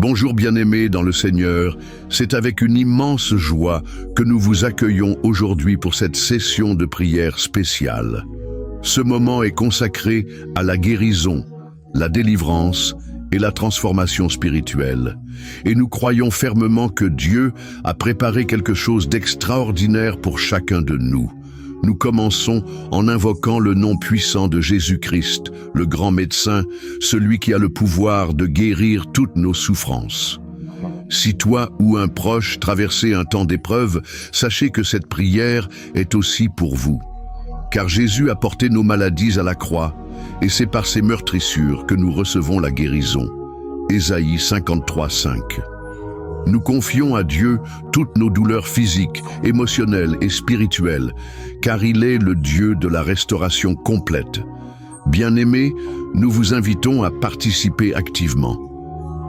Bonjour bien-aimés dans le Seigneur, c'est avec une immense joie que nous vous accueillons aujourd'hui pour cette session de prière spéciale. Ce moment est consacré à la guérison, la délivrance et la transformation spirituelle. Et nous croyons fermement que Dieu a préparé quelque chose d'extraordinaire pour chacun de nous. Nous commençons en invoquant le nom puissant de Jésus-Christ, le grand médecin, celui qui a le pouvoir de guérir toutes nos souffrances. Si toi ou un proche traversez un temps d'épreuve, sachez que cette prière est aussi pour vous. Car Jésus a porté nos maladies à la croix, et c'est par ses meurtrissures que nous recevons la guérison. Ésaïe 53:5. Nous confions à Dieu toutes nos douleurs physiques, émotionnelles et spirituelles, car il est le Dieu de la restauration complète. Bien-aimés, nous vous invitons à participer activement.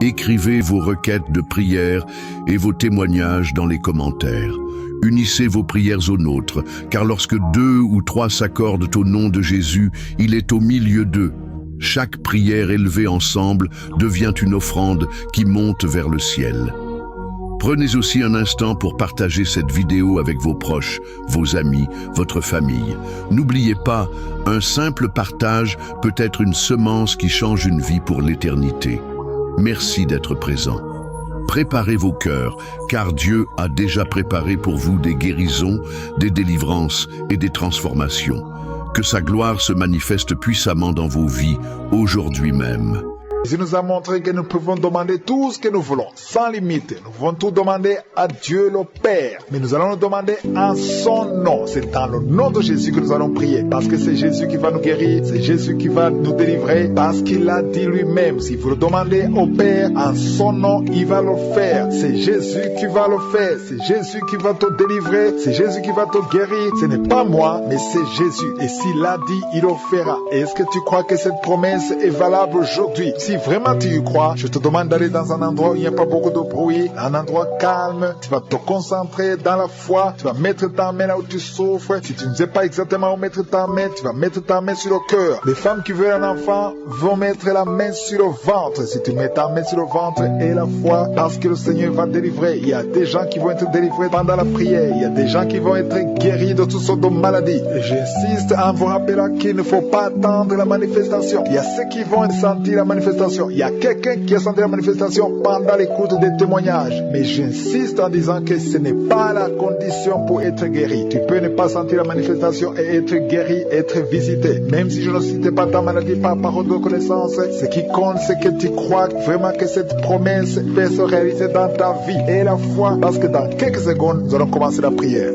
Écrivez vos requêtes de prière et vos témoignages dans les commentaires. Unissez vos prières aux nôtres, car lorsque 2 ou 3 s'accordent au nom de Jésus, il est au milieu d'eux. Chaque prière élevée ensemble devient une offrande qui monte vers le ciel. Prenez aussi un instant pour partager cette vidéo avec vos proches, vos amis, votre famille. N'oubliez pas, un simple partage peut être une semence qui change une vie pour l'éternité. Merci d'être présent. Préparez vos cœurs, car Dieu a déjà préparé pour vous des guérisons, des délivrances et des transformations. Que sa gloire se manifeste puissamment dans vos vies, aujourd'hui même. Il nous a montré que nous pouvons demander tout ce que nous voulons, sans limite. Nous pouvons tout demander à Dieu le Père. Mais nous allons le demander en son nom. C'est dans le nom de Jésus que nous allons prier. Parce que c'est Jésus qui va nous guérir. C'est Jésus qui va nous délivrer. Parce qu'il a dit lui-même. Si vous le demandez au Père en son nom, il va le faire. C'est Jésus qui va le faire. C'est Jésus qui va te délivrer. C'est Jésus qui va te guérir. Ce n'est pas moi, mais c'est Jésus. Et s'il l'a dit, il le fera. Est-ce que tu crois que cette promesse est valable aujourd'hui? Si vraiment tu y crois, je te demande d'aller dans un endroit où il n'y a pas beaucoup de bruit, un endroit calme. Tu vas te concentrer dans la foi. Tu vas mettre ta main là où tu souffres. Si tu ne sais pas exactement où mettre ta main, tu vas mettre ta main sur le cœur. Les femmes qui veulent un enfant vont mettre la main sur le ventre. Si tu mets ta main sur le ventre et la foi, parce que le Seigneur va délivrer. Il y a des gens qui vont être délivrés pendant la prière. Il y a des gens qui vont être guéris de toutes sortes de maladies. Et j'insiste en vous rappelant qu'il ne faut pas attendre la manifestation. Il y a ceux qui vont sentir la manifestation. Il y a quelqu'un qui a senti la manifestation pendant l'écoute des témoignages. Mais j'insiste en disant que ce n'est pas la condition pour être guéri. Tu peux ne pas sentir la manifestation et être guéri, être visité. Même si je ne citais pas ta maladie par parole de connaissance, ce qui compte, c'est que tu crois vraiment que cette promesse peut se réaliser dans ta vie. Et la foi, parce que dans quelques secondes, nous allons commencer la prière.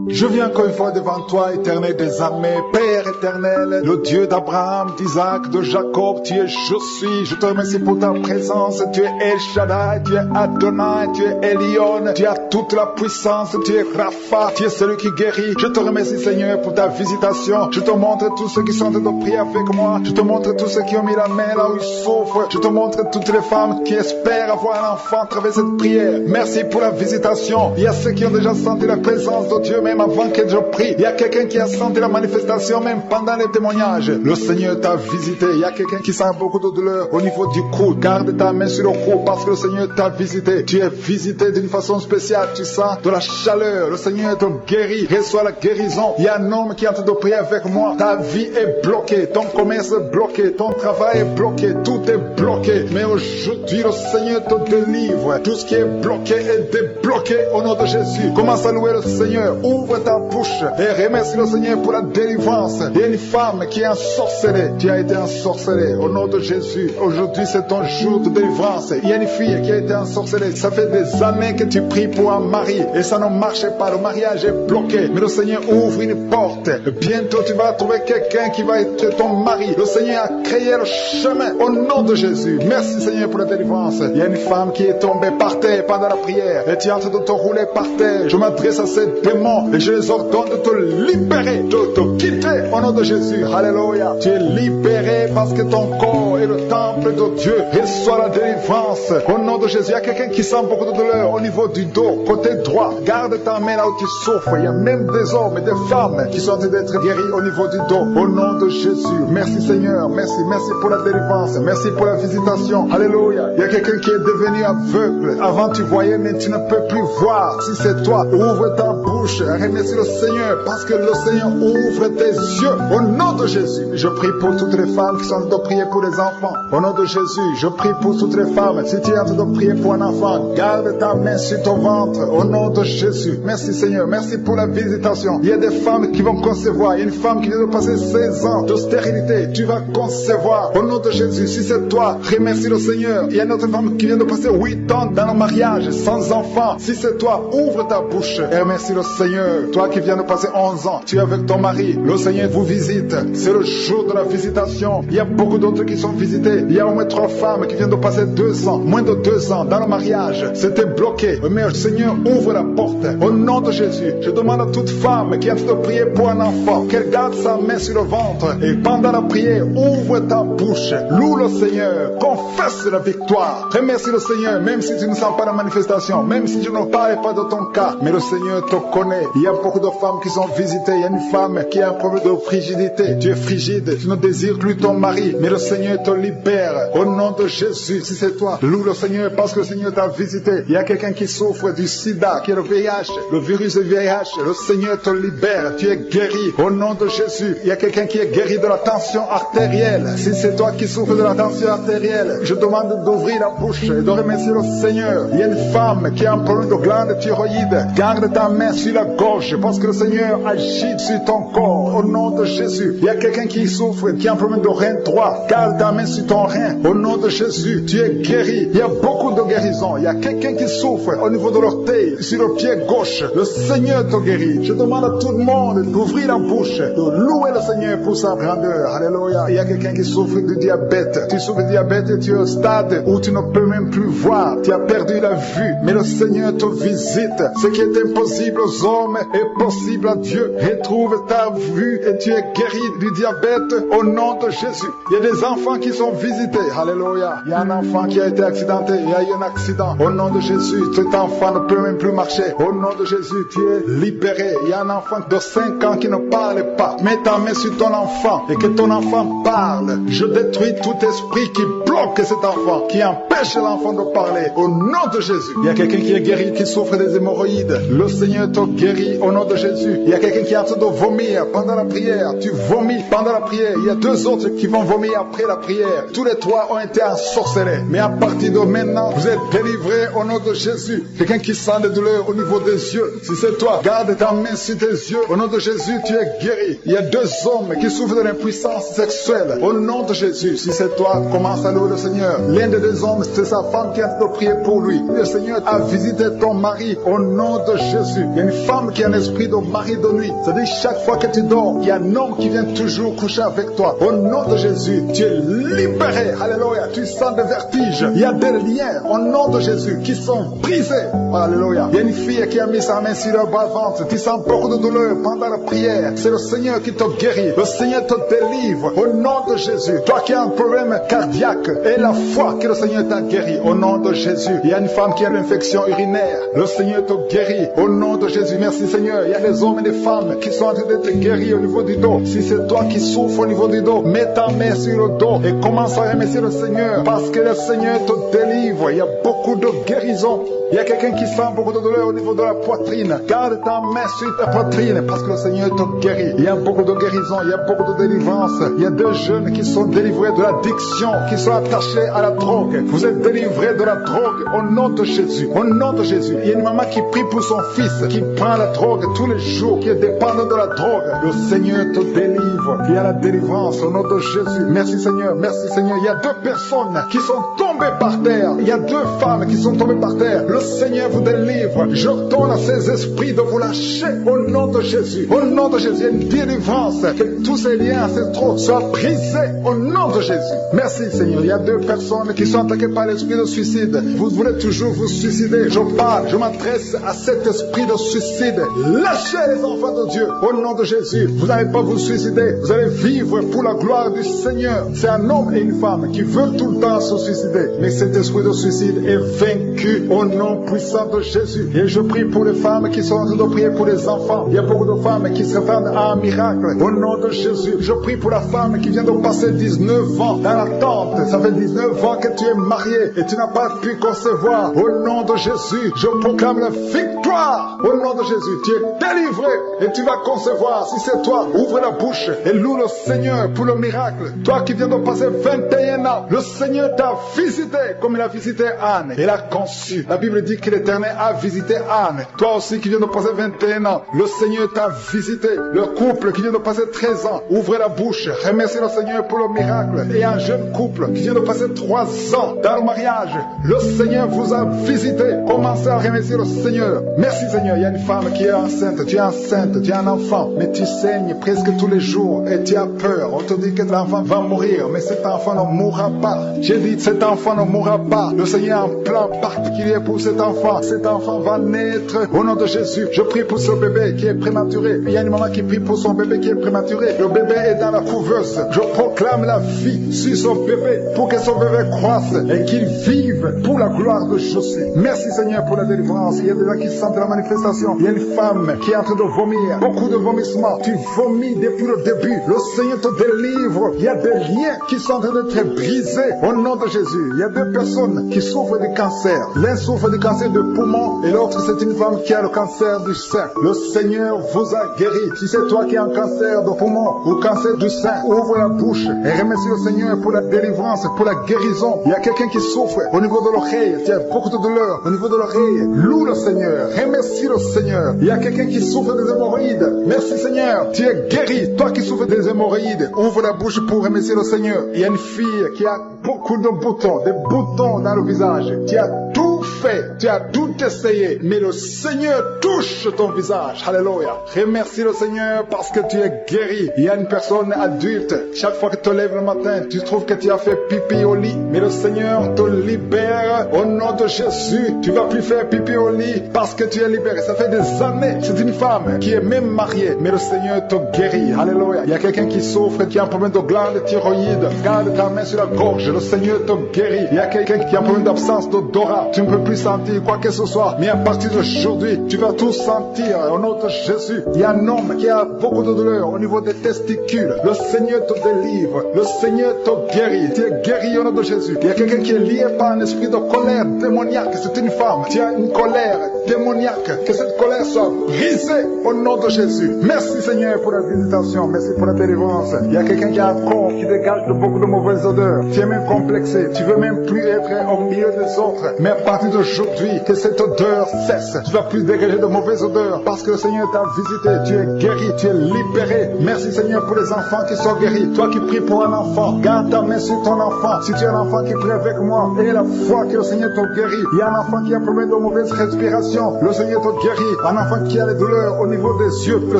Je viens encore une fois devant toi, éternel des armées, Père éternel, le Dieu d'Abraham, d'Isaac, de Jacob, tu es je suis. Je te remercie pour ta présence, tu es El Shaddai, tu es Adonai, tu es Elion, tu as toute la puissance, tu es Rapha, tu es celui qui guérit. Je te remercie Seigneur pour ta visitation. Je te montre tous ceux qui sont en train de prier avec moi. Je te montre tous ceux qui ont mis la main là où ils souffrent. Je te montre toutes les femmes qui espèrent avoir un enfant à travers cette prière. Merci pour la visitation. Il y a ceux qui ont déjà senti la présence de Dieu même avant que je prie. Il y a quelqu'un qui a senti la manifestation même pendant les témoignages. Le Seigneur t'a visité. Il y a quelqu'un qui sent beaucoup de douleur au niveau du cou. Garde ta main sur le cou parce que le Seigneur t'a visité. Tu es visité d'une façon spéciale. Tu sens de la chaleur. Le Seigneur te guérit. Reçois la guérison. Il y a un homme qui est en train de prier avec moi. Ta vie est bloquée. Ton commerce est bloqué. Ton travail est bloqué. Tout est bloqué. Mais aujourd'hui, le Seigneur te délivre. Tout ce qui est bloqué est débloqué au nom de Jésus. Commence à louer le Seigneur. Ouvre ta bouche et remercie le Seigneur pour la délivrance. Il y a une femme qui est ensorcelée. Tu as été ensorcelée au nom de Jésus. Aujourd'hui c'est ton jour de délivrance. Il y a une fille qui a été ensorcelée. Ça fait des années que tu pries pour un mari et ça ne marche pas. Le mariage est bloqué. Mais le Seigneur ouvre une porte. Bientôt tu vas trouver quelqu'un qui va être ton mari. Le Seigneur a créé le chemin au nom de Jésus. Merci Seigneur pour la délivrance. Il y a une femme qui est tombée par terre pendant la prière et tu es en train de te rouler par terre. Je m'adresse à ces démons et je les ordonne de te libérer, de te quitter au nom de Jésus. Alléluia. Tu es libéré parce que ton corps est le temple de Dieu. Reçois la délivrance au nom de Jésus. Il y a quelqu'un qui sent beaucoup de douleur au niveau du dos, côté droit. Garde ta main là où tu souffres. Il y a même des hommes et des femmes qui sont en train d'être guéris au niveau du dos. Au nom de Jésus. Merci Seigneur. Merci pour la délivrance. Merci pour la visitation. Alléluia. Il y a quelqu'un qui est devenu aveugle. Avant tu voyais mais tu ne peux plus voir. Si c'est toi, ouvre ta bouche. Remercie le Seigneur parce que le Seigneur ouvre tes yeux. Au nom de Jésus. Je prie pour toutes les femmes qui sont en train de prier pour les enfants. Au nom de Jésus. Je prie pour toutes les femmes. Si tu es en train de prier pour un enfant, garde ta main sur ton ventre. Au nom de Jésus. Merci Seigneur. Merci pour la visitation. Il y a des femmes qui vont concevoir. Il y a une femme qui vient de passer 16 ans de stérilité. Tu vas concevoir. Au nom de Jésus. Si c'est toi, remercie le Seigneur. Il y a une autre femme qui vient de passer 8 ans dans le mariage sans enfant. Si c'est toi, ouvre ta bouche et remercie le Seigneur. Toi qui viens de passer 11 ans, tu es avec ton mari. Le Seigneur vous visite. C'est le jour de la visitation. Il y a beaucoup d'autres qui sont visités. Il y a au moins 3 femmes qui viennent de passer 2 ans, moins de 2 ans dans le mariage. C'était bloqué. Mais le Seigneur ouvre la porte. Au nom de Jésus, je demande à toute femme qui est en train de prier pour un enfant qu'elle garde sa main sur le ventre et pendant la prière, ouvre ta bouche. Loue le Seigneur. Confesse la victoire. Remercie le Seigneur, même si tu ne sens pas la manifestation, même si tu ne parles pas de ton cas. Mais le Seigneur te connaît. Il y a beaucoup de femmes qui sont visitées. Il y a une femme qui a un problème de frigidité. Tu es frigide. Tu ne désires plus ton mari. Mais le Seigneur te libère. Au nom de Jésus, si c'est toi, loue le Seigneur parce que le Seigneur t'a visité. Il y a quelqu'un qui souffre du sida, qui est le VIH, le virus de VIH. Le Seigneur te libère. Tu es guéri. Au nom de Jésus, il y a quelqu'un qui est guéri de la tension artérielle. Si c'est toi qui souffres de la tension artérielle, je demande d'ouvrir la bouche et de remercier le Seigneur. Il y a une femme qui a un problème de glande thyroïde. Garde ta main sur la gorge parce que le Seigneur agit sur ton corps. Au nom de Jésus, il y a quelqu'un qui souffre, qui a un problème de rein droit. Garde ta main sur ton rein. Au nom de Jésus, tu es guéri. Il y a beaucoup de guérisons. Il y a quelqu'un qui souffre au niveau de l'orteil, sur le pied gauche. Le Seigneur te guérit. Je demande à tout le monde d'ouvrir la bouche, de louer le Seigneur pour sa grandeur. Alléluia. Il y a quelqu'un qui souffre de diabète. Tu souffres de diabète et tu es au stade où tu ne peux même plus voir. Tu as perdu la vue. Mais le Seigneur te visite. Ce qui est impossible aux hommes est possible à Dieu. Retrouve ta vue et tu es guéri du diabète au nom de Jésus. Il y a des enfants qui sont visités. Alléluia. Il y a un enfant qui a été accidenté. Il y a eu un accident. Au nom de Jésus, cet enfant ne peut même plus marcher. Au nom de Jésus, tu es libéré. Il y a un enfant de 5 ans qui ne parle pas. Mets ta main sur ton enfant et que ton enfant parle. Je détruis tout esprit qui bloque cet enfant, qui empêche l'enfant de parler. Au nom de Jésus. Il y a quelqu'un qui est guéri, qui souffre des hémorroïdes. Le Seigneur te guérit au nom de Jésus. Il y a quelqu'un qui est en train de vomir pendant la prière. Tu vomis pendant la prière. Il y a 2 autres qui vont vomir après la prière. Tous les 3 ont été ensorcelés. Mais à partir de maintenant, vous êtes délivrés au nom de Jésus. Quelqu'un qui sent des douleurs au niveau des yeux. Si c'est toi, garde ta main sur tes yeux. Au nom de Jésus, tu es guéri. Il y a 2 hommes qui souffrent de l'impuissance sexuelle. Au nom de Jésus, si c'est toi, commence à louer le Seigneur. L'un des 2 hommes, c'est sa femme qui a de prier pour lui. Le Seigneur a visité ton mari au nom de Jésus. Il y a une femme qui a un esprit de mari de nuit. C'est-à-dire chaque fois que tu dors, il y a un homme qui vient toujours coucher avec toi. Au nom de Jésus, tu es libéré. Alléluia. Tu sens des vertiges. Il y a des liens au nom de Jésus qui sont brisés. Alléluia. Il y a une fille qui a mis sa main sur le bas-ventre. Tu sens beaucoup de douleur pendant la prière. C'est le Seigneur qui te guérit. Le Seigneur te délivre au nom de Jésus. Toi qui as un problème cardiaque et la foi que le Seigneur t'a guéri au nom de Jésus. Il y a une femme qui a l'infection urinaire. Le Seigneur te guérit au nom de Jésus. Merci Seigneur. Il y a des hommes et des femmes qui sont en train d'être guéris au niveau du dos. Si c'est toi qui souffres au niveau du dos, mets ta main sur le dos et commence à remercier le Seigneur parce que le Seigneur te délivre. Il y a beaucoup de guérisons. Il y a quelqu'un qui sent beaucoup de douleur au niveau de la poitrine. Garde ta main sur ta poitrine parce que le Seigneur te guérit. Il y a beaucoup de guérisons, il y a beaucoup de délivrance. Il y a 2 jeunes qui sont délivrés de l'addiction, qui sont attachés à la drogue. Vous êtes délivrés de la drogue au nom de Jésus. Au nom de Jésus. Il y a une maman qui prie pour son fils, qui prend la drogue tous les jours, qui est dépendant de la drogue. Le Seigneur te délivre. Il y a la délivrance au nom de Jésus. Merci Seigneur, merci Seigneur. Il y a 2 personnes qui sont tombées par terre. Il y a 2 femmes qui sont tombées par terre. Le Seigneur vous délivre. Je ordonne à ces esprits de vous lâcher au nom de Jésus. Au nom de Jésus, il y a une délivrance. Que tous ces liens ancestraux soient brisés au nom de Jésus. Merci Seigneur. Il y a 2 personnes qui sont attaquées par l'esprit de suicide. Vous voulez toujours vous suicider. Je parle, je m'adresse à cet esprit de suicide Lâchez les enfants de Dieu. Au nom de Jésus, vous n'allez pas vous suicider. Vous allez vivre pour la gloire du Seigneur. C'est un homme et une femme qui veulent tout le temps se suicider. Mais cet esprit de suicide est vaincu au nom puissant de Jésus. Et je prie pour les femmes qui sont en train de prier pour les enfants. Il y a beaucoup de femmes qui s'attendent à un miracle. Au nom de Jésus, je prie pour la femme qui vient de passer 19 ans dans l'attente. Ça fait 19 ans que tu es marié et tu n'as pas pu concevoir. Au nom de Jésus, je proclame la victoire. Au nom de Jésus, tu es délivré et tu vas concevoir. Si c'est toi, ouvre la bouche et loue le Seigneur pour le miracle. Toi qui viens de passer 21 ans, le Seigneur t'a visité comme il a visité Anne. Il a conçu. La Bible dit que l'Éternel a visité Anne. Toi aussi qui viens de passer 21 ans, le Seigneur t'a visité. Le couple qui vient de passer 13 ans, ouvrez la bouche, remerciez le Seigneur pour le miracle. Et un jeune couple qui vient de passer 3 ans dans le mariage, le Seigneur vous a visité. Commencez à remercier le Seigneur. Merci Seigneur. Il y a une femme qui est enceinte, tu es enceinte, tu as un enfant, mais tu saignes presque tous les jours et tu as peur. On te dit que l'enfant va mourir, mais cet enfant ne mourra pas. J'ai dit cet enfant ne mourra pas. Le Seigneur a un plan particulier pour cet enfant. Cet enfant va naître au nom de Jésus. Je prie pour ce bébé qui est prématuré. Il y a une maman qui prie pour son bébé qui est prématuré. Le bébé est dans la couveuse. Je proclame la vie sur son bébé pour que son bébé croisse et qu'il vive pour la gloire de Jésus. Merci Seigneur pour la délivrance. Il y a des gens qui sentent la manifestation. Il y a une femme qui est en train de vomir. Beaucoup de vomissements. Tu vomis depuis le début. Le Seigneur te délivre. Il y a des liens qui sont en train d'être brisés au nom de Jésus. Il y a 2 personnes qui souffrent du cancer. L'un souffre du cancer de poumon et l'autre c'est une femme qui a le cancer du sein. Le Seigneur vous a guéri. Si c'est toi qui as un cancer de poumon ou cancer du sein, ouvre la bouche et remercie le Seigneur pour la délivrance, pour la guérison. Il y a quelqu'un qui souffre au niveau de l'oreille. Il y a beaucoup de douleur au niveau de l'oreille. Loue le Seigneur. Remercie le Seigneur. Il y a quelqu'un qui souffre des hémorroïdes. Merci Seigneur. Tu es guéri. Toi qui souffres des hémorroïdes, ouvre la bouche pour remercier le Seigneur. Il y a une fille qui a beaucoup de boutons, des boutons dans le visage. Tu as tout fait, tu as tout essayé, mais le Seigneur touche ton visage. Alléluia. Remercie le Seigneur parce que tu es guéri. Il y a une personne adulte, chaque fois que tu te lèves le matin, tu trouves que tu as fait pipi au lit, mais le Seigneur te libère au nom de Jésus. Tu vas plus faire pipi au lit parce que tu es libéré. Ça fait des années. C'est une femme qui est même mariée, mais le Seigneur te guérit. Alléluia. Il y a quelqu'un qui souffre, qui a un problème de glande thyroïde. Garde ta main sur la gorge. Le Seigneur te guérit. Il y a quelqu'un qui a un problème d'absence d'odorat. Tu ne peux plus sentir quoi que ce soit. Mais à partir d'aujourd'hui, tu vas tout sentir au nom de Jésus. Il y a un homme qui a beaucoup de douleur au niveau des testicules. Le Seigneur te délivre. Le Seigneur te guérit. Tu es guéri au nom de Jésus. Il y a quelqu'un qui est lié par un esprit de colère démoniaque. C'est une femme. Tu as une colère démoniaque. Que cette colère soit brisée au nom de Jésus. Merci Seigneur pour la visitation. Merci pour la délivrance. Il y a quelqu'un qui a un corps qui dégage de beaucoup de mauvaises odeurs. Tu es même complexé. Tu veux même plus être au milieu des autres. Mais à partir d'aujourd'hui, que cette odeur cesse. Tu vas plus dégager de mauvaises odeurs parce que le Seigneur t'a visité. Tu es guéri. Tu es libéré. Merci Seigneur pour les enfants qui sont guéris. Toi qui pries pour un enfant, garde ta main sur ton enfant. Si tu es un enfant qui prie avec moi, et la foi que le Seigneur te guérit. Il y a un enfant qui a un problème de mauvaise respiration. Le Seigneur te guérit. Un enfant qui a des douleurs au niveau des yeux. Le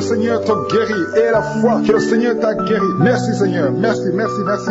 Seigneur te guérit. Et la foi que le Seigneur t'a guéri. Merci Seigneur. Merci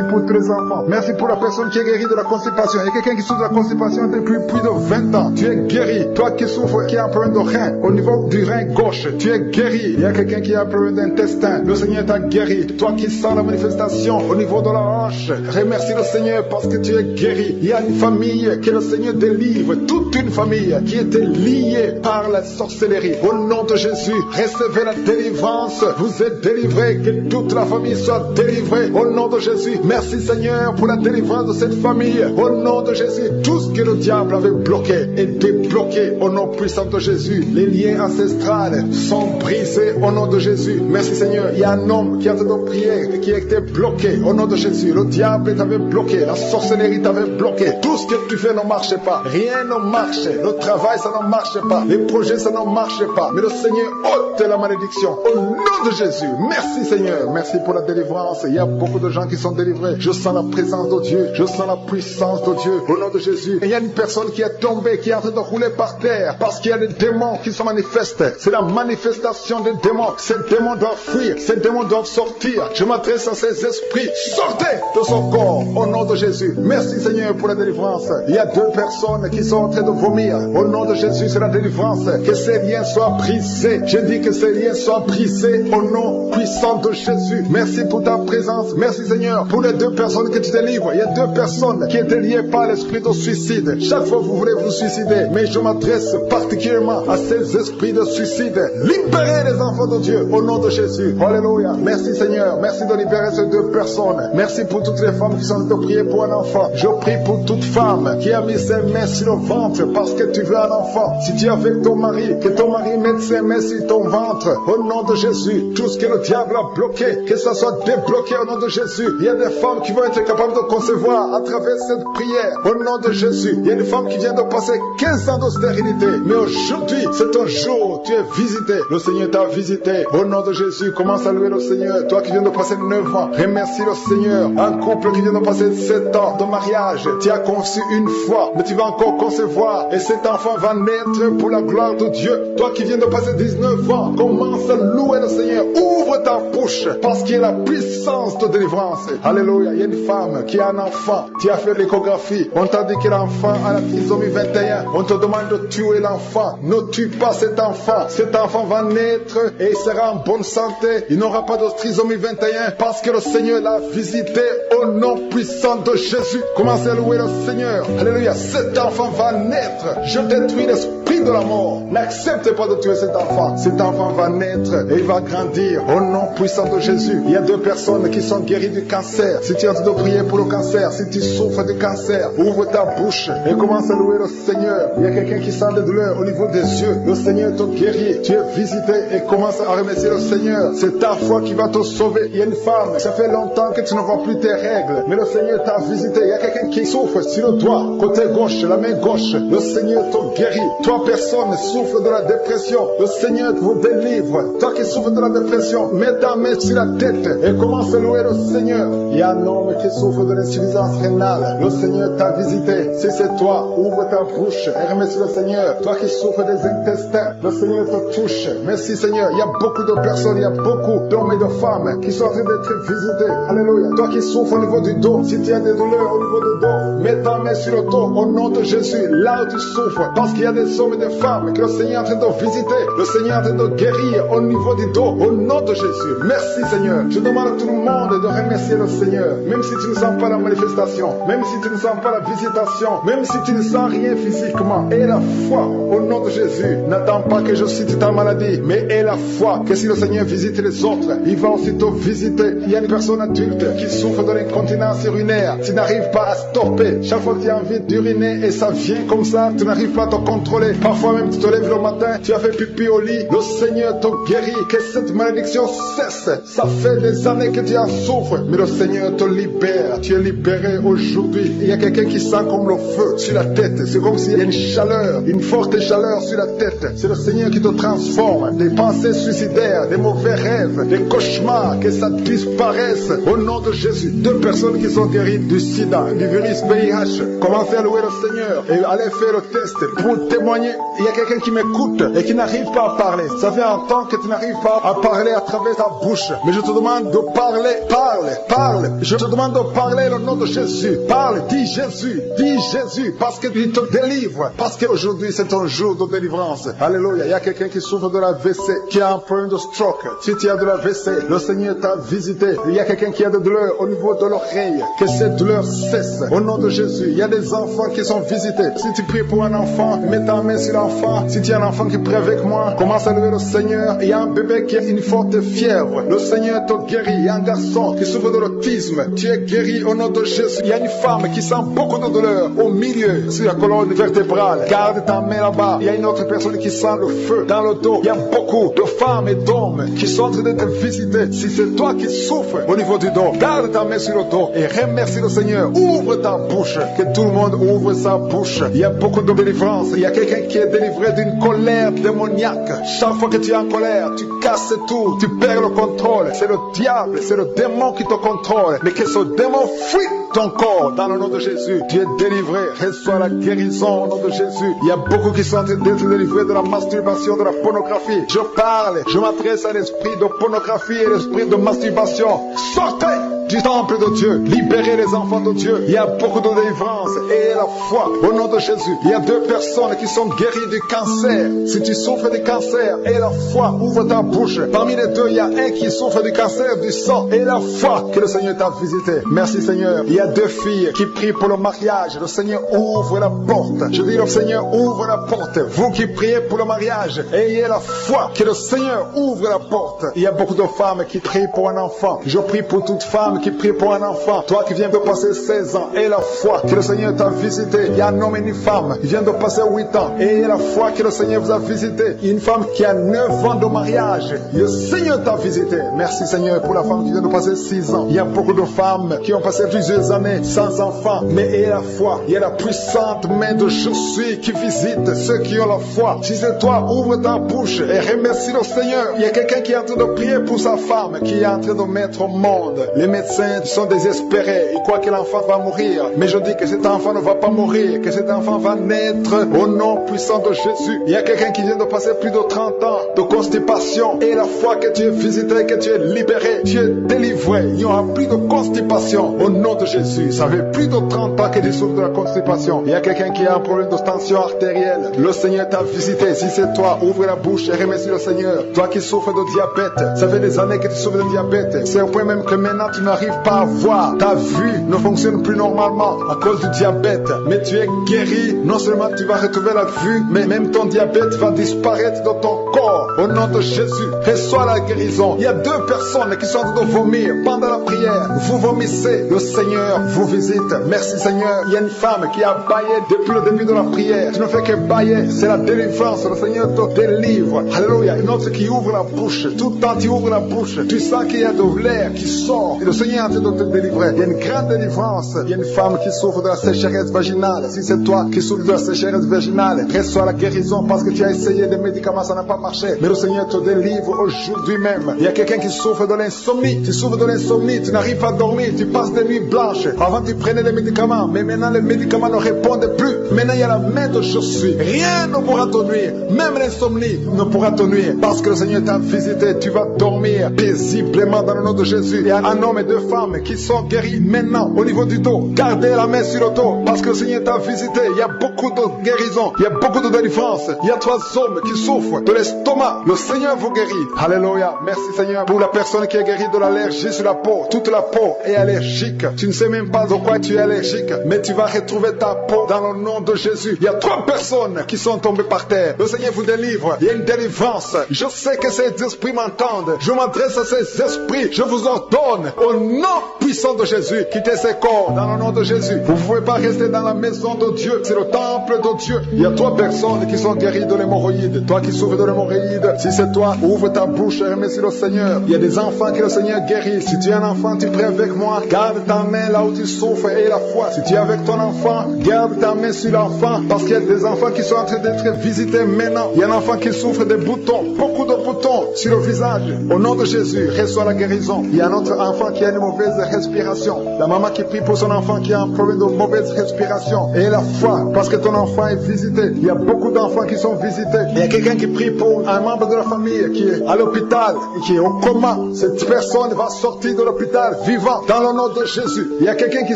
pour tous les enfants. Merci pour la personne qui est guérie de la constipation. Il y a quelqu'un qui souffre de la constipation depuis plus de 20 ans. Tu es guéri. Toi qui souffres, qui a un problème de rein, au niveau du rein gauche, tu es guéri. Il y a quelqu'un qui a un problème d'intestin. Le Seigneur t'a guéri. Toi qui sens la manifestation au niveau de la hanche, remercie le Seigneur parce que tu es guéri. Il y a une famille que le Seigneur délivre. Toute une famille qui était liée par la sorcellerie. Au nom de Jésus, recevez la délivrance. Vous êtes délivrés. Que toute la famille soit délivrée. Au nom de Jésus. Merci Seigneur pour la délivrance de cette famille. Au nom de Jésus, tout ce que le diable avait bloqué est débloqué au nom puissant de Jésus. Les liens ancestrales sont brisés au nom de Jésus. Merci Seigneur. Il y a un homme qui a fait de prière et qui a été bloqué au nom de Jésus. Le diable t'avait bloqué. La sorcellerie t'avait bloqué. Tout ce que tu fais ne marche pas. Rien ne marche. Le travail, ça ne marche pas. Les projets, ça ne marche pas. Mais le Seigneur ôte la malédiction au nom de Jésus. Merci Seigneur. Merci pour la délivrance. Il y a beaucoup de gens qui sont délivrés. Je sens la présence de Dieu. Je sens la puissance de Dieu au nom de Jésus. Et il y a une personne qui est tombée tomber, qui est en train de rouler par terre, parce qu'il y a des démons qui se manifestent. C'est la manifestation des démons. Ces démons doivent fuir, ces démons doivent sortir. Je m'adresse à ces esprits, sortez de son corps, au nom de Jésus. Merci Seigneur pour la délivrance. Il y a 2 personnes qui sont en train de vomir. Au nom de Jésus, c'est la délivrance. Que ces liens soient brisés. Je dis que ces liens soient brisés au nom puissant de Jésus. Merci pour ta présence. Merci Seigneur pour les 2 personnes que tu délivres. Il y a 2 personnes qui étaient liées par l'esprit de suicide. Chaque fois vous voulez vous suicider, mais je m'adresse particulièrement à ces esprits de suicide. Libérez les enfants de Dieu au nom de Jésus. Alléluia. Merci Seigneur. Merci de libérer ces 2 personnes. Merci pour toutes les femmes qui sont en train de prier pour un enfant. Je prie pour toute femme qui a mis ses mains sur le ventre parce que tu veux un enfant. Si tu es avec ton mari, que ton mari mette ses mains sur ton ventre au nom de Jésus. Tout ce que le diable a bloqué, que ça soit débloqué au nom de Jésus. Il y a des femmes qui vont être capables de concevoir à travers cette prière au nom de Jésus. Il y a des femmes qui viennent de passer 15 ans de stérilité, mais aujourd'hui c'est un jour, tu es visité. Le Seigneur t'a visité au nom de Jésus. Commence à louer le Seigneur. Toi qui viens de passer 9 ans, remercie le Seigneur. Un couple qui vient de passer 7 ans de mariage, tu as conçu une fois, mais tu vas encore concevoir, et cet enfant va naître pour la gloire de Dieu. Toi qui viens de passer 19 ans, commence à louer le Seigneur. Ouvre ta bouche, parce qu'il y a la puissance de délivrance. Alléluia. Il y a une femme qui a un enfant, tu as fait l'échographie, on t'a dit que l'enfant a la trisomie 21, on te demande de tuer l'enfant. Ne tue pas cet enfant. Cet enfant va naître et il sera en bonne santé. Il n'aura pas de trisomie 21 parce que le Seigneur l'a visité au nom puissant de Jésus. Commencez à louer le Seigneur. Alléluia. Cet enfant va naître. Je détruis l'esprit de la mort. N'acceptez pas de tuer cet enfant. Cet enfant va naître et il va grandir au nom puissant de Jésus. Il y a 2 personnes qui sont guéries du cancer. Si tu es en train de prier pour le cancer, si tu souffres du cancer, ouvre ta bouche et commence à louer le Seigneur. Il y a quelqu'un qui sent des douleurs au niveau des yeux. Le Seigneur te guérit. Tu es visité et commence à remercier le Seigneur. C'est ta foi qui va te sauver. Il y a une femme, ça fait longtemps que tu ne vois plus tes règles, mais le Seigneur t'a visité. Il y a quelqu'un qui souffre sur le doigt, côté gauche, la main gauche. Le Seigneur te guérit. 3 personnes souffrent de la dépression. Le Seigneur vous délivre. Toi qui souffres de la dépression, mets ta main sur la tête et commence à louer le Seigneur. Il y a un homme qui souffre de l'insuffisance rénale. Le Seigneur t'a visité. Si c'est toi, ouvre ta bouche et remercie le Seigneur. Toi qui souffres des intestins, le Seigneur te touche. Merci Seigneur. Il y a beaucoup de personnes, il y a beaucoup d'hommes et de femmes qui sont en train d'être visités. Alléluia. Toi qui souffres au niveau du dos, si tu as des douleurs au niveau du dos, mets ta main sur le dos au nom de Jésus. Là où tu souffres, parce qu'il y a des hommes et des femmes que le Seigneur est en train de visiter. Le Seigneur est en train de guérir au niveau du dos au nom de Jésus. Merci Seigneur. Je demande à tout le monde de remercier le Seigneur. Même si tu ne sens pas la manifestation, même si tu ne sens pas la visitation, même si tu ne sens rien physiquement, aie la foi au nom de Jésus. N'attends pas que je cite ta maladie, mais aie la foi que si le Seigneur visite les autres, il va aussi te visiter. Il y a une personne adulte qui souffre de l'incontinence urinaire. Tu n'arrives pas à stopper. Chaque fois que tu as envie d'uriner et ça vient comme ça, tu n'arrives pas à te contrôler. Parfois même tu te lèves le matin, tu as fait pipi au lit, le Seigneur te guérit. Que cette malédiction cesse. Ça fait des années que tu en souffres, mais le Seigneur te libère. Tu es libéré aujourd'hui. Il y a quelqu'un qui sent comme le feu sur la tête. C'est comme s'il y a une chaleur, une forte chaleur sur la tête. C'est le Seigneur qui te transforme. Des pensées suicidaires, des mauvais rêves, des cauchemars, que ça disparaisse au nom de Jésus. 2 personnes qui sont guéries du sida, du virus VIH. Commencez à louer le Seigneur et allez faire le test pour témoigner. Il y a quelqu'un qui m'écoute et qui n'arrive pas à parler. Ça fait un temps que tu n'arrives pas à parler à travers ta bouche. Mais je te demande de parler. Parle. Je te demande de parler le nom de Jésus. Parle, dis Jésus, parce qu'il te délivre. Parce qu'aujourd'hui c'est un jour de délivrance. Alléluia. Il y a quelqu'un qui souffre de la WC, qui a un problème de stroke. Si tu as de la WC, le Seigneur t'a visité. Il y a quelqu'un qui a des douleurs au niveau de l'oreille. Que cette douleur cesse au nom de Jésus. Il y a des enfants qui sont visités. Si tu pries pour un enfant, mets ta main sur l'enfant. Si tu as un enfant qui prie avec moi, commence à louer le Seigneur. Il y a un bébé qui a une forte fièvre. Le Seigneur te guérit. Il y a un garçon qui souffre de l'autisme. Tu es guéri au nom de Jésus. Il y a une femme qui sent beaucoup de douleur au milieu, sur la colonne vertébrale. Garde ta main là-bas. Il y a une autre personne qui sent le feu dans le dos. Il y a beaucoup de femmes et d'hommes qui sont en train d'être visités. Si c'est toi qui souffres au niveau du dos, garde ta main sur le dos et remercie le Seigneur. Ouvre ta bouche. Que tout le monde ouvre sa bouche. Il y a beaucoup de délivrance. Il y a quelqu'un qui est délivrée d'une colère démoniaque. Chaque fois que tu es en colère, tu casses tout, tu perds le contrôle. C'est le diable, c'est le démon qui te contrôle. Mais que ce démon fuit ton corps dans le nom de Jésus. Tu es délivré, reçois la guérison au nom de Jésus. Il y a beaucoup qui sont en train d'être délivrés de la masturbation, de la pornographie. Je parle, je m'adresse à l'esprit de pornographie et l'esprit de masturbation. Sortez du temple de Dieu, libérez les enfants de Dieu. Il y a beaucoup de délivrance et la foi au nom de Jésus. Il y a 2 personnes qui sont guéries du cancer. Si tu souffres du cancer et la foi, ouvre ta bouche. Parmi les 2, il y a un qui souffre du cancer du sang et la foi que le Seigneur t'a visité. Merci Seigneur. Il y a 2 filles qui prient pour le mariage. Le Seigneur ouvre la porte. Je dis le Seigneur ouvre la porte. Vous qui priez pour le mariage, ayez la foi que le Seigneur ouvre la porte. Il y a beaucoup de femmes qui prient pour un enfant. Je prie pour toute femme qui prie pour un enfant. Toi qui viens de passer 16 ans, aie la foi que le Seigneur t'a visité. Il y a un homme et une femme qui vient de passer 8 ans. Ayez la foi que le Seigneur vous a visité. Une femme qui a 9 ans de mariage. Le Seigneur t'a visité. Merci Seigneur pour la femme qui vient de passer 6 ans. Il y a beaucoup de femmes qui ont passé plusieurs années sans enfants. Mais ayez la foi. Il y a la puissante main de Je suis qui visite ceux qui ont la foi. Si c'est toi, ouvre ta bouche et remercie le Seigneur. Il y a quelqu'un qui est en train de prier pour sa femme, qui est en train de mettre au monde. Les médecins sont désespérés. Ils croient que l'enfant va mourir. Mais je dis que cet enfant ne va pas mourir, que cet enfant va naître au nom puissant de Jésus. Il y a quelqu'un qui vient de passer plus de 30 ans de constipation. Et la foi que tu es visité, que tu es libéré, tu es délivré. Il n'y aura plus de constipation au nom de Jésus. Ça fait plus de 30 ans que tu souffres de la constipation. Il y a quelqu'un qui a un problème de tension artérielle. Le Seigneur t'a visité. Si c'est toi, ouvre la bouche et remercie le Seigneur. Toi qui souffres de diabète, ça fait des années que tu souffres de diabète. C'est au point même que maintenant tu n'arrives pas à voir. Ta vue ne fonctionne plus normalement à cause du diabète. Mais tu es guéri. Non seulement tu vas retrouver la vue, mais même ton diabète va disparaître de ton corps. Au nom de Jésus, reçois la guérison. Il y a 2 personnes qui sont en train de vomir pendant la prière. Vous vomissez, le Seigneur vous visite. Merci Seigneur. Il y a une femme qui a baillé depuis le début de la prière. Tu ne fais que bailler, c'est la délivrance. Le Seigneur te délivre. Alléluia. Une autre qui ouvre la bouche. Tout le temps tu ouvres la bouche. Tu sens qu'il y a de l'air qui sort. Et le Seigneur est en train de te délivrer. Il y a une grande délivrance. Il y a une femme qui souffre de la sécheresse vaginale. Si c'est toi qui souffres de la sécheresse vaginale, reçois la guérison parce que tu as essayé des médicaments, ça n'a pas marché. Mais le Seigneur te délivre aujourd'hui même. Il y a quelqu'un qui souffre de l'insomnie. Tu souffres de l'insomnie, tu n'arrives pas à dormir, tu passes des nuits blanches. Avant tu prenais les médicaments, mais maintenant les médicaments ne répondent plus. Maintenant il y a la main de Je suis. Rien ne pourra te nuire. Même l'insomnie ne pourra te nuire. Parce que le Seigneur t'a visité, tu vas dormir paisiblement dans le nom de Jésus. Il y a un homme et 2 femmes qui sont guéris maintenant au niveau du dos. Gardez la main sur le dos parce que le Seigneur t'a visité. Il y a beaucoup de guérison, il y a beaucoup de délivrance. Il y a 3 hommes qui souffrent de l'estomac. Le Seigneur vous guérit. Alléluia. Merci Seigneur pour la personne qui est guérie de l'allergie sur la peau. Toute la peau est allergique. Tu ne sais même pas de quoi tu es allergique, mais tu vas retrouver ta peau dans le nom de Jésus. Il y a 3 personnes qui sont tombées par terre. Le Seigneur vous délivre. Il y a une délivrance. Je sais que ces esprits m'entendent. Je m'adresse à ces esprits. Je vous ordonne au nom puissant de Jésus, quittez ces corps dans le nom de Jésus. Vous ne pouvez pas rester dans la maison de Dieu. C'est le temple de Dieu. Il y a 3 personnes qui sont guéries de l'hémorroïde. Toi qui souffres de l'hémorroïde, si c'est toi, ouvre ta bouche et remercie le Seigneur. Il y a des enfants que le Seigneur guérit. Si tu es un enfant, tu pries avec moi. Garde ta main là où tu souffres et la foi. Si tu es avec ton enfant, garde ta main sur l'enfant. Parce qu'il y a des enfants qui sont en train d'être visités maintenant. Il y a un enfant qui souffre des boutons. Beaucoup de boutons sur le visage. Au nom de Jésus, reçois la guérison. Il y a un autre enfant qui a une mauvaise respiration. La maman qui prie pour son enfant qui a un problème de mauvaise respiration. Et la foi, parce que ton enfant est visité. Il y a beaucoup d'enfants qui sont visités. Il y a quelqu'un qui prie pour un membre de la famille qui est à l'hôpital, qui est au coma. Cette personne va sortir de l'hôpital vivant dans le nom de Jésus. Il y a quelqu'un qui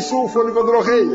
souffre au niveau de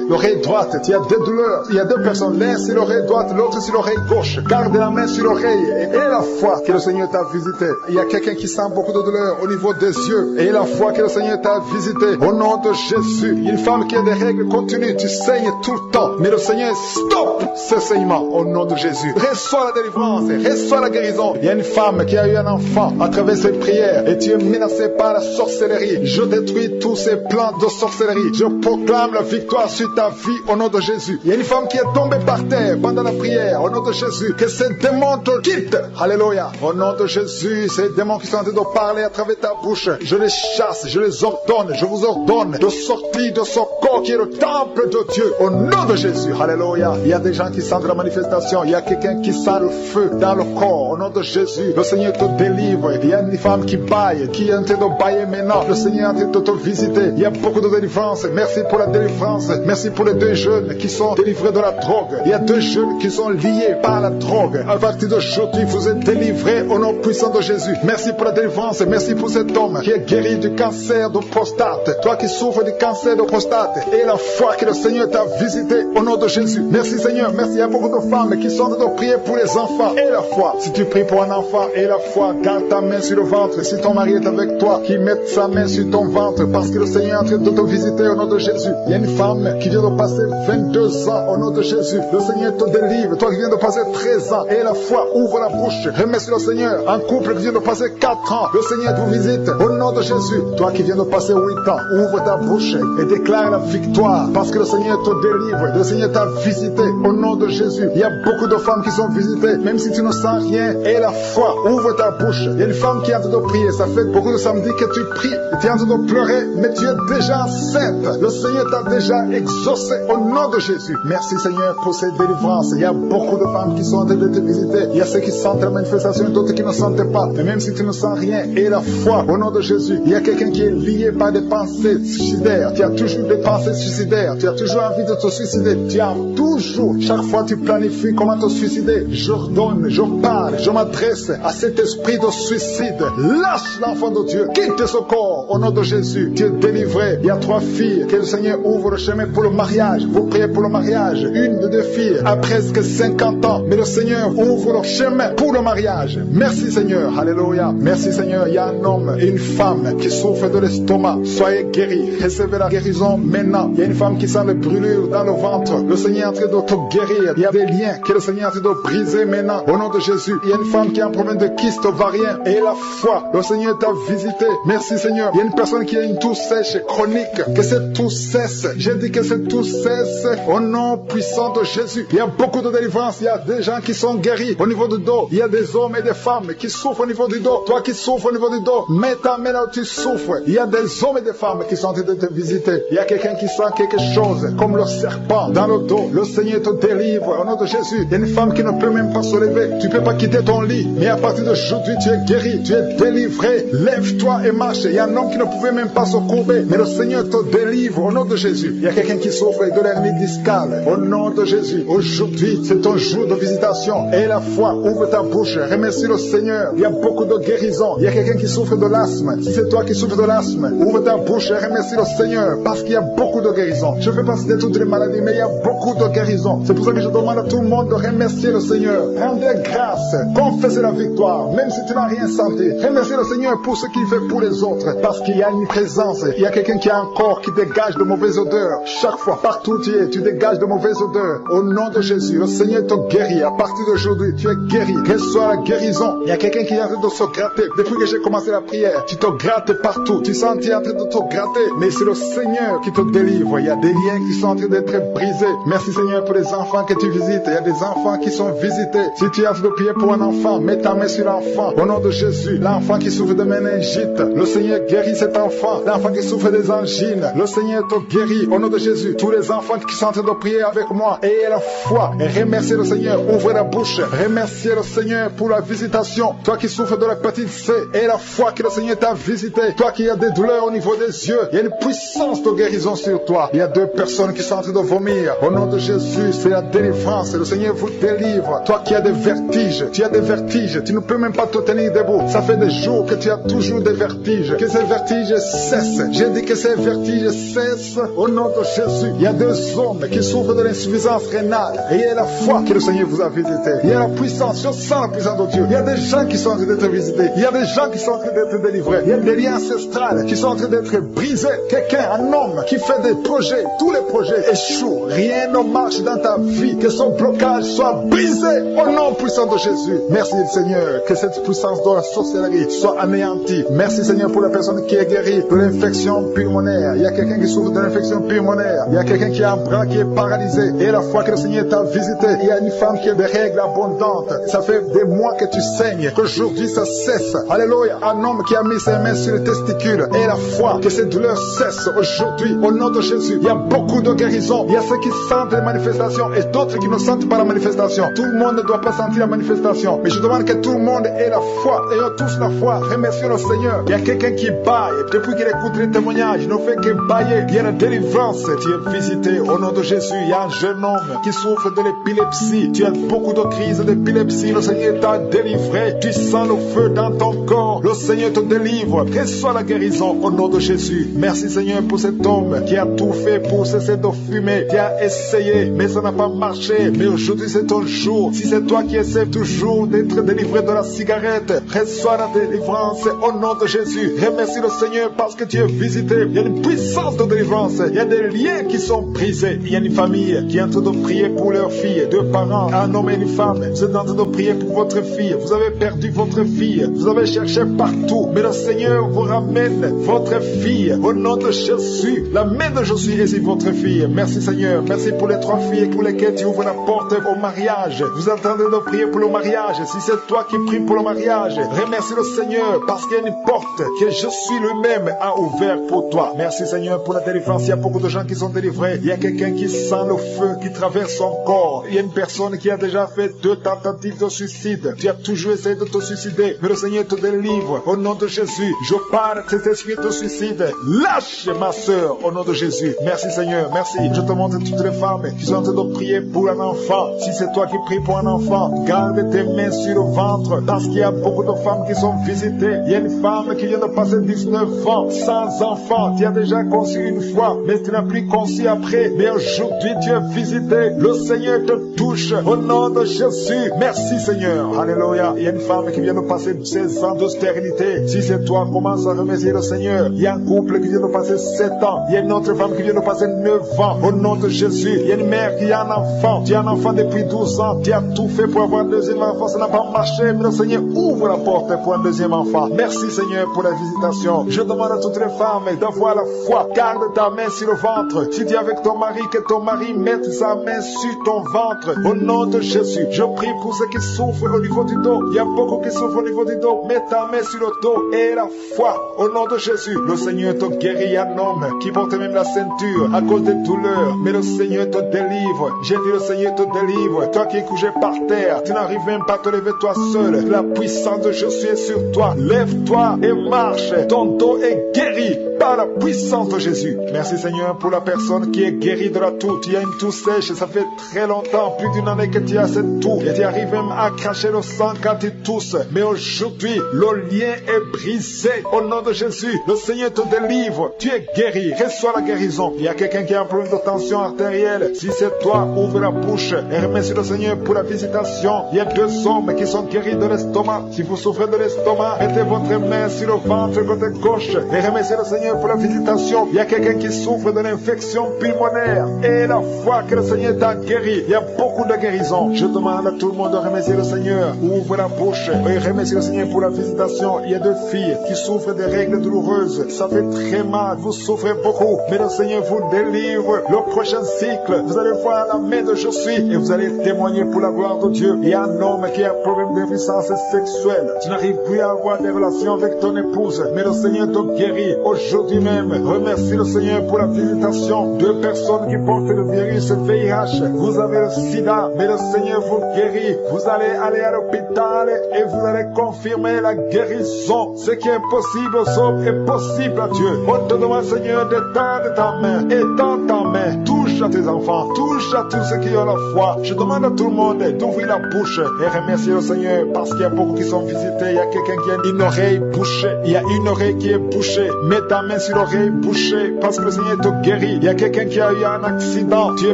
l'oreille droite. Il y a des douleurs. Il y a 2 personnes, l'un sur l'oreille droite, l'autre sur l'oreille gauche. Garde la main sur l'oreille et la foi que le Seigneur t'a visité. Il y a quelqu'un qui sent beaucoup de douleur au niveau des yeux et la foi que le Seigneur t'a visité. Au nom de Jésus. Une femme qui a des règles continues, tu saignes tout le temps. Mais le Seigneur stoppe ce saignement au nom de Jésus. Reçois la délivrance, reçois la guérison. Il y a une femme qui a eu un enfant à travers ses prières et tu es menacé par la sorcellerie. Je détruis tous ces plans de sorcellerie. Je proclame la victoire sur ta vie au nom de Jésus. Il y a une femme qui est tombée par terre pendant la prière au nom de Jésus. Que ces démons te quittent. Alléluia. Au nom de Jésus, ces démons qui sont en train de parler à travers ta bouche, je les chasse, je les ordonne, je vous ordonne de sortir de ce corps qui est le temple de Dieu au nom de Jésus. Alléluia. Il y a des gens qui sentent la manifestation. Il y a quelqu'un qui sent le feu dans le corps. Au nom de Jésus, le Seigneur te délivre. Il y a une femme qui baille, qui est en train de bailler maintenant. Le Seigneur est en train de te visiter. Il y a beaucoup de délivrance. Merci pour la délivrance. Merci pour les 2 jeunes qui sont délivrés de la drogue. Il y a 2 jeunes qui sont liés par la drogue. À partir d'aujourd'hui, vous êtes délivrés au nom puissant de Jésus. Merci pour la délivrance. Merci pour cet homme qui est guéri du cancer de prostate. Toi qui souffres du cancer de prostate. Et la foi que le Seigneur t'a visité au nom de Jésus. Merci Seigneur. Merci. Il y a beaucoup de femmes qui sont en train de prier pour les enfants. Et la foi. Si tu pries pour un enfant et la foi, garde ta main sur le ventre. Si ton mari est avec toi, qu'il mette sa main sur ton ventre parce que le Seigneur est en train de te visiter au nom de Jésus. Il y a une femme qui vient de passer 22 ans au nom de Jésus. Le Seigneur te délivre. Toi qui viens de passer 13 ans et la foi, ouvre la bouche. Remercie le Seigneur. Un couple qui vient de passer 4 ans, le Seigneur te visite au nom de Jésus. Toi qui viens de passer 8 ans, ouvre ta bouche et déclare la victoire parce que le Seigneur te délivre. Le Seigneur t'a visité au nom de Jésus. Il y a beaucoup de femmes qui sont visitées, même si tu ne sens rien. Et la foi, ouvre ta bouche. Il y a une femme qui est en train de prier. Ça fait beaucoup de samedis que tu pries. Tu es en train de pleurer, mais tu es déjà enceinte. Le Seigneur t'a déjà exaucé au nom de Jésus. Merci Seigneur pour cette délivrance. Il y a beaucoup de femmes qui sont en train de te visiter. Il y a ceux qui sentent la manifestation et d'autres qui ne sentent pas. Mais même si tu ne sens rien, et la foi au nom de Jésus, il y a quelqu'un qui est lié par des pensées suicidaires. Tu as toujours des pensées suicidaires. Tu as toujours envie de te suicider. Tu as toujours, chaque fois tu planifies comment te suicider. J'ordonne, je parle, je m'adresse à cet esprit de suicide. Lâche l'enfant de Dieu. Quitte ce corps au nom de Jésus. Tu es délivré. Il y a 3 filles que le Seigneur ouvre le chemin pour le mariage. Vous priez pour le mariage. Une de 2 filles a presque 50 ans. Mais le Seigneur ouvre le chemin pour le mariage. Merci Seigneur. Alléluia. Merci Seigneur. Il y a un homme et une femme qui souffrent de l'estomac. Soyez guéris. Recevez la guérison maintenant. Il y a une femme qui sent les brûlures dans le ventre. Le Seigneur est en train de te guérir. Il y a des liens que le Seigneur est en train de briser maintenant. Au nom de Jésus. Il y a une femme qui a un problème de kyste ovarien. Et la foi. Le Seigneur t'a visité. Merci Seigneur. Il y a une personne qui a une toux sèche chronique. Que cette toux cesse. J'ai dit que cette toux cesse. Au nom puissant de Jésus. Il y a beaucoup de délivrance. Il y a des gens qui sont guéris au niveau du dos. Il y a des hommes et des femmes qui souffrent au niveau du dos. Toi qui souffres au niveau du dos, mets ta main là où tu souffres. Il y a des hommes et des femmes qui sont en train de te visiter. Il y a quelqu'un qui sent quelque chose comme le serpent dans le dos. Le Seigneur te délivre au nom de Jésus. Il y a une femme qui ne peut même pas se lever. Tu ne peux pas quitter ton lit. Mais à partir d'aujourd'hui, tu es guéri. Tu es délivré. Lève-toi et marche. Il y a un homme qui ne pouvait même pas se courber. Mais le Seigneur te délivre au nom de Jésus. Il y a quelqu'un qui souffre de l'hernie discale. Au nom de Jésus. Aujourd'hui, c'est ton jour de visitation. Et la foi, ouvre ta bouche. Remercie le Seigneur. Il y a beaucoup de guérison. Il y a quelqu'un qui souffre de l'asthme. Si c'est toi qui souffres de l'asthme, ouvre ta bouche et remercie le Seigneur. Parce qu'il y a beaucoup de guérison. Je ne fais pas citer toutes les maladies, mais il y a beaucoup de guérison. C'est pour ça que je demande à tout le monde de remercier le Seigneur. Rendez grâce. Confessez la victoire. Même si tu n'as rien senti. Remercie le Seigneur pour ce qu'il fait pour les autres. Parce qu'il y a une présence. Il y a quelqu'un qui a un corps qui dégage de mauvaises odeurs. Chaque fois, partout où tu es, tu dégages de mauvaises odeurs. Au nom de Jésus, le Seigneur te guérit. À partir d'aujourd'hui, tu es guéri. Reçois la guérison. Il y a quelqu'un qui est en train de se gratter. Depuis que j'ai commencé la prière, tu te grattes partout. Tu sens que tu es en train de te gratter. Mais c'est le Seigneur qui te délivre. Il y a des liens qui sont en train d'être brisés. Merci Seigneur pour les enfants que tu visites. Il y a des enfants qui sont visités. Si tu es en train de prier pour un enfant, mets ta main sur l'enfant. Au nom de Jésus, l'enfant qui souffre de méningite, le Seigneur guérit cet enfant. L'enfant qui souffre des angines, le Seigneur te guérit. Au nom de Jésus, tous les enfants qui sont en train de prier avec moi, ayez la foi et remerciez le Seigneur. Ouvrez la bouche. Remerciez le Seigneur pour la visitation. Toi qui souffres de l'hépatite C, et la foi que le Seigneur t'a visité. Toi qui as des douleurs au niveau des yeux, il y a une puissance de guérison sur toi. Il y a 2 personnes qui sont en train de vomir. Au nom de Jésus, c'est la délivrance. Le Seigneur vous délivre. Toi qui as des vertiges, tu as des vertiges. Tu ne peux même pas te tenir debout. Ça fait des jours que tu as toujours des vertiges. Que ces vertiges cessent. J'ai dit que ces vertiges cessent. Au nom de Jésus, il y a 2 hommes qui souffrent de l'insuffisance rénale. Et il y a la foi que le Seigneur vous a visité. Il y a la puissance. Je sens la puissance de Dieu. Il y a des gens qui sont en train d'être visités. Il y a des gens qui sont en train d'être délivrés. Il y a des liens ancestrales qui sont en train d'être brisés. Quelqu'un, un homme qui fait des projets. Tous les projets échouent. Rien ne marche dans ta vie. Que son blocage soit brisé au nom puissant de Jésus. Merci Seigneur. Que cette puissance de la sorcellerie soit anéantie. Merci Seigneur pour la personne qui est guérie de l'infection pulmonaire. Il y a quelqu'un qui souffre de l'infection pulmonaire. Il y a quelqu'un qui a un bras qui est paralysé. Et la fois que le Seigneur t'a visité, il y a une femme qui a des règles abondantes. Ça fait des mois que tu saignes. Qu'aujourd'hui ça cesse. Alléluia. Un homme qui a mis ses mains sur les testicules. Et la foi que ces douleurs cessent aujourd'hui. Au nom de Jésus, il y a beaucoup de guérison. Il y a ceux qui sentent les manifestations manifestation et d'autres qui ne sentent pas la manifestation. Tout le monde ne doit pas sentir la manifestation. Mais je demande que tout le monde ait la foi. Ayons tous la foi. Remercions le Seigneur. Il y a quelqu'un qui baille. Depuis qu'il écoute les témoignages, il ne fait que bailler. Il y a la délivrance. Tu es visité au nom de Jésus. Il y a un jeune homme qui souffre de l'épilepsie. Tu as beaucoup de crises d'épilepsie. Le Seigneur t'a délivré. Tu sens le feu dans ton corps. Le Seigneur te délivre. Reçois la guérison au nom de Jésus. Merci Seigneur pour cet homme qui a tout fait pour cesser de fumer. Qui a essayé, mais ça n'a pas marché. Mais aujourd'hui c'est ton jour. Si c'est toi qui essaies toujours d'être délivré de la cigarette, reçois la délivrance au nom de Jésus. Remercie le Seigneur parce que tu es visité. Il y a une puissance de délivrance. Il y a des liens qui sont brisés. Il y a une famille qui est en train de prier pour leur fille. Deux parents, un homme et une femme. Vous êtes en train de prier pour votre fille. Vous avez perdu votre fille. Vous avez cherché partout. Mais le Seigneur vous ramène votre fille au nom de Jésus. La main de Jésus est sur votre fille. Merci Seigneur. Merci pour les 3 filles pour lesquelles tu ouvres la porte au mariage. Vous êtes en train de prier pour le mariage. Si c'est toi qui pries pour le mariage, remercie le Seigneur parce qu'il y a une porte que je suis lui-même a ouvert pour toi. Merci Seigneur pour la délivrance. Il y a beaucoup de gens qui sont délivrés. Il y a quelqu'un qui sent le feu qui traverse son corps. Il y a une personne qui a déjà fait 2 tentatives de suicide. Tu as toujours essayé de te suicider, mais le Seigneur te délivre au nom de Jésus. Je parle de cet esprit de suicide. Lâche ma soeur au nom de Jésus. Merci Seigneur, merci. Je te montre toutes les femmes qui sont en train de prier pour un enfant. Si c'est toi qui pries pour un enfant, garde tes mains sur le ventre parce qu'il y a beaucoup de femmes qui sont visitées. Il y a une femme qui vient de passer 19 ans sans enfant. Tu as déjà conçu une fois, mais tu n'as plus conçu après. Mais aujourd'hui tu es visité. Le Seigneur te touche au nom de Jésus. Merci Seigneur. Alléluia. Il y a une femme qui vient de passer 16 ans de stérilité. Si c'est toi, commence à remercier le Seigneur. Il y a un couple qui vient de passer 7 ans. Il y a une autre femme qui vient de passer 9 ans. Au nom de Jésus. Il y a une mère qui a un enfant. Tu as un enfant depuis 12 ans. Tu as tout fait pour avoir un deuxième enfant. Ça n'a pas marché. Mais le Seigneur ouvre la porte pour un deuxième enfant. Merci Seigneur pour la visitation. Je demande à toutes les femmes d'avoir la foi. Garde ta main sur le ventre. Tu dis avec ton mari que ton mari mette sa main sur ton ventre. Au nom de Jésus. Je prie pour ceux qui souffrent au niveau du dos. Il y a beaucoup qui souffrent au niveau du dos. Mets ta main sur le dos et la foi. Au nom de Jésus. Le Seigneur te guérit. Un homme qui porte même la ceinture à cause des douleurs. Mais le Seigneur te délivre. J'ai dit le Seigneur te délivre. Toi qui es couché par terre, tu n'arrives même pas à te lever toi seul. La puissance de Jésus est sur toi. Lève-toi et marche. Ton dos est guéri par la puissance de Jésus. Merci Seigneur pour la personne qui est guérie de la toux. Tu as une toux sèche, ça fait très longtemps, plus d'une année que tu as cette toux. Et tu arrives même à cracher le sang quand tu tousses. Mais aujourd'hui, le lien est brisé. Au nom de Jésus, le Seigneur te délivre. Tu es guéri. Reçois la guérison. Il y a quelqu'un qui a un problème de tension artérielle. Si c'est toi, ouvre la bouche et remercie le Seigneur pour la visitation. Il y a 2 hommes qui sont guéris de l'estomac. Si vous souffrez de l'estomac, mettez votre main sur le ventre côté gauche et remerciez le Seigneur pour la visitation. Il y a quelqu'un qui souffre de l'infection pulmonaire et la foi que le Seigneur t'a guéri. Il y a beaucoup de guérisons. Je demande à tout le monde de remercier le Seigneur. Ouvre la bouche et remercie le Seigneur pour la visitation. Il y a 2 filles qui souffrent des règles douloureuses. Ça fait très mal. Vous souffrez beaucoup. Mais le Seigneur vous délivre. Le prochain cycle, vous allez voir la main de Jésus et vous allez témoigner pour la gloire de Dieu. Il y a un homme qui a un problème d'impuissance sexuelle. Tu n'arrives plus à avoir des relations avec ton épouse. Mais le Seigneur te guérit. Aujourd'hui même, remercie le Seigneur pour la visitation. 2 personnes qui portent le virus VIH. Vous avez le sida, mais le Seigneur vous guérit. Vous allez aller à l'hôpital et vous allez confirmer la guérison. Ce qui est impossible aux hommes est possible à Dieu. On te demande, Seigneur, d'étendre ta main. Étends ta main. Touche à tes enfants. Touche à tous ceux qui ont la foi. Je demande à tout le monde d'ouvrir la bouche et remercier le Seigneur parce qu'il y a beaucoup qui sont visités. Il y a quelqu'un qui a une oreille bouchée. Il y a une oreille qui est bouchée. Mets ta main sur l'oreille bouchée parce que le Seigneur te guérit. Il y a quelqu'un qui a eu un accident. Tu es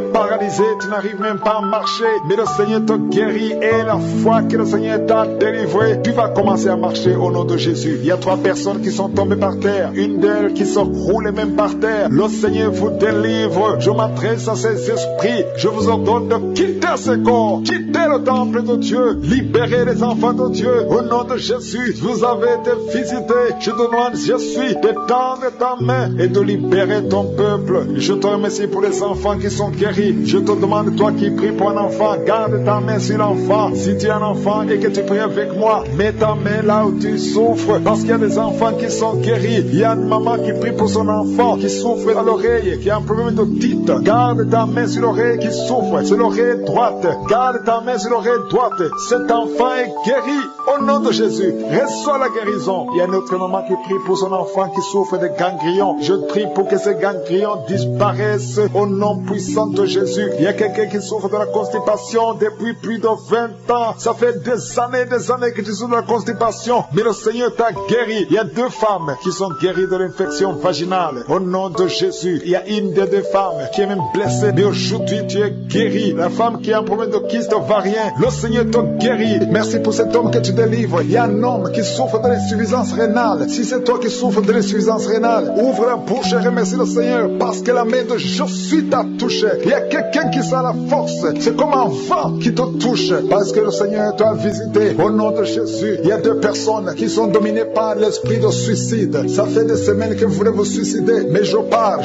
paralysé. Tu n'arrives même pas à marcher. Mais le Seigneur te guérit et la foi que le Seigneur t'a délivré, tu vas commencer à marcher au nom de Jésus. Il y a 3 personnes qui sont tombées par terre. Une d'elles qui se roule même par terre. Le Seigneur vous délivre. Je m'adresse à ces esprits. Je vous ordonne de quitter ce corps. Quitter le temple de Dieu. Libérez les enfants de Dieu. Au nom de Jésus, vous avez été visités. Je te demande, Jésus, d'étendre ta main et de libérer ton peuple. Je te remercie pour les enfants qui sont guéris. Je te demande, toi qui pries pour un enfant, garde ta main sur l'enfant. Si tu es un enfant et que tu pries avec moi, mets ta main là où tu souffres. Parce qu'il y a des enfants qui sont guéris. Il y a une maman qui prie pour son enfant qui souffre à l'oreille, qui a un problème de titre. Garde ta main sur l'oreille qui souffre, sur l'oreille droite. Garde ta main sur l'oreille droite. Cet enfant est guéri au nom de Jésus. Reçois la guérison. Il y a une autre maman qui prie pour son enfant qui souffre de ganglions. Je prie pour que ces ganglions disparaissent au nom puissant de Jésus. Il y a quelqu'un qui souffre de la constipation depuis plus de 20 ans. Ça fait des années que tu souffres de la constipation. Mais le Seigneur t'a guéri. Il y a 2 femmes qui sont guéries de l'infection vaginale. Au nom de Jésus. Il y a une des 2 femmes qui est même blessée. Mais aujourd'hui, tu es guéri. La femme qui a un problème de kyste ovarien. Le Seigneur t'a guéri. Merci pour cet homme que tu délivres. Il y a un homme qui souffre de l'insuffisance rénale. Si c'est toi qui souffres de l'insuffisance rénale, ouvre la bouche et remercie le Seigneur parce que la main de Jésus t'a touché. Il y a quelqu'un qui sent la force. C'est comme un vent qui te touche parce que le Seigneur t'a visité. Au nom de Jésus, il y a 2 personnes qui sont dominées par l'esprit de suicide. Ça fait des semaines que vous voulez vous suicider, mais je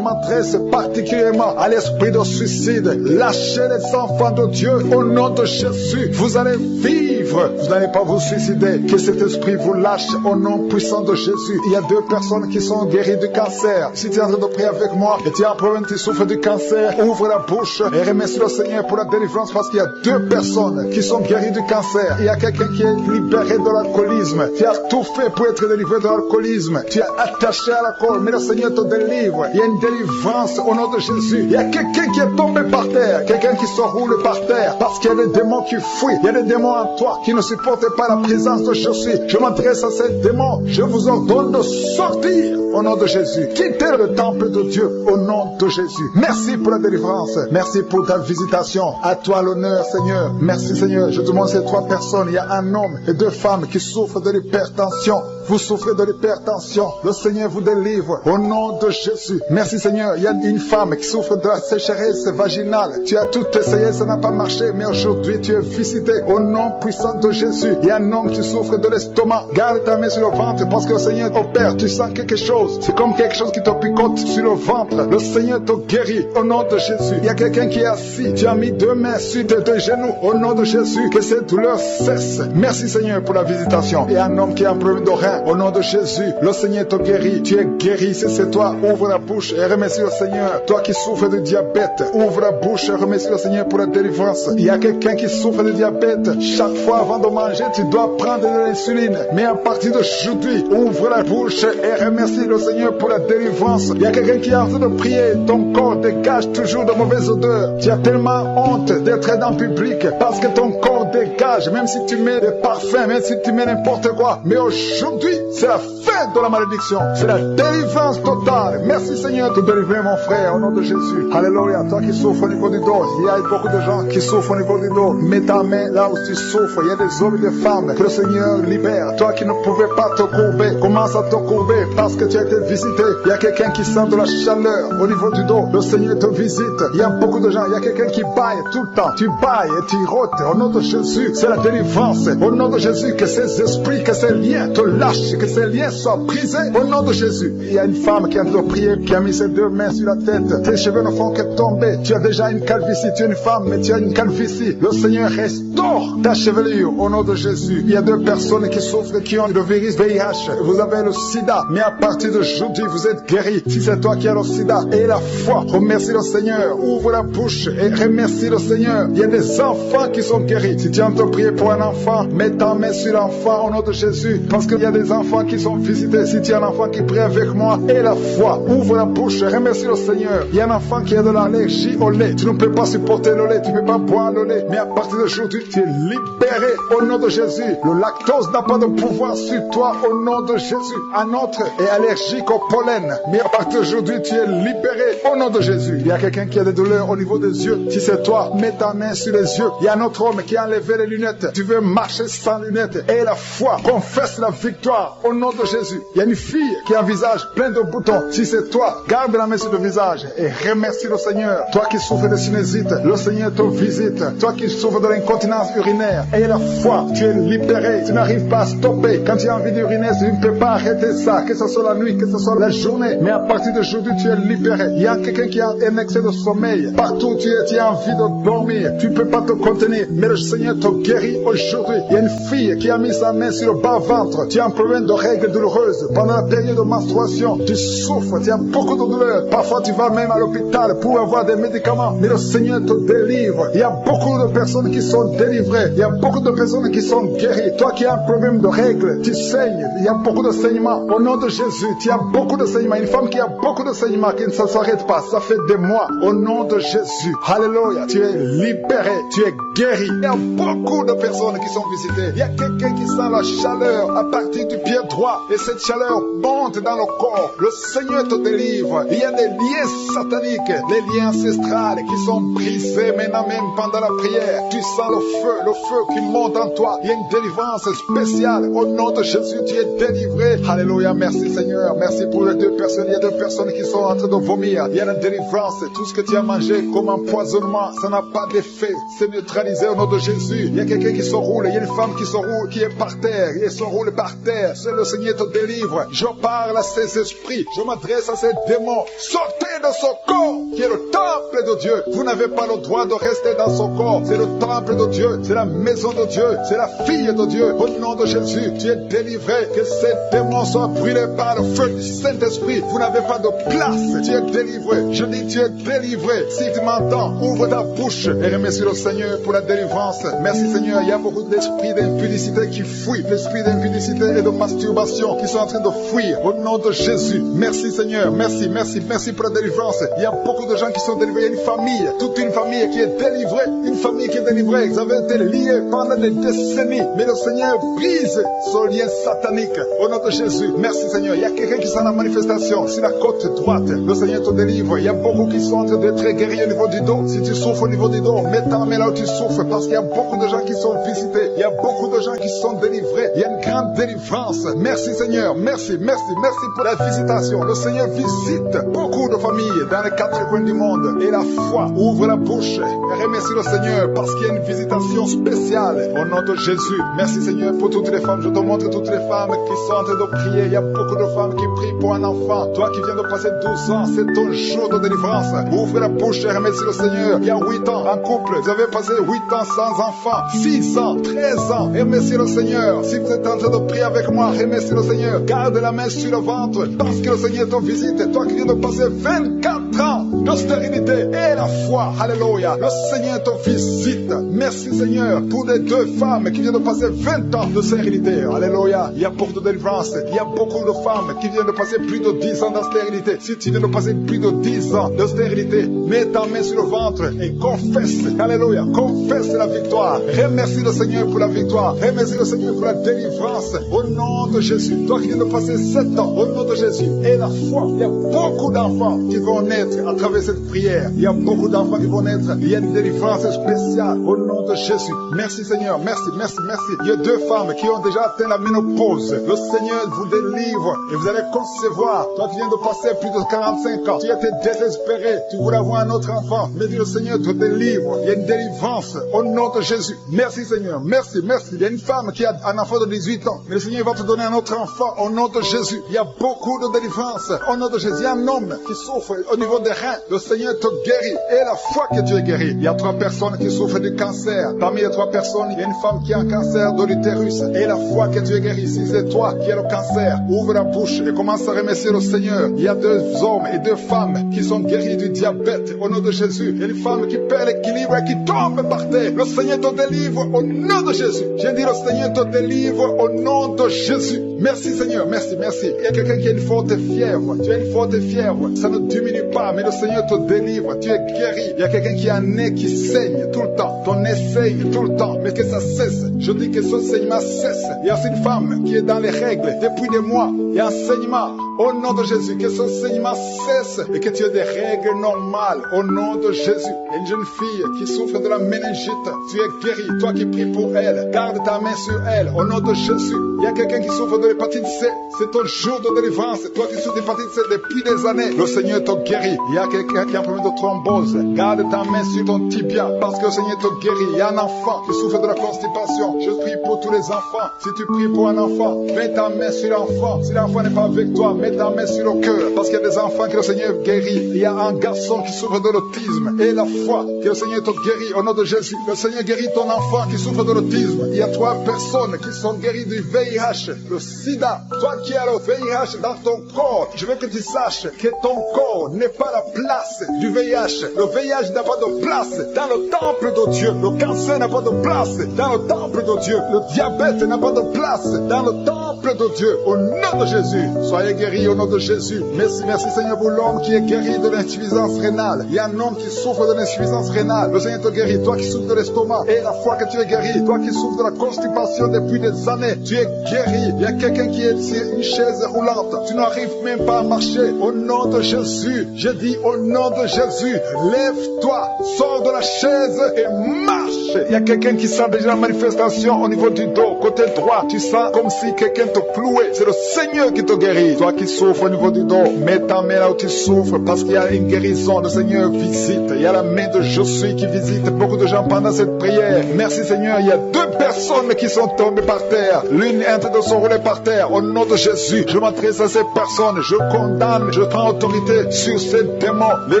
m'adresse particulièrement à l'esprit de suicide. Lâchez les enfants de Dieu au nom de Jésus. Vous allez vivre. Vous n'allez pas vous suicider. Que cet esprit vous lâche au nom puissant de Jésus. Il y a 2 personnes qui sont guéries du cancer. Si tu es en train de prier avec moi et tu as un problème, tu souffres du cancer, ouvre la bouche et remercie le Seigneur pour la délivrance parce qu'il y a 2 personnes qui sont guéries du cancer. Il y a quelqu'un qui est libéré de l'alcoolisme. Tu as tout fait pour être délivré de l'alcoolisme. Tu es attaché à l'alcool, mais le Seigneur te délivre. Il y a une délivrance au nom de Jésus. Il y a quelqu'un qui est tombé par terre, quelqu'un qui se roule par terre parce qu'il y a des démons qui fuient. Il y a des démons en toi qui ne supportent pas la présence de Jésus. Je m'adresse à ces démons. Je vous ordonne de sortir au nom de Jésus. Quittez le temple de Dieu au nom de Jésus. Merci pour la délivrance. Merci pour ta visitation. À toi l'honneur, Seigneur. Merci, Seigneur. Je demande ces 3 personnes. Il y a un homme et 2 femmes qui souffrent de l'hypertension. Vous souffrez de l'hypertension. Le Seigneur vous délivre au nom de Jésus. Merci, Seigneur. Il y a une femme qui souffre de la sécheresse vaginale. Tu as tout essayé, ça n'a pas marché, mais aujourd'hui tu es visité au nom puissant de Jésus. Il y a un homme qui souffre de l'estomac. Garde ta main sur le ventre parce que le Seigneur opère. Tu sens quelque chose. C'est comme quelque chose qui te picote sur le ventre. Le Seigneur te guérit au nom de Jésus. Il y a quelqu'un qui est assis. Tu as mis 2 mains sur tes 2 genoux au nom de Jésus. Que cette douleur cesse. Merci, Seigneur, pour la visitation. Il y a un homme qui a un problème de rein. Au nom de Jésus, le Seigneur te guérit. Tu es guéri, c'est toi. Ouvre la bouche et remercie le Seigneur. Toi qui souffres de diabète, ouvre la bouche et remercie le Seigneur pour la délivrance. Il y a quelqu'un qui souffre de diabète. Chaque fois avant de manger, tu dois prendre de l'insuline. Mais à partir d'aujourd'hui, ouvre la bouche et remercie le Seigneur pour la délivrance. Il y a quelqu'un qui est en train de prier. Ton corps dégage toujours de mauvaises odeurs. Tu as tellement honte d'être dans le public parce que ton corps dégage, même si tu mets des parfums, même si tu mets n'importe quoi. Mais aujourd'hui, c'est la fin de la malédiction. C'est la délivrance totale. Merci, Seigneur, de délivrer mon frère au nom de Jésus. Alléluia. Toi qui souffres au niveau du dos, il y a beaucoup de gens qui souffrent au niveau du dos. Mets ta main là où tu souffres. Il y a des hommes et des femmes que le Seigneur libère. Toi qui ne pouvais pas te courber, commence à te courber parce que tu as été visité. Il y a quelqu'un qui sent de la chaleur au niveau du dos. Le Seigneur te visite. Il y a beaucoup de gens. Il y a quelqu'un qui baille tout le temps. Tu bailles et tu rôtes. Au nom de Jésus, c'est la délivrance. Au nom de Jésus, que ces esprits, que ces liens te lâchent, que ces liens soient brisés. Au nom de Jésus. Il y a une femme qui a de prier, qui a mis ses 2 mains sur la tête. Tes cheveux ne font que tomber. Tu as déjà une calvitie. Tu es une femme, mais tu as une calvitie. Le Seigneur restaure ta chevelure au nom de Jésus. Il y a 2 personnes qui souffrent, qui ont le virus VIH. Vous avez le sida, mais à partir d'aujourd'hui, vous êtes guéris. Si c'est toi qui as le sida, et la foi, remercie le Seigneur. Ouvre la bouche et remercie le Seigneur. Il y a des enfants qui sont guéris. Si tu as envie de prier pour un enfant, mets ta main sur l'enfant au nom de Jésus. Parce qu'il y a des enfants qui sont visités. Si tu as un enfant qui prie avec moi, et la foi, ouvre la bouche et remercie le Seigneur. Il y a un enfant qui a de l'allergie au lait. Tu ne peux pas supporter le lait, tu ne peux pas boire le lait. Mais à partir d'aujourd'hui, tu es libéré au nom de Jésus. Le lactose n'a pas de pouvoir sur toi au nom de Jésus. Un autre est allergique au pollen. Mais à partir d'aujourd'hui, tu es libéré au nom de Jésus. Il y a quelqu'un qui a des douleurs au niveau des yeux. Si c'est toi, mets ta main sur les yeux. Il y a un autre homme qui a enlevé les lunettes. Tu veux marcher sans lunettes. Et la foi, confesse la victoire au nom de Jésus. Il y a une fille qui a un visage plein de boutons. Si c'est toi, garde la main sur le visage et remercie le Seigneur. Toi qui souffres de sinusite, le Seigneur te visite. Toi qui souffres de l'incontinence urinaire, et la foi, tu es libéré. Tu n'arrives pas à stopper. Quand tu as envie d'uriner, tu ne peux pas arrêter ça. Que ce soit la nuit nuit, que ce soit la journée. Mais à partir d'aujourd'hui, tu es libéré. Il y a quelqu'un qui a un excès de sommeil. Partout où tu as envie de dormir. Tu ne peux pas te contenir. Mais le Seigneur te guérit aujourd'hui. Il y a une fille qui a mis sa main sur le bas-ventre. Tu as un problème de règles douloureuses. Pendant la période de menstruation, tu souffres, tu as beaucoup de douleurs. Parfois, tu vas même à l'hôpital pour avoir des médicaments. Mais le Seigneur te délivre. Il y a beaucoup de personnes qui sont délivrées. Il y a beaucoup de personnes qui sont guéries. Toi qui as un problème de règles, tu saignes. Il y a beaucoup de saignements. Au nom de Jésus, tu as beaucoup de saignements. Une femme qui a beaucoup de saignements, qui ne s'arrête pas. Ça fait des mois. Au nom de Jésus. Alléluia. Tu es libéré. Tu es guéri. Il y a beaucoup de personnes qui sont visitées. Il y a quelqu'un qui sent la chaleur à partir du pied droit. Et cette chaleur monte dans le corps. Le Seigneur te délivre. Il y a des liens sataniques, des liens ancestrales qui sont brisés maintenant même pendant la prière. Tu sens le feu qui monte en toi. Il y a une délivrance spéciale. Au nom de Jésus, tu es délivré. Alléluia, merci Seigneur. Merci pour les deux personnes. Il y a deux personnes qui sont en train de vomir. Il y a la délivrance. Tout ce que tu as mangé comme empoisonnement, ça n'a pas d'effet. C'est neutralisé au nom de Jésus. Il y a quelqu'un qui se roule. Il y a une femme qui se roule, qui est par terre. Il se roule par terre. C'est le Seigneur te délivre. Je parle à ces esprits. Je m'adresse à ces démons. Sortez de son corps, qui est le temple de Dieu. Vous n'avez pas le droit de rester dans son corps. C'est le temple de Dieu. C'est la maison de Dieu. C'est la fille de Dieu. Au nom de Jésus, tu es délivré. Que ces démons soient brûlés par le feu du Saint-Esprit. Vous n'avez pas de place. Tu es délivré. Je dis, tu es délivré. Si tu m'entends, ouvre ta bouche et remercie le Seigneur pour la délivrance. Merci Seigneur. Il y a beaucoup d'esprits d'impudicité qui fuient. L'esprit d'impudicité et de masturbation qui sont en train de fuir. Au nom de Jésus. Merci Seigneur. Merci, merci, merci pour la délivrance. Il y a beaucoup de gens qui sont délivrés. Il y a une famille, toute une famille qui est délivrée. Une famille qui est délivrée. Ils avaient été liés pendant des décennies. Mais le Seigneur brise ce lien satanique. Au nom de Jésus. Merci Seigneur. Il y a quelqu'un qui sent la manifestation sur la côte droite. Le Seigneur te délivre. Il y a beaucoup qui sont en train d'être guéris au niveau du dos. Si tu souffres au niveau du dos, mets ta main là où tu souffres. Parce qu'il y a beaucoup de gens qui sont visités. Il y a beaucoup de gens qui sont délivrés. Il y a une grande délivrance. Merci Seigneur. Merci, merci, merci pour la visitation. Le Seigneur visite beaucoup de familles dans les quatre coins du monde. Et la foi ouvre la bouche et remercie le Seigneur parce qu'il y a une visitation spéciale au nom de Jésus. Merci Seigneur pour toutes les femmes. Je te montre toutes les femmes qui sont en train de prier. Il y a beaucoup de femmes qui prient pour un enfant. Toi qui viens de passer 12 ans, c'est ton jour de délivrance. Ouvre la bouche et remercie le Seigneur. Il y a 8 ans en couple. Vous avez passé 8 ans sans enfant. 6 ans, 13 ans. Remercie le Seigneur. Si vous êtes en train de prier avec moi, remercie le Seigneur. Garde la main sur le ventre parce que le Seigneur te visite. Toi qui viens de passer 24 ans de stérilité et la foi. Alléluia. Le Seigneur te visite. Merci Seigneur pour les deux femmes qui viennent de passer 20 ans de stérilité. Alléluia. Il y a beaucoup de délivrance. Il y a beaucoup de femmes qui viennent de passer plus de 10 ans de stérilité. Si tu viens de passer plus de 10 ans de stérilité, mets ta main sur le ventre et confesse. Alléluia. Confesse la victoire. Remercie le Seigneur pour la victoire. Remercie le Seigneur pour la délivrance. Au nom de Jésus. Toi qui viens de passer 7 ans, au nom de Jésus. Et la foi. Il y a beaucoup d'enfants qui vont naître à travers cette prière. Il y a beaucoup d'enfants qui vont naître. Il y a une délivrance spéciale au nom de Jésus. Merci Seigneur. Merci, merci, merci. Il y a 2 femmes qui ont déjà atteint la ménopause. Le Seigneur vous délivre et vous allez concevoir. Toi qui viens de passer plus de 45 ans, tu étais désespéré. Tu voulais avoir un autre enfant. Mais le Seigneur te délivre. Il y a une délivrance au nom de Jésus. Merci Seigneur. Merci, merci. Il y a une femme qui a un enfant de 18 ans. Mais le Seigneur va te donner un autre enfant au nom de Jésus. Il y a beaucoup de délivrance au nom de Jésus. Il y a un homme qui souffre au niveau des reins. Le Seigneur te guérit. Et la foi que tu es guéri. Il y a 3 personnes qui souffrent du cancer. Parmi les 3 personnes, il y a une femme qui a un cancer de l'utérus. Et la foi que tu es guéri. Si c'est toi qui as le cancer, ouvre la bouche et commence à remercier le Seigneur. Il y a 2 hommes et 2 femmes qui sont guéris du diabète au nom de Jésus. Il y a une femme qui perd l'équilibre et qui tombe par terre. Le Seigneur te délivre au nom de Jésus. J'ai dit le Seigneur te délivre au nom de Jésus. Merci Seigneur, merci, merci. Il y a quelqu'un qui a une forte fièvre. Tu as une forte fièvre. Ça ne diminue pas, mais le Seigneur te délivre. Tu es guéri. Il y a quelqu'un qui a un nez qui saigne tout le temps. Ton nez saigne tout le temps, mais que ça cesse. Je dis que ce saignement cesse. Il y a une femme qui est dans les règles depuis des mois. Il y a un saignement. Au nom de Jésus, que ce saignement cesse et que tu aies des règles normales. Au nom de Jésus. Il y a une jeune fille qui souffre de la méningite. Tu es guéri. Toi qui pries pour elle, garde ta main sur elle. Au nom de Jésus. Il y a quelqu'un qui souffre de l'hépatite C. C'est ton jour de délivrance. Toi qui souffres d'hépatite C depuis des années. Le Seigneur te guérit. Il y a quelqu'un qui a un problème de thrombose. Garde ta main sur ton tibia parce que le Seigneur te guérit. Il y a un enfant qui souffre de la constipation. Je prie pour tous les enfants. Si tu pries pour un enfant, mets ta main sur l'enfant. Si l'enfant n'est pas avec toi, Mets ta main sur le cœur, parce qu'il y a des enfants que le Seigneur guérit. Il y a un garçon qui souffre de l'autisme. Et la foi que le Seigneur te guérit au nom de Jésus. Le Seigneur guérit ton enfant qui souffre de l'autisme. Il y a 3 personnes qui sont guéries du VIH, le sida. Toi qui as le VIH dans ton corps, je veux que tu saches que ton corps n'est pas la place du VIH. Le VIH n'a pas de place dans le temple de Dieu. Le cancer n'a pas de place dans le temple de Dieu. Le diabète n'a pas de place dans le temple de Dieu. Au nom de Jésus, soyez guéris au nom de Jésus. Merci, merci Seigneur pour l'homme qui est guéri de l'insuffisance rénale. Il y a un homme qui souffre de l'insuffisance rénale. Le Seigneur te guérit. Toi qui souffres de l'estomac, et la fois que tu es guéri, toi qui souffres de la constipation depuis des années, tu es guéri. Il y a quelqu'un qui est sur une chaise roulante. Tu n'arrives même pas à marcher. Au nom de Jésus, je dis au nom de Jésus, lève-toi, sors de la chaise et marche. Il y a quelqu'un qui sent déjà la manifestation au niveau du dos, côté droit. Tu sens comme si quelqu'un te clouait. C'est le Seigneur qui te guérit. Toi qui souffres au niveau du dos, mets ta main là où tu souffres parce qu'il y a une guérison. Le Seigneur visite. Il y a la main de Je suis qui visite beaucoup de gens pendant cette prière. Merci Seigneur. Il y a 2 personnes qui sont tombées par terre. L'une est en train de se rouler par terre. Au nom de Jésus, je m'adresse à ces personnes. Je condamne, je prends autorité sur ces démons. Les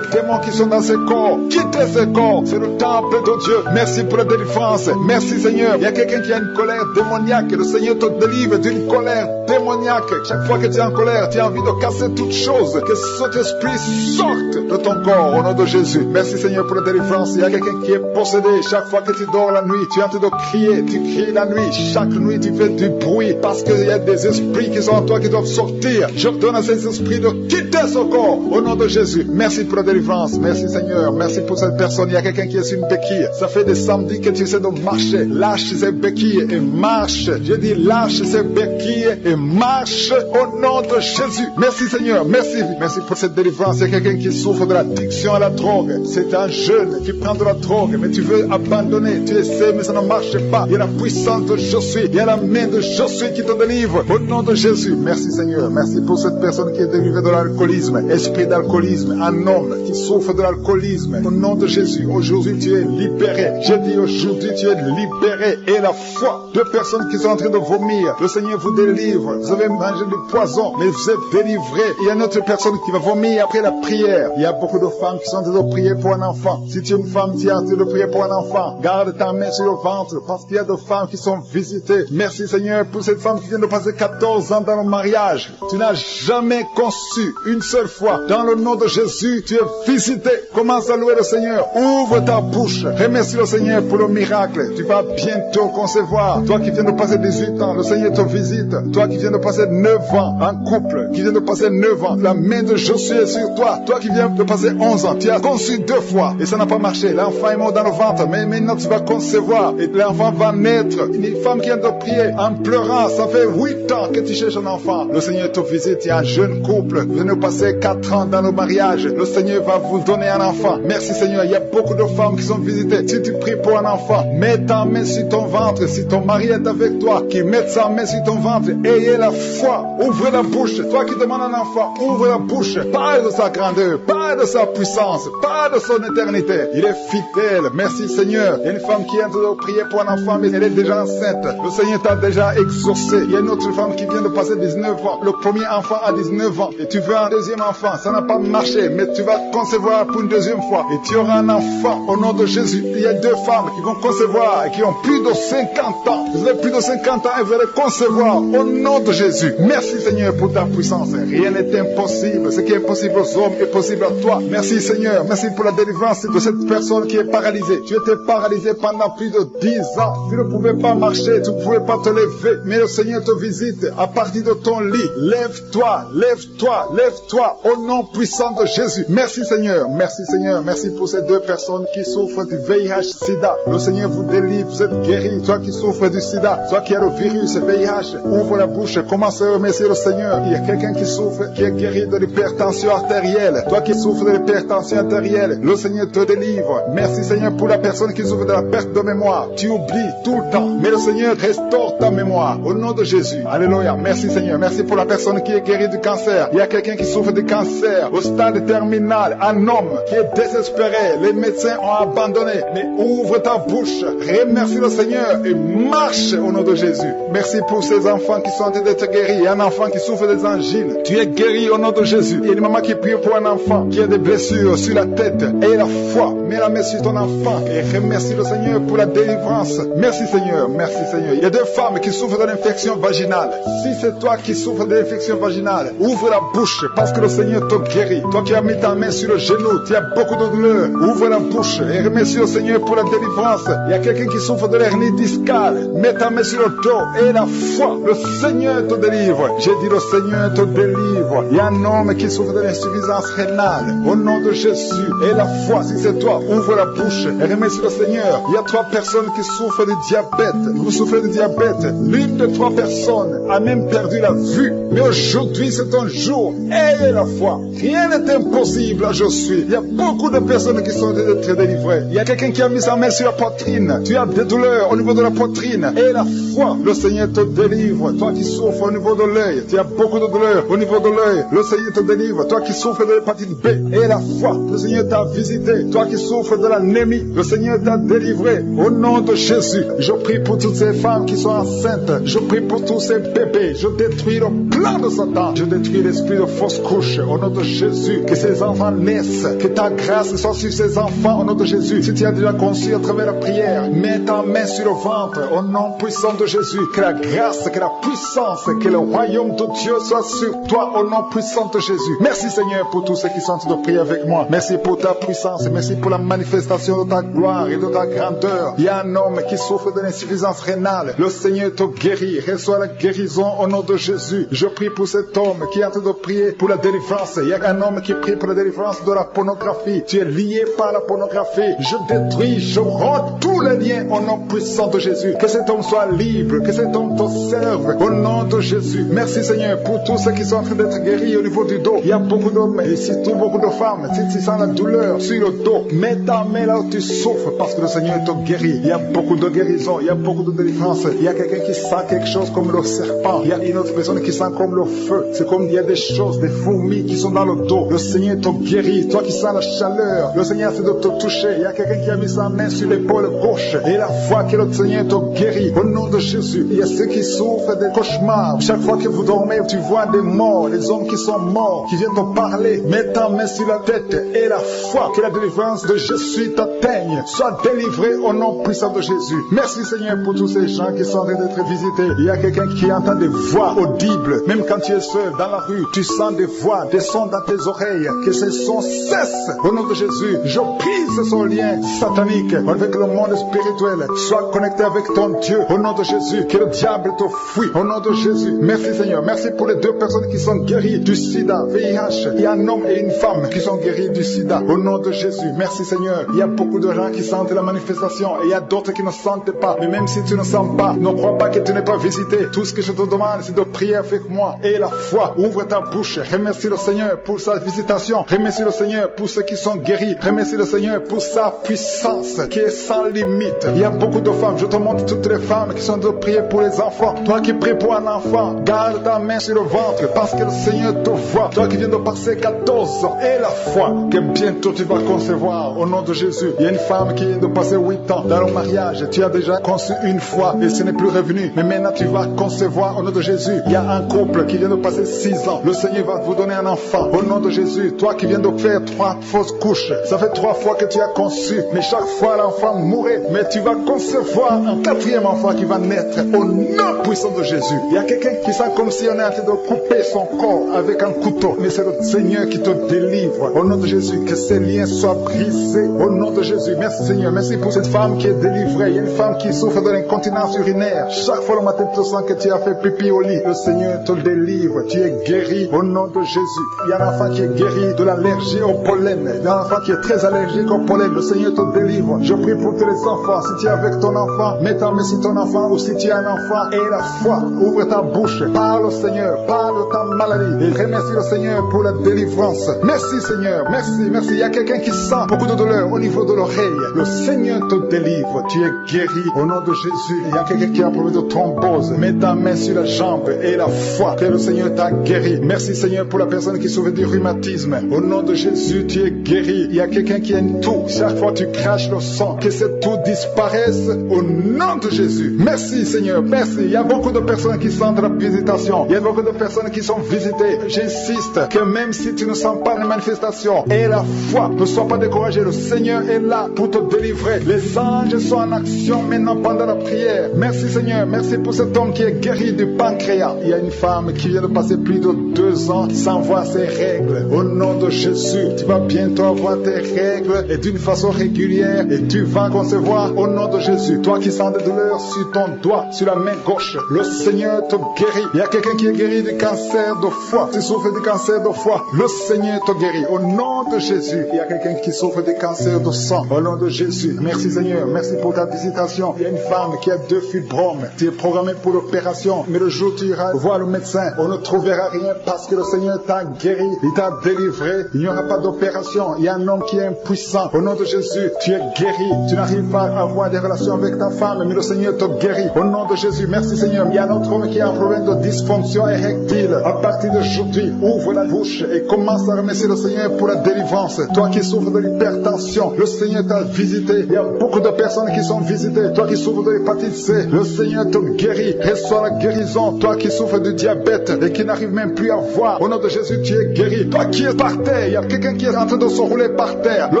démons qui sont dans ces corps. Quittez ces corps. C'est le temple de Dieu. Merci pour la délivrance. Merci Seigneur. Il y a quelqu'un qui a une colère démoniaque. Le Seigneur te délivre d'une colère démoniaque. Chaque fois que tu es en colère, tu as envie de casser toute chose. Que cet esprit sorte de ton corps au nom de Jésus. Merci Seigneur pour la délivrance. Il y a quelqu'un qui est possédé. Chaque fois que tu dors la nuit, tu es en train de crier. Tu cries la nuit. Chaque nuit, tu fais du bruit parce qu'il y a des esprits qui sont en toi qui doivent sortir. Je donne à ces esprits de quitter ce corps au nom de Jésus. Merci pour la délivrance. Merci Seigneur. Merci pour cette personne. Il y a quelqu'un qui est sur une béquille. Ça fait des samedis que tu essaies de marcher. Lâche ces béquilles et marche. Je dis lâche ces béquilles et marche au nom de Jésus. Merci Seigneur. Merci. Merci pour cette délivrance. Il y a quelqu'un qui souffre de l'addiction à la drogue. C'est un jeune qui prend de la drogue, mais tu veux abandonner. Tu essaies, mais ça ne marche pas. Il y a la puissance de Je suis. Il y a la main de Je suis qui te délivre. Au nom de Jésus. Merci Seigneur. Merci pour cette personne qui est délivrée de l'alcoolisme. Esprit d'alcoolisme. Un homme qui souffre de l'alcoolisme. Au nom de Jésus. Aujourd'hui, tu es libéré. J'ai dit aujourd'hui, tu es libéré. Et la foi. 2 personnes qui sont en train de vomir. Le Seigneur vous délivre. Vous avez mangé du poison, mais vous êtes délivré. Il y a une autre personne qui va vomir après la prière. Il y a beaucoup de femmes qui sont en train de prier pour un enfant. Si tu es une femme qui est en train de prier pour un enfant, garde ta main sur le ventre parce qu'il y a des femmes qui sont visitées. Merci Seigneur pour cette femme qui vient de passer 14 ans dans le mariage. Tu n'as jamais conçu une seule fois. Dans le nom de Jésus, tu es visité. Commence à louer le Seigneur. Ouvre ta bouche. Remercie le Seigneur pour le miracle. Tu vas bientôt concevoir. Toi qui viens de passer 18 ans, le Seigneur te visite. Toi qui viens de passer 9 ans, un couple qui vient de passer 9 ans, la main de Josué est sur toi. Toi qui viens de passer 11 ans, tu as conçu 2 fois et ça n'a pas marché. L'enfant est mort dans le ventre, mais maintenant tu vas concevoir et l'enfant va naître. Une femme qui vient de prier en pleurant, ça fait 8 ans que tu cherches un enfant. Le Seigneur te visite, il y a un jeune couple qui vient de passer 4 ans dans le mariage. Le Seigneur va vous donner un enfant. Merci Seigneur, il y a beaucoup de femmes qui sont visitées. Si tu pries pour un enfant, mets ta main sur ton ventre. Si ton mari est avec toi, qu'il mette sa main sur ton ventre. Ayez la foi, ouvre la bouche. Toi qui demandes un enfant, ouvre la bouche. Parle de sa grandeur, parle de sa puissance, parle de son éternité. Il est fidèle. Merci Seigneur. Il y a une femme qui est en train de prier pour un enfant, mais elle est déjà enceinte. Le Seigneur t'a déjà exaucé. Il y a une autre femme qui vient de passer 19 ans. Le premier enfant a 19 ans. Et tu veux un deuxième enfant. Ça n'a pas marché, mais tu vas concevoir pour une deuxième fois. Et tu auras un enfant au nom de Jésus. Il y a 2 femmes qui vont concevoir et qui ont plus de 50 ans. Vous avez plus de 50 ans et vous allez concevoir au nom de Jésus. Merci Seigneur pour ta puissance. Rien n'est impossible. Ce qui est possible aux hommes est possible à toi. Merci Seigneur. Merci pour la délivrance de cette personne qui est paralysée. Tu étais paralysé pendant plus de 10 ans. Tu ne pouvais pas marcher, tu ne pouvais pas te lever. Mais le Seigneur te visite à partir de ton lit. Lève-toi, lève-toi, lève-toi au nom puissant de Jésus. Merci Seigneur. Merci Seigneur. Merci pour ces 2 personnes qui souffrent du VIH-Sida. Le Seigneur vous délivre, vous êtes guéris. Toi qui souffres du Sida, toi qui as le virus VIH, ouvre la bouche, commence à remercier le Seigneur. Il y a quelqu'un qui souffre, qui est guéri de l'hypertension artérielle. Toi qui souffres de l'hypertension artérielle, le Seigneur te délivre. Merci Seigneur pour la personne qui souffre de la perte de mémoire. Tu oublies tout le temps, mais le Seigneur restaure ta mémoire au nom de Jésus. Alléluia. Merci Seigneur. Merci pour la personne qui est guérie du cancer. Il y a quelqu'un qui souffre de cancer au stade terminal. Un homme qui est désespéré. Les médecins médecins ont abandonné. Mais ouvre ta bouche, remercie le Seigneur et marche au nom de Jésus. Merci pour ces enfants qui sont en train d'être guéris. Il y a un enfant qui souffre des angines. Tu es guéri au nom de Jésus. Il y a une maman qui prie pour un enfant qui a des blessures sur la tête. Et la foi, mets la main sur ton enfant et remercie le Seigneur pour la délivrance. Merci Seigneur, merci Seigneur. Il y a deux femmes qui souffrent de l'infection vaginale. Si c'est toi qui souffres de l'infection vaginale, ouvre la bouche parce que le Seigneur te guérit. Toi qui as mis ta main sur le genou, tu as beaucoup de douleur. Ouvre la bouche et remercie le Seigneur pour la délivrance. Il y a quelqu'un qui souffre de l'hernie discale. Mets ta main sur le dos et la foi, le Seigneur te délivre. J'ai dit le Seigneur te délivre. Il y a un homme qui souffre de l'insuffisance rénale. Au nom de Jésus et la foi, si c'est toi, ouvre la bouche et remercie le Seigneur. Il y a 3 personnes qui souffrent de diabète. Vous souffrez de diabète. L'une de 3 personnes a même perdu la vue. Mais aujourd'hui, c'est un jour. Ayez la foi. Rien n'est impossible à je suis. Il y a beaucoup de personnes qui sont très délivrées. Il y a quelqu'un qui a mis sa main sur la poitrine. Tu as des douleurs au niveau de la poitrine. Et la foi, le Seigneur te délivre. Toi qui souffres au niveau de l'œil, tu as beaucoup de douleurs au niveau de l'œil. Le Seigneur te délivre. Toi qui souffres de l'hépatite B. Et la foi, le Seigneur t'a visité. Toi qui souffres de l'anémie, le Seigneur t'a délivré. Au nom de Jésus, je prie pour toutes ces femmes qui sont enceintes. Je prie pour tous ces bébés. Je détruis le plan de Satan. Je détruis l'esprit de fausse couche. Au nom de Jésus, que ces enfants naissent. Que ta grâce soit sur ces enfants. Au nom de Jésus, si tu as déjà conçu à travers la prière, mets ta main sur le ventre. Au nom puissant de Jésus, que la grâce, que la puissance, que le royaume de Dieu soit sur toi. Au nom puissant de Jésus. Merci Seigneur pour tous ceux qui sont en train de prier avec moi. Merci pour ta puissance. Merci pour la manifestation de ta gloire et de ta grandeur. Il y a un homme qui souffre de l'insuffisance rénale. Le Seigneur te guérit. Reçois la guérison au nom de Jésus. Je prie pour cet homme qui est en train de prier pour la délivrance. Il y a un homme qui prie pour la délivrance de la pornographie. Tu es lié par la pornographie. Je détruis, je romps tous les liens au nom puissant de Jésus. Que cet homme soit libre. Que cet homme te serve au nom de Jésus. Merci Seigneur pour tous ceux qui sont en train d'être guéris au niveau du dos. Il y a beaucoup d'hommes et surtout beaucoup de femmes. Si tu sens la douleur sur le dos, mets ta main là où tu souffres parce que le Seigneur te guérit. Il y a beaucoup de guérison, il y a beaucoup de délivrance. Il y a quelqu'un qui sent quelque chose comme le serpent. Il y a une autre personne qui sent comme le feu. C'est comme il y a des choses, des fourmis qui sont dans le dos. Le Seigneur te guérit. Toi qui sens la chaleur, le Seigneur essaie de te toucher. Il y a quelqu'un qui a mis sa main sur l'épaule gauche. Et la foi que le Seigneur te guérit. Au nom de Jésus, il y a ceux qui souffrent des cauchemars. Chaque fois que vous dormez, tu vois des morts, des hommes qui sont morts, qui viennent te parler. Mets ta main sur la tête et la foi que la délivrance de Jésus t'atteigne. Sois délivré au nom puissant de Jésus. Merci Seigneur pour tous ces gens qui sont en train d'être visités. Il y a quelqu'un qui entend des voix audibles. Même quand tu es seul dans la rue, tu sens des voix, des sons dans tes oreilles. Que ces sons cessent au nom de Jésus. Je brise ce lien satanique avec le monde spirituel. Sois connecté avec ton Dieu au nom de Jésus. Que le diable te fuit au nom de Jésus. Merci Seigneur. Merci pour les 2 personnes qui sont guéries du sida, VIH. Il y a un homme et une femme qui sont guéris du sida au nom de Jésus. Merci Seigneur. Il y a beaucoup de gens qui sentent la manifestation et il y a d'autres qui ne sentent pas. Mais même si tu ne sens pas, ne crois pas que tu n'es pas visité. Tout ce que je te demande, c'est de prier avec moi. Et la foi, ouvre ta bouche. Remercie le Seigneur pour sa visitation. Remercie le Seigneur pour ceux qui sont guéris. Remercie le Seigneur pour sa puissance qui est sans limite. Il y a beaucoup de femmes. Je te montre toutes les femmes qui sont en train de prier pour les enfants. Toi qui pries pour un enfant, garde ta main sur le ventre parce que le Seigneur te voit. Toi qui viens de passer 14 ans et la foi que bientôt tu vas concevoir au nom de Jésus. Il y a une femme qui vient de passer 8 ans dans le mariage. Tu as déjà conçu une fois et ce n'est plus revenu. Mais maintenant tu vas concevoir au nom de Jésus. Il y a un couple qui vient de passer 6 ans. Le Seigneur va vous donner un enfant au nom de Jésus. Toi qui viens de faire 3 fausses couches. Ça fait 3 fois que tu as conçu. Mais chaque fois l'enfant mourait. Mais tu vas concevoir un 4e enfant qui va naître au nom puissant de Jésus. Il y a quelqu'un qui sent comme si on est en train de couper son corps avec un couteau. Mais c'est le Seigneur qui te délivre. Au nom de Jésus, que ces liens soient brisés. Au nom de Jésus, merci Seigneur. Merci pour cette femme qui est délivrée. Il y a une femme qui souffre de l'incontinence urinaire. Chaque fois le matin, tu sens que tu as fait pipi au lit. Le Seigneur te délivre. Tu es guéri au nom de Jésus. Il y a un enfant qui est guéri de l'allergie au pollen. Il y a un enfant qui est très allergique au pollen. Le Seigneur te délivre. Je prie pour tous les enfants. Si tu es avec ton enfant, mets ta main sur ton enfant. Ou si tu as un enfant et la foi, ouvre ta bouche. Parle au Seigneur. Parle de ta maladie. Et remercie le Seigneur pour la délivrance. Merci Seigneur. Merci, merci. Il y a quelqu'un qui sent beaucoup de douleur au niveau de l'oreille. Le Seigneur te délivre. Tu es guéri au nom de Jésus. Il y a quelqu'un qui a un problème de thrombose. Mets ta main sur la jambe et la foi foi que le Seigneur t'a guéri. Merci Seigneur pour la personne qui souffre du rhumatisme. Au nom de Jésus, tu es guéri. Il y a quelqu'un qui a une toux. Chaque fois tu craches le sang, que cette toux disparaisse au nom de Jésus. Merci Seigneur, merci. Il y a beaucoup de personnes qui sentent la visitation. Il y a beaucoup de personnes qui sont visitées. J'insiste que même si tu ne sens pas les manifestations, et la foi, ne sois pas découragé. Le Seigneur est là pour te délivrer. Les anges sont en action maintenant pendant la prière. Merci Seigneur, merci pour cet homme qui est guéri du pancréas. Il y a une femme qui vient de passer plus de 2 ans sans voir ses règles. Au nom de Jésus, tu vas bientôt avoir tes règles et d'une façon régulière et tu vas concevoir au nom de Jésus. Toi qui sens des douleurs sur ton doigt, sur la main gauche, le Seigneur te guérit. Il y a quelqu'un qui est guéri du cancer de foie. Tu souffres du cancer de foie, le Seigneur te guérit. Au nom de Jésus, il y a quelqu'un qui souffre du cancer de sang. Au nom de Jésus, merci Seigneur, merci pour ta visitation. Il y a une femme qui a 2 fibromes. Tu es programmé pour l'opération, mais le jour où tu iras voir le médecin, on ne trouvera rien parce que le Seigneur t'a guéri, il t'a délivré. Il n'y aura pas d'opération. Il y a un homme qui est impuissant. Au nom de Jésus, tu es guéri. Tu n'arrives pas à avoir des relations avec ta femme, mais le Seigneur te guérit. Au nom de Jésus, merci Seigneur. Il y a un autre homme qui a un problème de dysfonction érectile. À partir d'aujourd'hui, ouvre la bouche et commence à remercier le Seigneur pour la délivrance. Toi qui souffres de l'hypertension, le Seigneur t'a visité. Il y a beaucoup de personnes qui sont visitées. Toi qui souffres de l'hépatite C, le Seigneur te guérit. Reçois la guérison. Toi qui souffres du diabète et qui n'arrive même plus à voir, au nom de Jésus, tu es guéri. Toi qui es par terre, il y a quelqu'un qui est en train de se rouler par terre. Le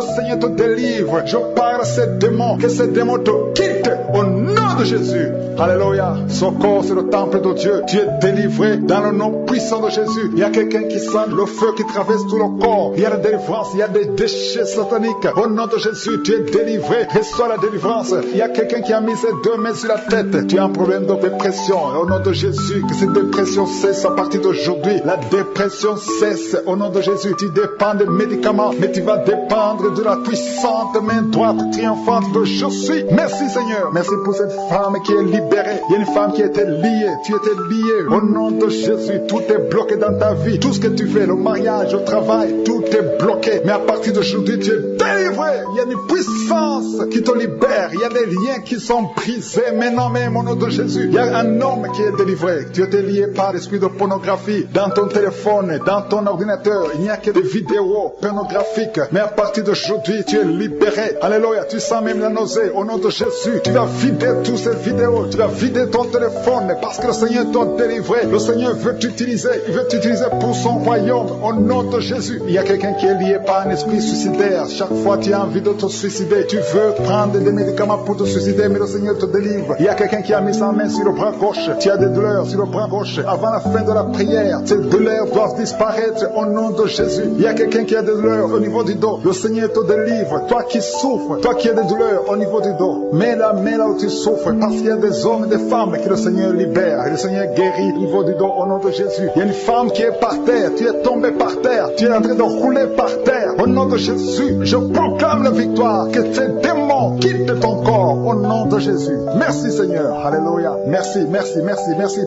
Seigneur te délivre. Je parle à ces démons, que ces démons te quittent au nom de Jésus. Alléluia. Ce corps, c'est le temple de Dieu. Tu es délivré dans le nom puissant de Jésus. Il y a quelqu'un qui sent le feu qui traverse tout le corps. Il y a la délivrance, il y a des déchets sataniques. Au nom de Jésus, tu es délivré. Reçois la délivrance. Il y a quelqu'un qui a mis ses 2 mains sur la tête. Tu as un problème de dépression. Au nom de Jésus, que cette dépression cesse à partir d'aujourd'hui. La dépression cesse. Au nom de Jésus, tu dépends des médicaments, mais tu vas dépendre de la puissante main droite triomphante de je suis. Merci Seigneur. Merci pour cette femme qui est libérée. Il y a une femme qui était liée. Tu étais lié. Au nom de Jésus, tout est bloqué dans ta vie. Tout ce que tu fais, le mariage, le travail, tout est bloqué. Mais à partir d'aujourd'hui, tu es délivré. Il y a une puissance qui te libère. Il y a des liens qui sont brisés. Maintenant même, au nom de Jésus, il y a un homme qui est délivré. Tu étais lié par l'esprit de pornographie. Dans ton téléphone, dans ton ordinateur, il n'y a que des vidéos pornographiques. Mais à partir d'aujourd'hui, tu es libéré. Alléluia. Tu sens même la nausée. Au nom de Jésus, tu vas vider toutes ces vidéos. Tu vas vider ton téléphone parce que le Seigneur t'a délivré. Le Seigneur veut t'utiliser. Il veut t'utiliser pour son royaume. Au nom de Jésus. Il y a quelqu'un qui est lié par un esprit suicidaire. Chaque fois tu as envie de te suicider, tu veux prendre des médicaments pour te suicider, mais le Seigneur te délivre. Il y a quelqu'un qui a mis sa main sur le bras gauche. Tu as des douleurs sur le bras gauche. Avant la fin de la prière, ces douleurs doivent disparaître au nom de Jésus. Il y a quelqu'un qui a des douleurs au niveau du dos. Le Seigneur te délivre. Toi qui souffres, toi qui as des douleurs au niveau du dos, mets là où tu souffres, parce qu'il y a des hommes et des femmes que le Seigneur libère. Et le Seigneur guérit au niveau du dos au nom de Jésus. Il y a une femme qui est par terre. Tu es tombé par terre. Tu es en train de rouler par terre. Au nom de Jésus, je proclame la victoire. Que ces démons quittent ton corps au nom de Jésus. Merci Seigneur. Alléluia. Merci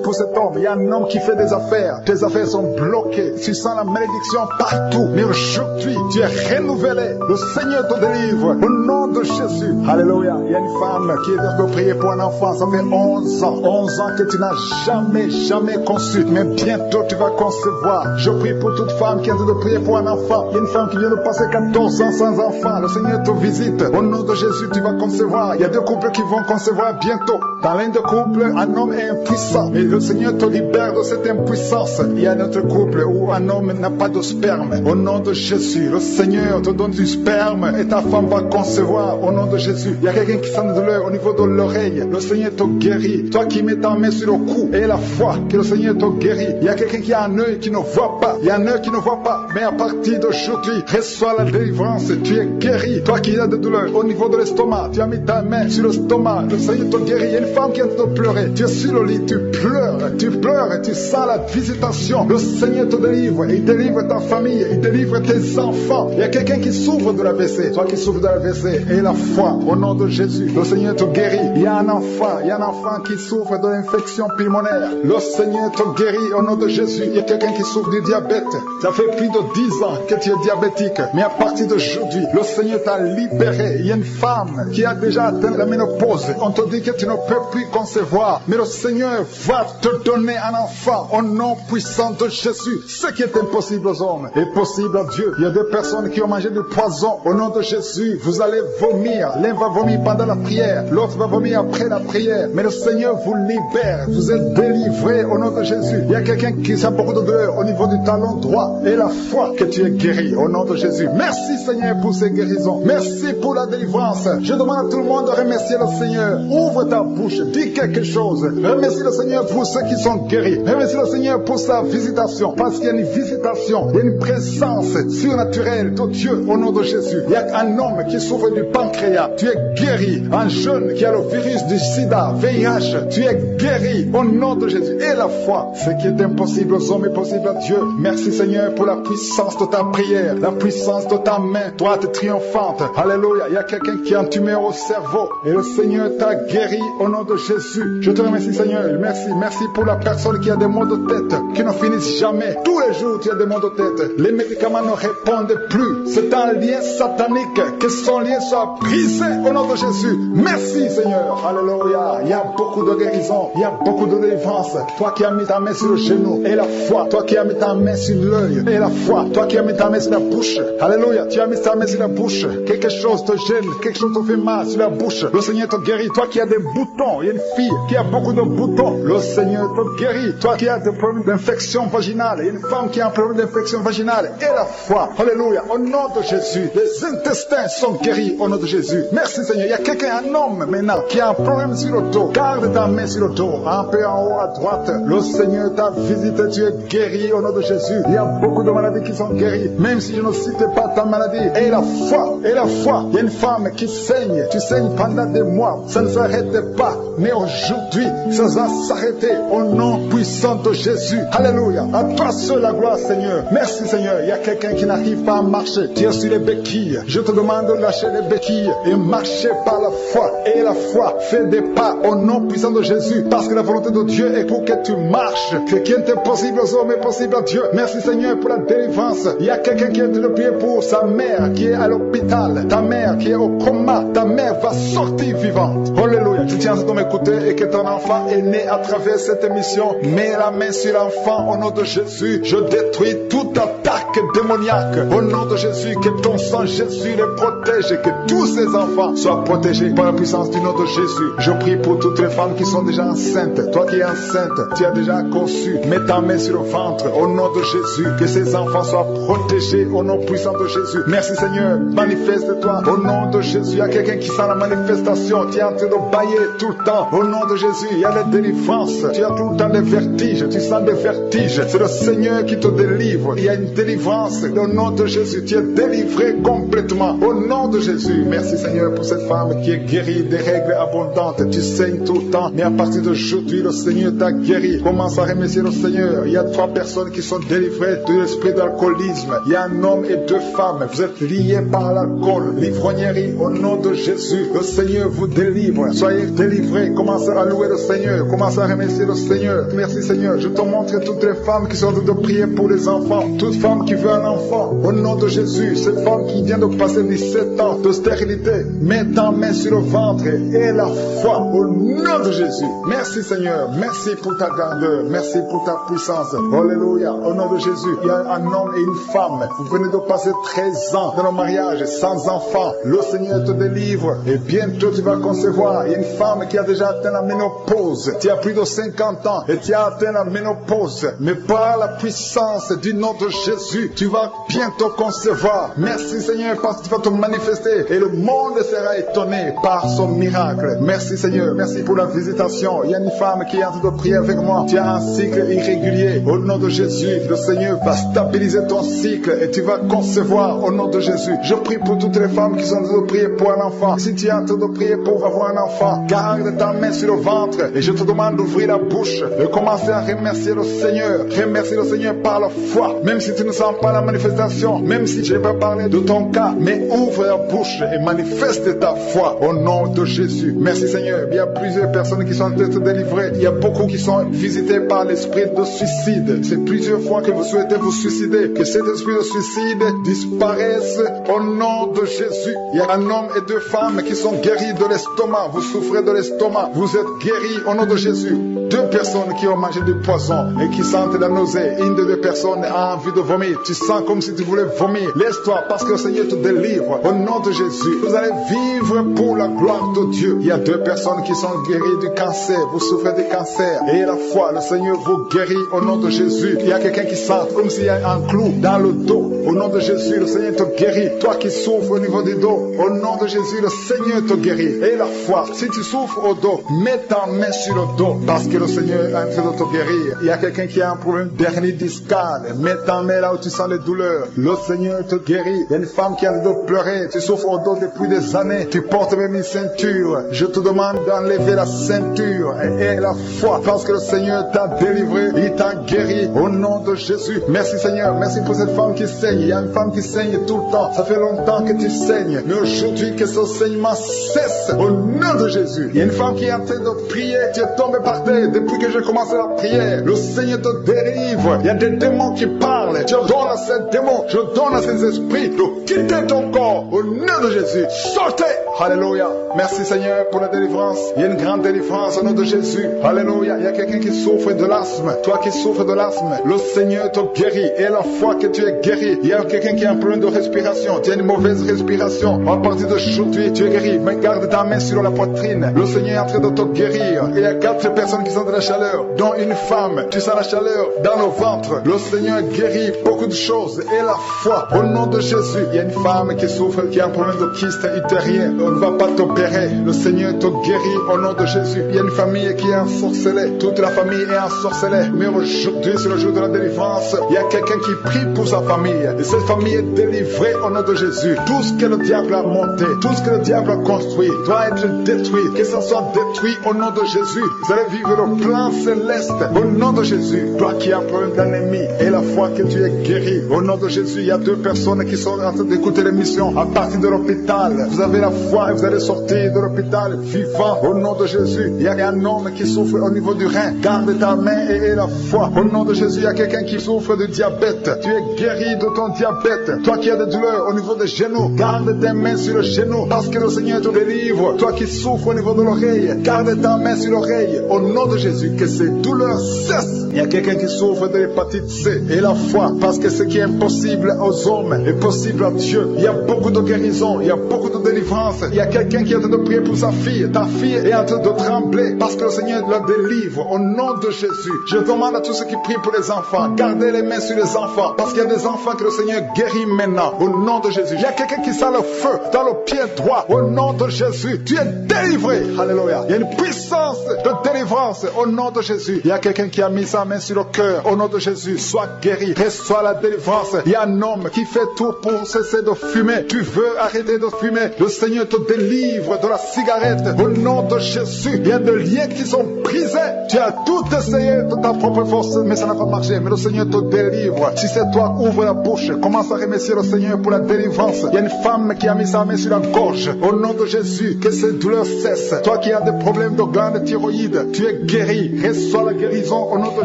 pour cet homme. Il y a un homme qui fait des affaires. Tes affaires sont bloquées. Tu sens la malédiction partout. Mais aujourd'hui, tu es renouvelé. Le Seigneur te délivre au nom de Jésus. Alléluia. Il y a une femme qui est de prier pour un enfant. Ça fait 11 ans. 11 ans que tu n'as jamais conçu. Mais bientôt tu vas concevoir. Je prie pour toute femme qui est de prier pour un enfant. Il y a une femme qui vient de passer 14 ans sans enfant. Le Seigneur te visite. Au nom de Jésus, tu vas concevoir. Il y a 2 couples qui vont concevoir bientôt. Dans l'un des couples, un homme est impuissant. Mais le Seigneur te libère de cette impuissance. Il y a un autre couple où un homme n'a pas de sperme. Au nom de Jésus, le Seigneur te donne du sperme et ta femme va concevoir. Au nom de Jésus, il y a quelqu'un qui sent de douleur au niveau de l'oreille. Le Seigneur te guérit. Toi qui mets ta main sur le cou et la foi que le Seigneur te guérit. Il y a quelqu'un qui a un œil qui ne voit pas. Il y a un œil qui ne voit pas. Mais à partir d'aujourd'hui, reçois la délivrance. Tu es guéri. Toi qui as des douleurs au niveau de l'estomac, tu as mis ta main sur l'estomac. Le Seigneur te guérit. Il y a une femme qui est en train de pleurer. Tu es sur le lit, tu pleures et tu sens la visitation. Le Seigneur te délivre. Il délivre ta famille. Il délivre tes enfants. Il y a quelqu'un qui souffre de l'AVC. Toi qui souffres de l'AVC, et la foi au nom de Jésus. Le Seigneur te guérit. Il y a un enfant qui souffre de l'infection pulmonaire. Le Seigneur te guérit au nom de Jésus. Il y a quelqu'un qui souffre du diabète. Ça fait plus de 10 ans que tu es diabétique. Mais à partir d'aujourd'hui, le Seigneur t'a libéré. Il y a une femme qui a déjà atteint la ménopause. On te dit que tu ne peux plus concevoir. Mais le Seigneur va te donner un enfant au nom puissant de Jésus. Ce qui est impossible aux hommes est possible à Dieu. Il y a des personnes qui ont mangé du poison. Au nom de Jésus, vous allez vomir. L'un va vomir pendant la prière. L'autre va vomir après la prière. Mais le Seigneur vous libère. Vous êtes délivrés au nom de Jésus. Il y a quelqu'un qui a beaucoup de douleur au niveau du talon droit. Et la foi que tu es guéri au nom de Jésus. Merci Seigneur pour ces guérisons. Merci pour la délivrance. Je demande à tout le monde de remercier le Seigneur. Ouvre ta bouche. Dis quelque chose. Remercie le Seigneur pour ceux qui sont guéris. Remercie le Seigneur pour sa visitation. Parce qu'il y a une visitation. Il y a une présence surnaturelle de Dieu au nom de Jésus. Il y a un homme qui souffre du pancréas. Tu es guéri. Un jeune qui a le virus du sida, VIH. Tu es guéri au nom de Jésus. Et la foi, ce qui est impossible aux hommes est possible à Dieu. Merci Seigneur pour la puissance de ta prière, la puissance de ta main droite triomphante. Alléluia. Il y a quelqu'un qui a un tumeur au cerveau et le Seigneur t'a guéri au nom de Jésus. Je te remercie Seigneur. Merci pour la personne qui a des maux de tête qui ne finissent jamais. Tous les jours tu as des maux de tête. Les médicaments ne répondent plus. C'est un lien satanique. Que son lien soit brisé au nom de Jésus. Merci Seigneur. Alléluia. Il y a beaucoup de guérison. Il y a beaucoup de délivrance. Toi qui as mis ta main sur le genou et la foi. Toi qui as mis ta main sur l'œil et la foi. Toi qui as mis ta main sur la bouche. Alléluia. Tu as mis ta main sur la bouche. Quelque chose te gêne. Quelque chose te fait mal sur la bouche. Le Seigneur te guérit. Toi qui as des boutons. Il y a une fille qui a beaucoup de boutons. Le Seigneur te guérit. Toi qui as des problèmes d'infection vaginale. Il y a une femme qui a un problème d'infection vaginale. Et la foi. Alléluia. Au nom de Jésus. Les intestins sont guéris au nom de Jésus. Merci Seigneur. Il y a quelqu'un, un homme maintenant, qui a un problème sur le dos. Garde ta main sur le dos. Un peu en haut à droite. Le Seigneur t'a visité. Tu es guéri au nom de Jésus. Il y a beaucoup de maladies qui sont guéries. Même si je ne cite pas ta maladie. Et la foi. Et la foi. Il y a une femme qui saigne. Tu saignes pendant des mois. Ça ne s'arrête pas. Mais aujourd'hui, ça va s'arrêter au nom puissant de Jésus. Alléluia. À toi seul la gloire, Seigneur. Merci, Seigneur. Il y a quelqu'un qui n'arrive pas à marcher. Tu es sur les béquilles. Je te demande de lâcher les béquilles et marcher par la foi. Et la foi fait des pas au nom puissant de Jésus. Parce que la volonté de Dieu est pour que tu marches. Ce qui est impossible aux hommes est possible à Dieu. Merci, Seigneur, pour la délivrance. Il y a quelqu'un qui est de prier pour sa mère qui est à l'hôpital. Ta mère qui est au coma. Ta mère va sortir vivante. Alléluia. Je tiens à de m'écouter et que ton enfant est né à travers cette émission. Mets la main sur l'enfant au nom de Jésus. Je détruis toute attaque démoniaque. Au nom de Jésus, que ton sang Jésus les protège et que tous ces enfants soient protégés par la puissance du nom de Jésus. Je prie pour toutes les femmes qui sont déjà enceintes. Toi qui es enceinte, tu as déjà conçu. Mets ta main sur le ventre au nom de Jésus. Que ces enfants soient protégés au nom puissant de Jésus. Merci Seigneur. Manifeste-toi au nom de Jésus. Il y a quelqu'un qui sent la manifestation. Tu es en train de bailler tout le temps. Au nom de Jésus, il y a la délivrance. Tu as tout le temps des vertiges. Tu sens des vertiges. C'est le Seigneur qui te délivre. Il y a une délivrance. Au nom de Jésus, tu es délivré complètement. Au nom de Jésus. Merci Seigneur pour cette femme qui est guérie des règles abondantes. Tu saignes tout le temps. Mais à partir d'aujourd'hui, le Seigneur t'a guéri. Commence à remercier le Seigneur. Il y a 3 personnes qui sont délivrées de l'esprit d'alcoolisme. Il y a un homme et 2 femmes. Vous êtes liés par l'alcool. L'ivrognerie. Au nom de Jésus, le Seigneur vous délivre. Soyez délivrés. Commencez à louer le Seigneur. Commencez à remercier le Seigneur. Merci Seigneur. Je te montre toutes les femmes qui sont en train de prier pour les enfants. Toute femme qui veut un enfant. Au nom de Jésus. Cette femme qui vient de passer 17 ans de stérilité. Mets ta main sur le ventre et la foi. Au nom de Jésus. Merci Seigneur. Merci pour ta grandeur. Merci pour ta puissance. Alléluia. Au nom de Jésus. Il y a un homme et une femme. Vous venez de passer 13 ans dans le mariage sans enfant. Le Seigneur te délivre. Et bientôt tu vas concevoir. Il y a une femme qui a déjà atteint la ménopause. Tu as plus de 50 ans et tu as atteint la ménopause. Mais par la puissance du nom de Jésus, tu vas bientôt concevoir. Merci Seigneur parce que tu vas te manifester et le monde sera étonné par son miracle. Merci Seigneur. Merci pour la visitation. Il y a une femme qui est en train de prier avec moi. Tu as un cycle irrégulier. Au nom de Jésus, le Seigneur va stabiliser ton cycle et tu vas concevoir au nom de Jésus. Je prie pour toutes les femmes qui sont en train de prier pour un enfant. Si tu es en train de prier pour avoir un enfant, garde ta main sur le ventre et je te demande d'ouvrir la bouche et commencer à remercier le Seigneur. Remercier le Seigneur par la foi. Même si tu ne sens pas la manifestation, même si je ne vais pas parler de ton cas, mais ouvre la bouche bouche et manifeste ta foi au nom de Jésus. Merci Seigneur. Il y a plusieurs personnes qui sont en train d'être délivrées. Il y a beaucoup qui sont visitées par l'esprit de suicide. C'est plusieurs fois que vous souhaitez vous suicider. Que cet esprit de suicide disparaisse au nom de Jésus. Il y a un homme et deux femmes qui sont guéris de l'estomac. Vous souffrez de l'estomac. Vous êtes guéris au nom de Jésus. Deux personnes qui ont mangé du poison et qui sentent la nausée. Une des deux personnes a envie de vomir. Tu sens comme si tu voulais vomir. Laisse-toi parce que le Seigneur te délivre. Au nom de Jésus, vous allez vivre pour la gloire de Dieu. Il y a deux personnes qui sont guéries du cancer. Vous souffrez du cancer. Et la foi, le Seigneur vous guérit au nom de Jésus. Il y a quelqu'un qui sent comme s'il y a un clou dans le dos. Au nom de Jésus, le Seigneur te guérit. Toi qui souffres au niveau du dos, au nom de Jésus, le Seigneur te guérit. Et la foi, si tu souffres au dos, mets ta main sur le dos parce que le Seigneur est en train de te guérir. Il y a quelqu'un qui a un problème d'hernie discale. Mets ta main là où tu sens les douleurs. Le Seigneur te guérit. Il y a une femme qui a le dos pleuré. Tu souffres au dos depuis des années. Tu portes même une ceinture. Je te demande d'enlever la ceinture et la foi parce que le Seigneur t'a délivré. Il t'a guéri au nom de Jésus. Merci Seigneur. Merci pour cette femme qui saigne. Il y a une femme qui saigne tout le temps. Ça fait longtemps que tu saignes. Mais aujourd'hui que ce saignement cesse au nom de Jésus. Il y a une femme qui est en train de prier. Tu es tombé par terre depuis que j'ai commencé la prière. Le Seigneur te délivre. Il y a des démons qui parlent. Je donne à ces démons, je donne à ces esprits de quitter ton corps au nom de Jésus. Sortez. Alléluia. Merci Seigneur pour la délivrance. Il y a une grande délivrance au nom de Jésus. Alléluia. Il y a quelqu'un qui souffre de l'asthme. Toi qui souffres de l'asthme, le Seigneur te guérit. Et la fois que tu es guéri, il y a quelqu'un qui a un problème de respiration. Tu as une mauvaise respiration. À partir d'aujourd'hui, tu es guéri. Mais garde ta main sur la poitrine. Le Seigneur est en train de te guérir. Et il y a 4 personnes qui sont de la chaleur, dont une femme. Tu sens la chaleur dans le ventre. Le Seigneur guérit beaucoup de choses. Et la foi, au nom de Jésus. Il y a une femme qui souffre, qui a un problème de kyste utérien. On ne va pas t'opérer. Le Seigneur te guérit au nom de Jésus. Il y a une famille qui est ensorcelée. Toute la famille est ensorcelée. Mais aujourd'hui, c'est le jour de la délivrance. Il y a quelqu'un qui prie pour sa famille. Et cette famille est délivrée au nom de Jésus. Tout ce que le diable a monté, tout ce que le diable a construit, doit être détruit. Que ça soit détruit au nom de Jésus. Vous allez vivre le plan céleste au nom de Jésus. Toi qui as un problème d'anémie et la foi que tu es guéri. Au nom de Jésus, il y a 2 personnes qui sont en train d'écouter l'émission à partir de l'hôpital. Vous avez la foi et vous allez sortir de l'hôpital vivant au nom de Jésus. Il y a un homme qui souffre au niveau du rein. Garde ta main et la foi. Au nom de Jésus, il y a quelqu'un qui souffre de diabète. Tu es guéri de ton diabète. Toi qui as des douleurs au niveau des genoux, garde tes mains sur le genou parce que le Seigneur te délivre. Toi qui souffres au niveau de l'oreille, garde ta main sur l'oreille. Au nom de Jésus, que ces douleurs cessent. Il y a quelqu'un qui souffre de l'hépatite C et la foi parce que ce qui est impossible aux hommes est possible à Dieu. Il y a beaucoup de guérison, il y a beaucoup de délivrance. Il y a quelqu'un qui est en train de prier pour sa fille. Ta fille est en train de trembler parce que le Seigneur la délivre au nom de Jésus. Je demande à tous ceux qui prient pour les enfants, gardez les mains sur les enfants parce qu'il y a des enfants que le Seigneur guérit maintenant au nom de Jésus. Il y a quelqu'un qui sent le feu dans le pied droit au nom de Jésus. Tu es délivré. Alléluia. Il y a une puissance de délivrance au nom de Jésus. Il y a quelqu'un qui a mis sa main sur le cœur au nom de Jésus. Sois guéri, reçois la délivrance. Il y a un homme qui fait tout pour cesser de fumer. Tu veux arrêter de fumer, le Seigneur te délivre de la cigarette au nom de Jésus. Il y a des liens qui sont brisés. Tu as tout essayé de ta propre force, mais ça n'a pas marché. Mais le Seigneur te délivre. Si c'est toi, ouvre la bouche. Commence à remercier le Seigneur pour la délivrance. Il y a une femme qui a mis sa main sur la gorge. Au nom de Jésus, que ces douleurs cessent. Toi qui as des problèmes de glande thyroïde, tu es guéri. Reçois la guérison au nom de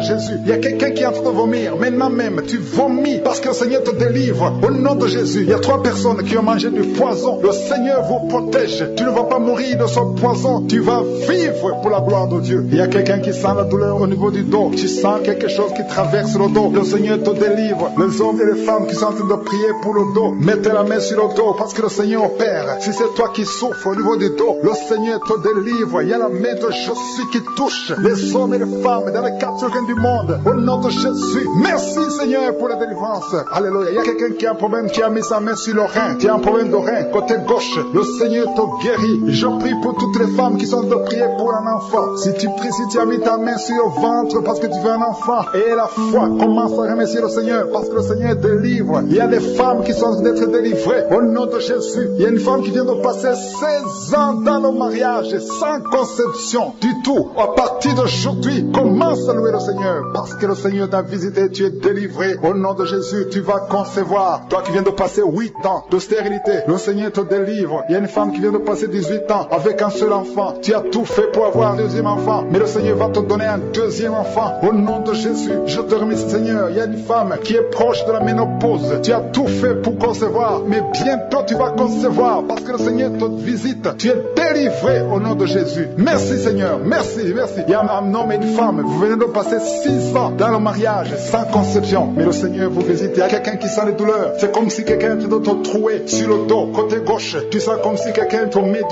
Jésus. Il y a quelqu'un qui est en train de vomir. Maintenant même, tu vomis parce que le Seigneur te délivre. Au nom de Jésus, il y a 3 personnes qui ont mangé du poison. Le Seigneur vous protège. Tu ne vas pas mourir de ce poison. Tu vas vivre pour la gloire de Dieu. Il y a quelqu'un qui sent la douleur au niveau du dos. Tu sens quelque chose qui traverse le dos. Le Seigneur te délivre. Les hommes et les femmes qui sont en train de prier pour le dos, mettez la main sur le dos parce que le Seigneur opère. Si c'est toi qui souffres au niveau du dos, le Seigneur te délivre. Il y a la main de Jésus qui touche les hommes et les femmes dans les 4 coins du monde. Au nom de Jésus. Merci Seigneur pour la délivrance. Alléluia. Il y a quelqu'un qui a un problème, qui a mis sa main sur le rein. Tu as un problème de rein, côté gauche. Le Seigneur te guérit. Je prie pour toutes les femmes qui sont de prier pour un enfant. Si tu pries, si tu as mis ta main sur le ventre parce que tu veux un enfant, et la foi, commence à remercier le Seigneur parce que le Seigneur délivre. Il y a des femmes qui sont d'être délivrées au nom de Jésus. Il y a une femme qui vient de passer 16 ans dans le mariage sans conception du tout. À partir d'aujourd'hui, commence à louer le Seigneur. Parce que le Seigneur t'a visité, tu es délivré. Au nom de Jésus, tu vas concevoir. Toi qui viens de passer 8 ans de stérilité, le Seigneur te délivre. Il y a une femme qui vient de passer 18 ans avec un seul enfant. Tu as tout fait pour avoir un deuxième enfant. Mais le Seigneur va te donner un deuxième enfant. Au nom de Jésus, je te remercie Seigneur. Il y a une femme qui est proche de la ménopause. Tu as tout fait pour concevoir. Mais bientôt tu vas concevoir. Parce que le Seigneur te visite. Tu es délivré au nom de Jésus. Merci Seigneur. Merci. Il y a un homme et une femme. Vous venez de passer 6 ans dans le mariage sans conception. Mais le Seigneur vous visite. Il y a quelqu'un qui sent les douleurs. C'est comme si quelqu'un te troué sur le dos, côté gauche. Tu sens comme si quelqu'un te met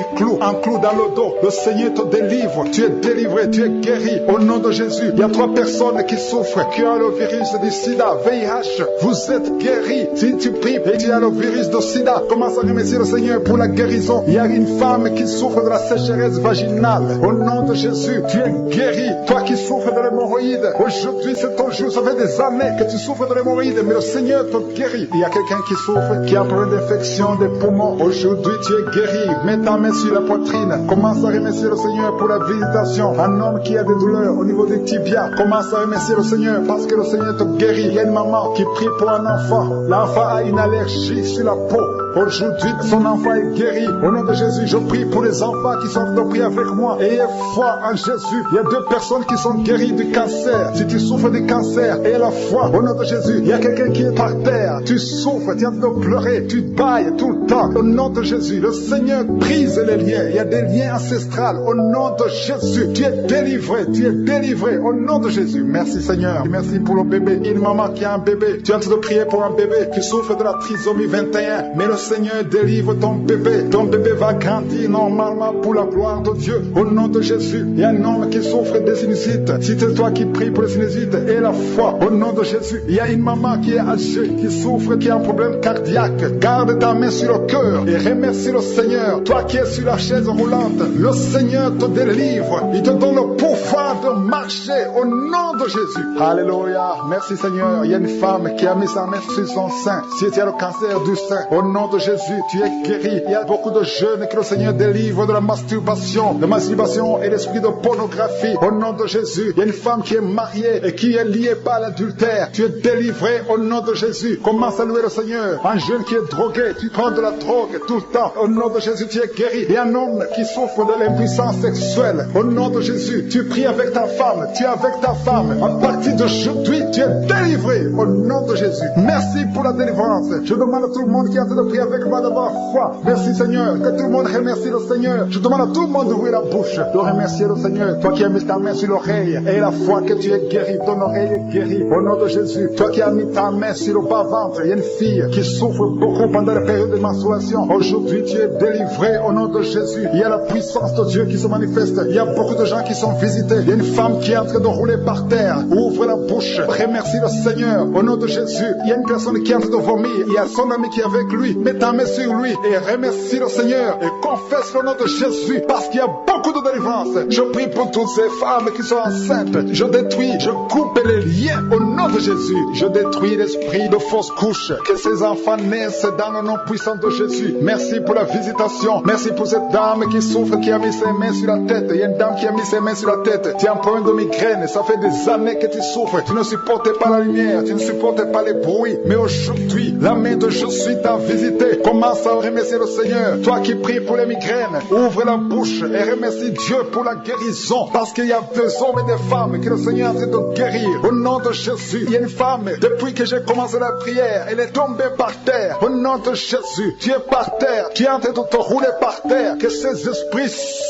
un clou dans le dos. Le Seigneur te délivre. Tu es délivré, tu es guéri. Au nom de Jésus, il y a 3 personnes qui souffrent, qui ont le virus du sida, VIH. Vous êtes guéris. Si tu pries et tu as le virus du sida, commence à remercier le Seigneur pour la guérison. Il y a une femme qui souffre de la sécheresse vaginale. Au nom de Jésus, tu es guéri. Toi qui souffres de l'hémorroïde, aujourd'hui c'est ton jour. Ça fait des années que tu souffres de l'hémorroïde, mais le Seigneur te guérit. Il y a quelqu'un qui souffre, qui a un problème d'infection des poumons. Aujourd'hui tu es guéri. Mets ta main sur la poitrine. Commence à remercier le Seigneur pour la visitation. Un homme qui a des douleurs au niveau des tibias, commence à remercier le Seigneur parce que le Seigneur te guérit. Il y a une maman qui prie pour un enfant. L'enfant a une allergie sur la peau. Aujourd'hui, son enfant est guéri. Au nom de Jésus, je prie pour les enfants qui sont de prier avec moi. Ayez foi en Jésus. Il y a 2 personnes qui sont guéries du cancer. Si tu souffres du cancer, aie la foi. Au nom de Jésus, il y a quelqu'un qui est par terre. Tu souffres, tu es en train de pleurer, tu bailles tout le temps. Au nom de Jésus, le Seigneur brise les liens. Il y a des liens ancestrales. Au nom de Jésus, tu es délivré. Tu es délivré. Au nom de Jésus. Merci Seigneur. Merci pour le bébé. Une maman qui a un bébé. Tu es en train de prier pour un bébé qui souffre de la trisomie 21. Mais le Seigneur délivre ton bébé. Ton bébé va grandir normalement pour la gloire de Dieu. Au nom de Jésus, il y a un homme qui souffre des sinusites. Si c'est toi qui pries pour les sinusites, et la foi. Au nom de Jésus, il y a une maman qui est âgée, qui souffre, qui a un problème cardiaque. Garde ta main sur le cœur et remercie le Seigneur. Toi qui es sur la chaise roulante, le Seigneur te délivre. Il te donne le pouvoir de marcher au nom de Jésus. Alléluia. Merci Seigneur. Il y a une femme qui a mis sa main sur son sein. Si tu as le cancer du sein, au nom de Jésus, tu es guéri. Il y a beaucoup de jeunes que le Seigneur délivre de la masturbation. La masturbation et l'esprit de pornographie. Au nom de Jésus, il y a une femme qui est mariée et qui est liée par l'adultère. Tu es délivré au nom de Jésus. Commence à louer le Seigneur. Un jeune qui est drogué, tu prends de la drogue tout le temps. Au nom de Jésus, tu es guéri. Il y a un homme qui souffre de l'impuissance sexuelle. Au nom de Jésus, tu pries avec ta femme. Tu es avec ta femme. À partir d'aujourd'hui, tu es délivré au nom de Jésus. Merci pour la délivrance. Je demande à tout le monde qui est en train de prier avec moi d'avoir foi. Merci Seigneur. Que tout le monde remercie le Seigneur. Je demande à tout le monde d'ouvrir la bouche, de remercier le Seigneur. Toi qui as mis ta main sur l'oreille et la foi que tu es guéri, ton oreille est guérie. Au nom de Jésus. Toi qui as mis ta main sur le bas-ventre, il y a une fille qui souffre beaucoup pendant la période de menstruation. Aujourd'hui, tu es délivré au nom de Jésus. Il y a la puissance de Dieu qui se manifeste. Il y a beaucoup de gens qui sont visités. Il y a une femme qui est en train de rouler par terre. Ouvre la bouche. Remercie le Seigneur au nom de Jésus. Il y a une personne qui est en train de vomir. Il y a son ami qui est avec lui. Mets ta main sur lui et remercie le Seigneur et confesse le nom de Jésus parce qu'il y a beaucoup de délivrance. Je prie pour toutes ces femmes qui sont enceintes. Je détruis, je coupe les liens au nom de Jésus. Je détruis l'esprit de fausse couche. Que ces enfants naissent dans le nom puissant de Jésus. Merci pour la visitation. Merci pour cette dame qui souffre, qui a mis ses mains sur la tête. Il y a une dame qui a mis ses mains sur la tête. Tu as un problème de migraine. Ça fait des années que tu souffres. Tu ne supportes pas la lumière. Tu ne supportes pas les bruits. Mais aujourd'hui, la main de Jésus t'a visité. Commence à remercier le Seigneur. Toi qui pries pour les migraines, ouvre la bouche et remercie Dieu pour la guérison. Parce qu'il y a des hommes et des femmes que le Seigneur est en train de guérir. Au nom de Jésus, il y a une femme, depuis que j'ai commencé la prière, elle est tombée par terre. Au nom de Jésus, tu es par terre. Tu es en train de te rouler par terre. Que ces esprits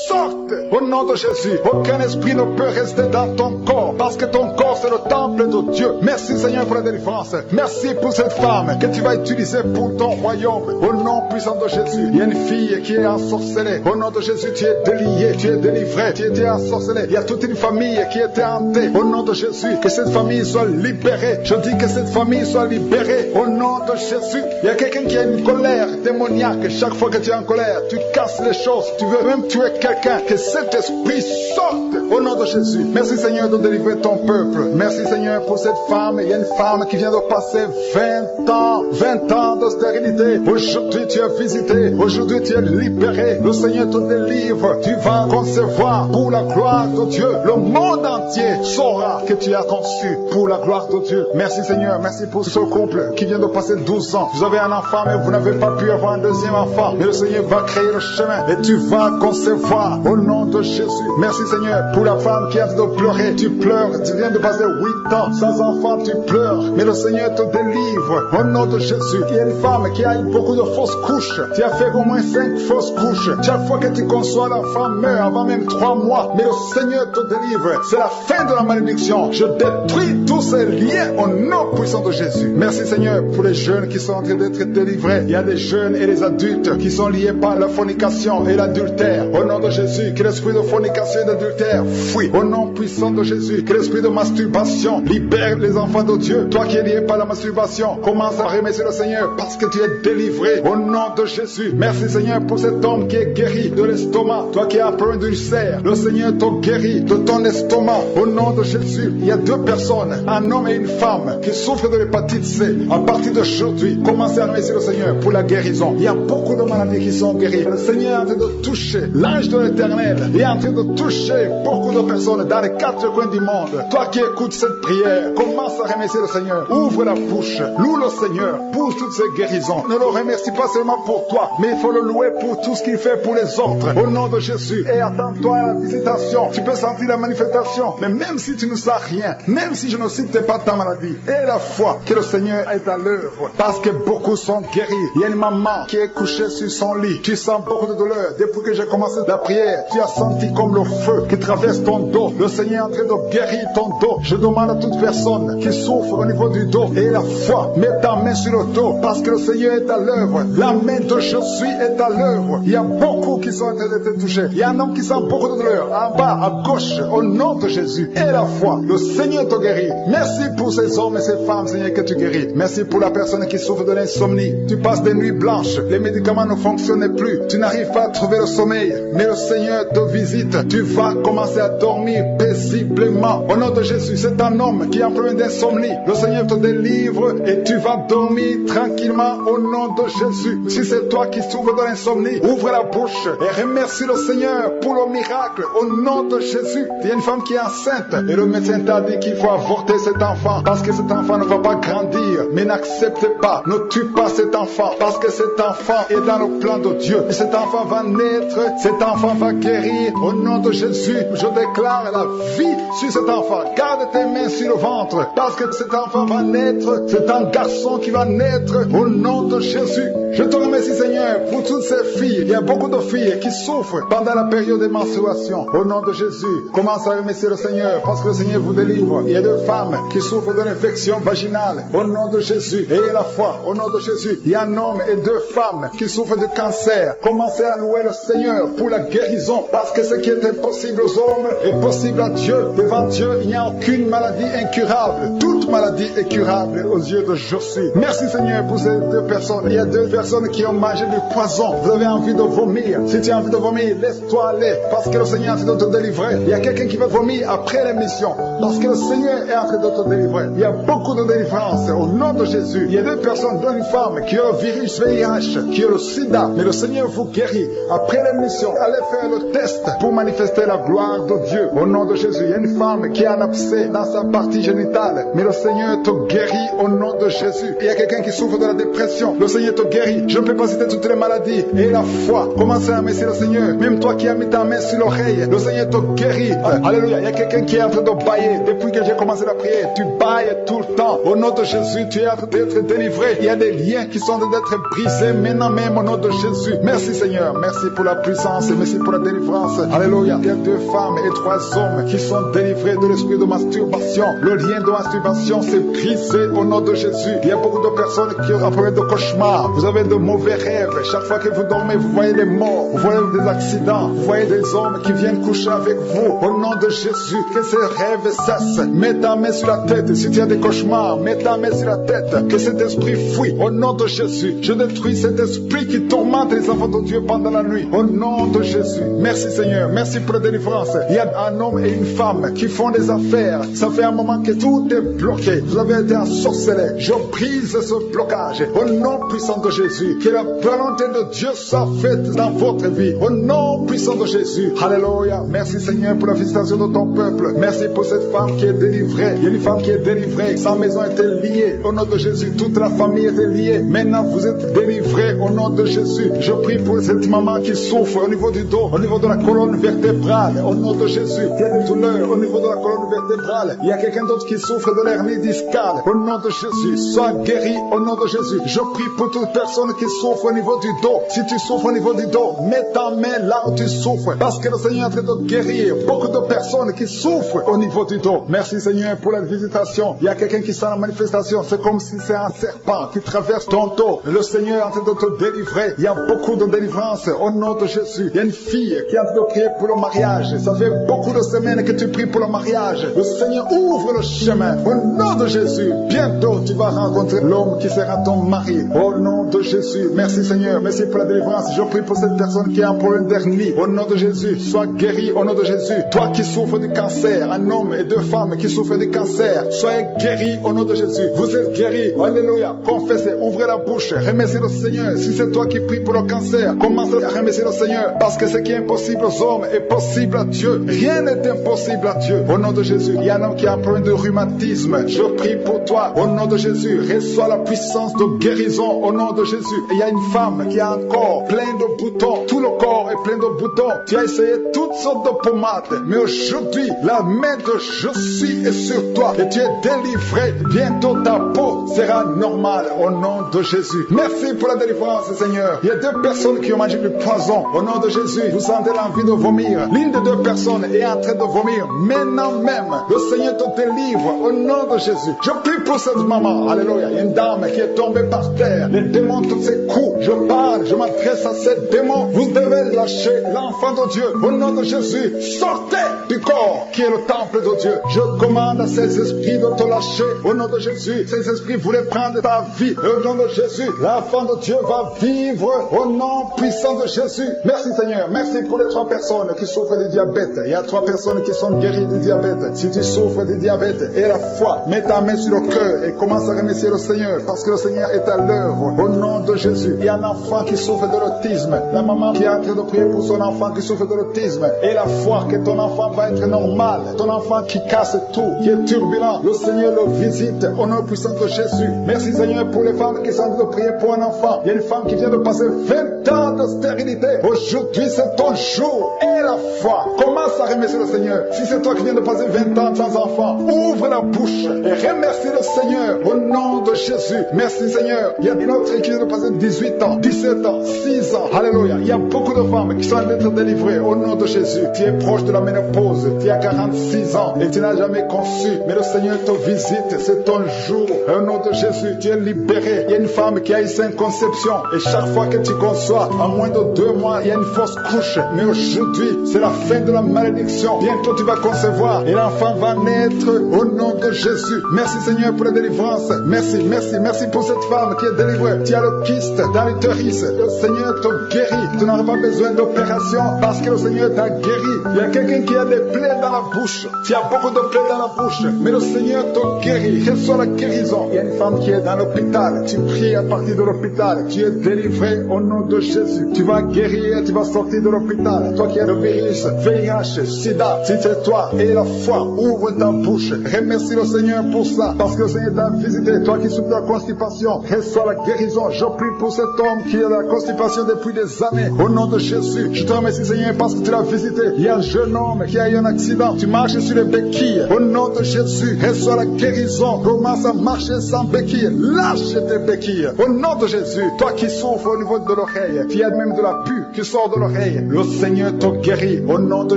sortent. Au nom de Jésus, aucun esprit ne peut rester dans ton corps. Parce que ton corps, c'est le temple de Dieu. Merci Seigneur pour la délivrance. Merci pour cette femme que tu vas utiliser pour ton royaume. Au nom puissant de Jésus, il y a une fille qui est ensorcelée. Au nom de Jésus, tu es délié, tu es délivré, tu étais ensorcelé. Il y a toute une famille qui était hantée. Au nom de Jésus, que cette famille soit libérée. Je dis que cette famille soit libérée. Au nom de Jésus, il y a quelqu'un qui a une colère démoniaque. Chaque fois que tu es en colère, tu casses les choses. Tu veux même tuer quelqu'un. Que cette cet esprit sorte au nom de Jésus. Merci Seigneur de délivrer ton peuple. Merci Seigneur pour cette femme. Il y a une femme qui vient de passer 20 ans de stérilité. Aujourd'hui tu es visité. Aujourd'hui tu es libéré. Le Seigneur te délivre. Tu vas concevoir pour la gloire de Dieu. Le monde entier saura que tu as conçu pour la gloire de Dieu. Merci Seigneur. Merci pour ce couple qui vient de passer 12 ans. Vous avez un enfant mais vous n'avez pas pu avoir un deuxième enfant. Mais le Seigneur va créer le chemin et tu vas concevoir au nom de Jésus. Merci Seigneur pour la femme qui a de pleurer. Tu pleures. Tu viens de passer 8 ans sans enfant. Tu pleures. Mais le Seigneur te délivre au nom de Jésus. Il y a une femme qui a eu beaucoup de fausses couches. Tu as fait au moins 5 fausses couches. Chaque fois que tu conçois, l'enfant meurt avant même 3 mois. Mais le Seigneur te délivre. C'est la fin de la malédiction. Je détruis tous ces liens au nom puissant de Jésus. Merci Seigneur pour les jeunes qui sont en train d'être délivrés. Il y a des jeunes et des adultes qui sont liés par la fornication et l'adultère. Au nom de Jésus, que l'esprit de fornication et d'adultère fuit. Au nom puissant de Jésus, que l'esprit de masturbation libère les enfants de Dieu. Toi qui es lié par la masturbation, commence à remercier le Seigneur parce que tu es délivré. Au nom de Jésus, merci Seigneur pour cet homme qui est guéri de l'estomac. Toi qui as un problème d'ulcère, le Seigneur te guérit de ton estomac. Au nom de Jésus, il y a 2 personnes, un homme et une femme, qui souffrent de l'hépatite C. À partir d'aujourd'hui, commencez à remercier le Seigneur pour la guérison. Il y a beaucoup de maladies qui sont guéries. Le Seigneur est en train de toucher l'ange de l'Éternel. Il est en train de toucher beaucoup de personnes dans les 4 coins du monde. Toi qui écoutes cette prière, commence à remercier le Seigneur. Ouvre la bouche, loue le Seigneur pour toutes ces guérisons. Ne le remercie pas seulement pour toi, mais il faut le louer pour tout ce qu'il fait pour les autres. Au nom de Jésus. Et attends-toi à la visitation. Tu peux sentir la manifestation. Mais même si tu ne sens rien, même si je ne cite pas ta maladie, et la foi que le Seigneur est à l'œuvre. Parce que beaucoup sont guéris. Il y a une maman qui est couchée sur son lit. Tu sens beaucoup de douleur. Depuis que j'ai commencé la prière, tu as senti comme le feu qui traverse ton dos. Le Seigneur est en train de guérir ton dos. Je demande à toute personne qui souffre au niveau du dos et la foi, mets ta main sur le dos parce que le Seigneur est à l'œuvre. La main de Jésus est à l'œuvre. Il y a beaucoup qui sont en train d'être touchés. Il y a un homme qui sent beaucoup de douleur en bas, à gauche, au nom de Jésus. Et la foi, le Seigneur te guérit. Merci pour ces hommes et ces femmes, Seigneur, que tu guéris. Merci pour la personne qui souffre de l'insomnie. Tu passes des nuits blanches, les médicaments ne fonctionnent plus. Tu n'arrives pas à trouver le sommeil, mais le Seigneur te visite. Tu vas commencer à dormir paisiblement. Au nom de Jésus, c'est un homme qui a un problème d'insomnie. Le Seigneur te délivre et tu vas dormir tranquillement au nom de Jésus. Si c'est toi qui souffres de l'insomnie, ouvre la bouche et remercie le Seigneur pour le miracle au nom de Jésus. Il y a une femme qui est enceinte et le médecin t'a dit qu'il faut avorter cet enfant parce que cet enfant ne va pas grandir. Mais n'accepte pas, ne tue pas cet enfant parce que cet enfant est dans le plan de Dieu. Et cet enfant va naître, cet enfant va guérir au nom de Jésus. Je déclare la vie sur cet enfant. Garde tes mains sur le ventre parce que cet enfant va naître. C'est un garçon qui va naître au nom de Jésus. Je te remercie Seigneur pour toutes ces filles. Il y a beaucoup de filles qui souffrent pendant la période de menstruation. Au nom de Jésus, commence à remercier le Seigneur parce que le Seigneur vous délivre. Il y a 2 femmes qui souffrent de l'infection vaginale. Au nom de Jésus, ayez la foi. Au nom de Jésus, il y a un homme et 2 femmes qui souffrent de cancer. Commencez à louer le Seigneur pour la guérison parce que ce qui est impossible aux hommes est possible à Dieu. Devant Dieu, il n'y a aucune maladie incurable. Toute maladie est curable aux yeux de Jésus. Merci Seigneur pour ces 2 personnes. Il y a 2 personnes qui ont mangé du poison. Vous avez envie de vomir. Si tu as envie de vomir, laisse-toi aller parce que le Seigneur est en train de te délivrer. Il y a quelqu'un qui va vomir après l'émission parce que le Seigneur est en train de te délivrer. Il y a beaucoup de délivrance au nom de Jésus. Il y a 2 personnes, dont une femme qui a le virus VIH, qui a le sida, mais le Seigneur vous guérit. Après l'émission, allez faire le test pour manifester la gloire de Dieu. Au nom de Jésus, il y a une femme qui a un abcès dans sa partie génitale, mais le Seigneur te guérit au nom de Jésus. Il y a quelqu'un qui souffre de la dépression, le Seigneur te guérit. Je ne peux pas citer toutes les maladies. Et la foi, commencez à remercier le Seigneur. Même toi qui as mis ta main sur l'oreille, le Seigneur te guérit. Alléluia. Il y a quelqu'un qui est en train de bailler. Depuis que j'ai commencé la prière, tu bailles tout le temps. Au nom de Jésus, tu es en train d'être délivré. Il y a des liens qui sont en train d'être brisés maintenant même au nom de Jésus. Merci Seigneur. Merci pour la puissance et merci pour la délivrance. Alléluia. Il y a 2 femmes et 3 hommes qui sont délivrés de l'esprit de masturbation. Le lien de masturbation s'est brisé au nom de Jésus. Il y a beaucoup de personnes qui ont un problème de cauchemar. Vous avez de mauvais rêves. Chaque fois que vous dormez, vous voyez des morts, vous voyez des accidents, vous voyez des hommes qui viennent coucher avec vous. Au nom de Jésus, que ces rêves cessent. Mets ta main sur la tête. Si tu as des cauchemars, mets ta main sur la tête. Que cet esprit fuit. Au nom de Jésus, je détruis cet esprit qui tourmente les enfants de Dieu pendant la nuit. Au nom de Jésus. Merci Seigneur. Merci pour la délivrance. Il y a un homme et une femme qui font des affaires. Ça fait un moment que tout est bloqué. Vous avez été ensorcelé. Je brise ce blocage. Au nom puissant de Jésus. Que la volonté de Dieu soit faite dans votre vie. Au nom puissant de Jésus. Alléluia. Merci Seigneur pour la visitation de ton peuple. Merci pour cette femme qui est délivrée. Il y a une femme qui est délivrée. Sa maison était liée. Au nom de Jésus. Toute la famille était liée. Maintenant vous êtes délivrés au nom de Jésus. Je prie pour cette maman qui souffre au niveau du dos, au niveau de la colonne vertébrale. Au nom de Jésus. Il y a des douleurs au niveau de la colonne vertébrale. Il y a quelqu'un d'autre qui souffre de l'hernie discale. Au nom de Jésus. Sois guéri au nom de Jésus. Je prie pour toute personne qui souffre au niveau du dos. Si tu souffres au niveau du dos, mets ta main là où tu souffres. Parce que le Seigneur est en train de guérir beaucoup de personnes qui souffrent au niveau du dos. Merci Seigneur pour la visitation. Il y a quelqu'un qui sent la manifestation. C'est comme si c'est un serpent qui traverse ton dos. Le Seigneur est en train de te délivrer. Il y a beaucoup de délivrance au nom de Jésus. Il y a une fille qui est en train de prier pour le mariage. Ça fait beaucoup de semaines que tu pries pour le mariage. Le Seigneur ouvre le chemin au nom de Jésus. Bientôt tu vas rencontrer l'homme qui sera ton mari. Au nom de Jésus. Merci Seigneur. Merci pour la délivrance. Je prie pour cette personne qui a un problème d'hernie. Au nom de Jésus. Sois guéri au nom de Jésus. Toi qui souffres du cancer, un homme et deux femmes qui souffrent du cancer, soyez guéris au nom de Jésus. Vous êtes guéris. Alléluia. Confessez, ouvrez la bouche, remerciez le Seigneur. Si c'est toi qui pries pour le cancer, commence à remercier le Seigneur. Parce que ce qui est impossible aux hommes est possible à Dieu. Rien n'est impossible à Dieu. Au nom de Jésus. Il y a un homme qui a un problème de rhumatisme. Je prie pour toi. Au nom de Jésus. Reçois la puissance de guérison au nom de Jésus. Et il y a une femme qui a un corps plein de boutons. Tout le corps est plein de boutons. Tu as essayé toutes sortes de pommades. Mais aujourd'hui, la main de Je suis est sur toi. Et tu es délivré. Bientôt ta peau sera normale au nom de Jésus. Merci pour la délivrance, Seigneur. Il y a deux personnes qui ont mangé du poison. Au nom de Jésus, vous sentez l'envie de vomir. L'une des deux personnes est en train de vomir. Maintenant même, le Seigneur te délivre au nom de Jésus. Je prie pour cette maman. Alléluia. Il y a une dame qui est tombée par terre. Les démons, tous ces coups. Je parle, je m'adresse à ces démons. Vous devez lâcher l'enfant de Dieu. Au nom de Jésus, sortez du corps qui est le temple de Dieu. Je commande à ces esprits de te lâcher. Au nom de Jésus, ces esprits voulaient prendre ta vie. Au nom de Jésus, l'enfant de Dieu va vivre au nom puissant de Jésus. Merci Seigneur. Merci pour les 3 personnes qui souffrent du diabète. Il y a 3 personnes qui sont guéries du diabète. Si tu souffres du diabète et la foi, mets ta main sur le cœur et commence à remercier le Seigneur parce que le Seigneur est à l'œuvre. Au nom de Jésus, il y a un enfant qui souffre de l'autisme. La maman qui est en train de prier pour son enfant qui souffre de l'autisme. Et la foi que ton enfant va être normal. Ton enfant qui casse tout, qui est turbulent. Le Seigneur le visite au nom puissant de Jésus. Merci Seigneur pour les femmes qui sont en train de prier pour un enfant. Il y a une femme qui vient de passer 20 ans de stérilité. Aujourd'hui c'est ton jour. Et la foi. Commence à remercier le Seigneur. Si c'est toi qui viens de passer 20 ans sans enfant, ouvre la bouche et remercie le Seigneur au nom de Jésus. Merci Seigneur. Il y a une autre qui vient de passer 18 ans, 17 ans, 6 ans. Alléluia. Il y a beaucoup de femmes qui sont en train d'être délivrées au nom de Jésus. Tu es proche de la ménopause. Tu as 46 ans et tu n'as jamais conçu. Mais le Seigneur te visite. C'est ton jour. Au nom de Jésus, tu es libéré. Il y a une femme qui a eu 5 conceptions. Et chaque fois que tu conçois, en moins de 2 mois, il y a une fausse couche. Mais aujourd'hui, c'est la fin de la malédiction. Bientôt tu vas concevoir et l'enfant va naître au nom de Jésus. Merci Seigneur pour la délivrance. Merci, merci, merci pour cette femme qui est délivrée. Tu as le kyste dans l'utérus. Le Seigneur te guérit. Tu n'auras pas besoin d'opération parce que le Seigneur t'a guéri. Il y a quelqu'un qui a des plaies dans la bouche. Tu as beaucoup de plaies dans la bouche. Mais le Seigneur te guérit. Reçois la guérison. Il y a une femme qui est dans l'hôpital. Tu pries à partir de l'hôpital. Tu es délivré au nom de Jésus. Tu vas guérir. Tu vas sortir de l'hôpital. Toi qui as le virus, VIH, SIDA, si c'est toi et la foi, ouvre ta bouche. Remercie le Seigneur pour ça. Parce que le Seigneur t'a visité. Toi qui souffres de la constipation, reçois la guérison. Je prie pour cet homme qui a la constipation depuis des années. Au nom de Jésus, je te remercie Seigneur parce que tu l'as visité. Il y a un jeune homme qui a eu un accident. Tu marches sur les béquilles. Au nom de Jésus, reçois la guérison. Commence à marcher sans béquilles. Lâche tes béquilles. Au nom de Jésus, toi qui souffres au niveau de l'oreille, tu as même de la pue qui sort de l'oreille. Le Seigneur te guérit. Au nom de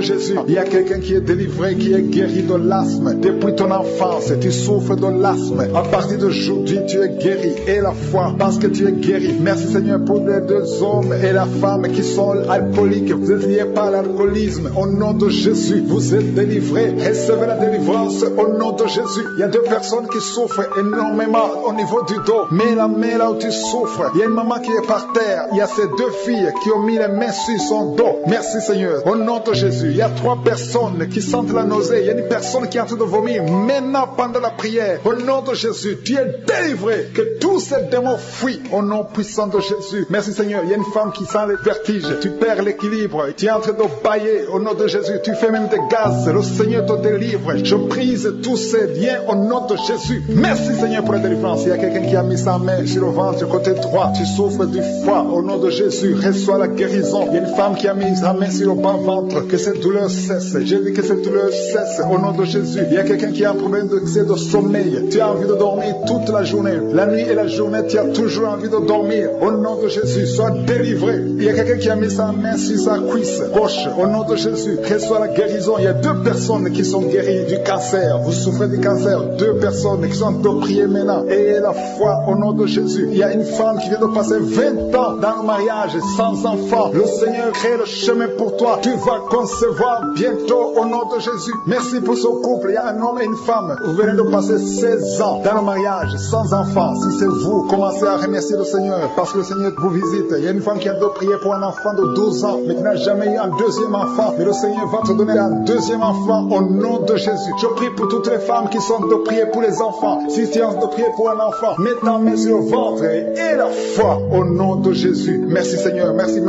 Jésus, il y a quelqu'un qui est délivré, qui est guéri de l'asthme. Depuis ton enfance, tu souffres de l'asthme. À partir d'aujourd'hui, tu es guéri. Et la foi, parce que tu es guéri. Merci Seigneur pour les 2 hommes et la femme qui sont alcooliques. Vous êtes liés par l'alcoolisme. Au nom de Jésus, vous êtes délivrés. Recevez la délivrance au nom de Jésus. Il y a 2 personnes qui souffrent énormément au niveau du dos. Mets la main là où tu souffres. Il y a une maman qui est par terre. Il y a ces 2 filles qui ont mis les mains sur son dos. Merci Seigneur. Au nom de Jésus, il y a 3 personnes qui sentent la nausée. Il y a une personne qui est en train de vomir. Maintenant, pendant la prière, au nom de Jésus, tu es délivré. Que tous ces démons fuient au nom puissant de Jésus. Merci Seigneur. Il y a une femme qui sent les vertiges. Tu perds l'équilibre. Tu es en train de bailler au nom de Jésus. Tu fais même des gaz. Le Seigneur te délivre. Je brise tous ces liens au nom de Jésus. Merci Seigneur pour la délivrance. Il y a quelqu'un qui a mis sa main sur le ventre côté droit. Tu souffres du foie au nom de Jésus. Reçois la guérison. Il y a une femme qui a mis sa main sur le bas ventre. Que cette douleur cesse. J'ai dit que cette douleur cesse au nom de Jésus. Il y a quelqu'un qui a un problème de sommeil. Tu as envie de dormir toute la journée. La nuit et la journée, tu as toujours envie de dormir. Au nom de Jésus, sois délivré. Il y a quelqu'un qui a mis sa main sur sa cuisse gauche. Au nom de Jésus, reçois la guérison. Il y a 2 personnes qui sont guéries du cancer. Vous souffrez du cancer. 2 personnes qui sont de prier maintenant. Ayez la foi au nom de Jésus. Il y a une femme qui vient de passer 20 ans dans le mariage sans enfant. Le Seigneur crée le chemin pour toi. Tu vas concevoir bientôt au nom de Jésus. Merci pour ce couple. Il y a un homme et une femme. Vous venez de passer 16 ans dans le mariage sans enfant. Si c'est vous, commencez à remercier le Seigneur parce que le Seigneur vous visite. Il y a une femme qui a de prier pour un enfant de 12 ans mais qui n'a jamais eu un 2e enfant. Mais le Seigneur va te donner un 2e enfant au nom de Jésus. Je prie pour toutes les femmes qui sont de prier pour les enfants. Si tu es de prier pour un enfant, mets ta main sur le ventre et la foi au nom de Jésus. Merci Seigneur. Merci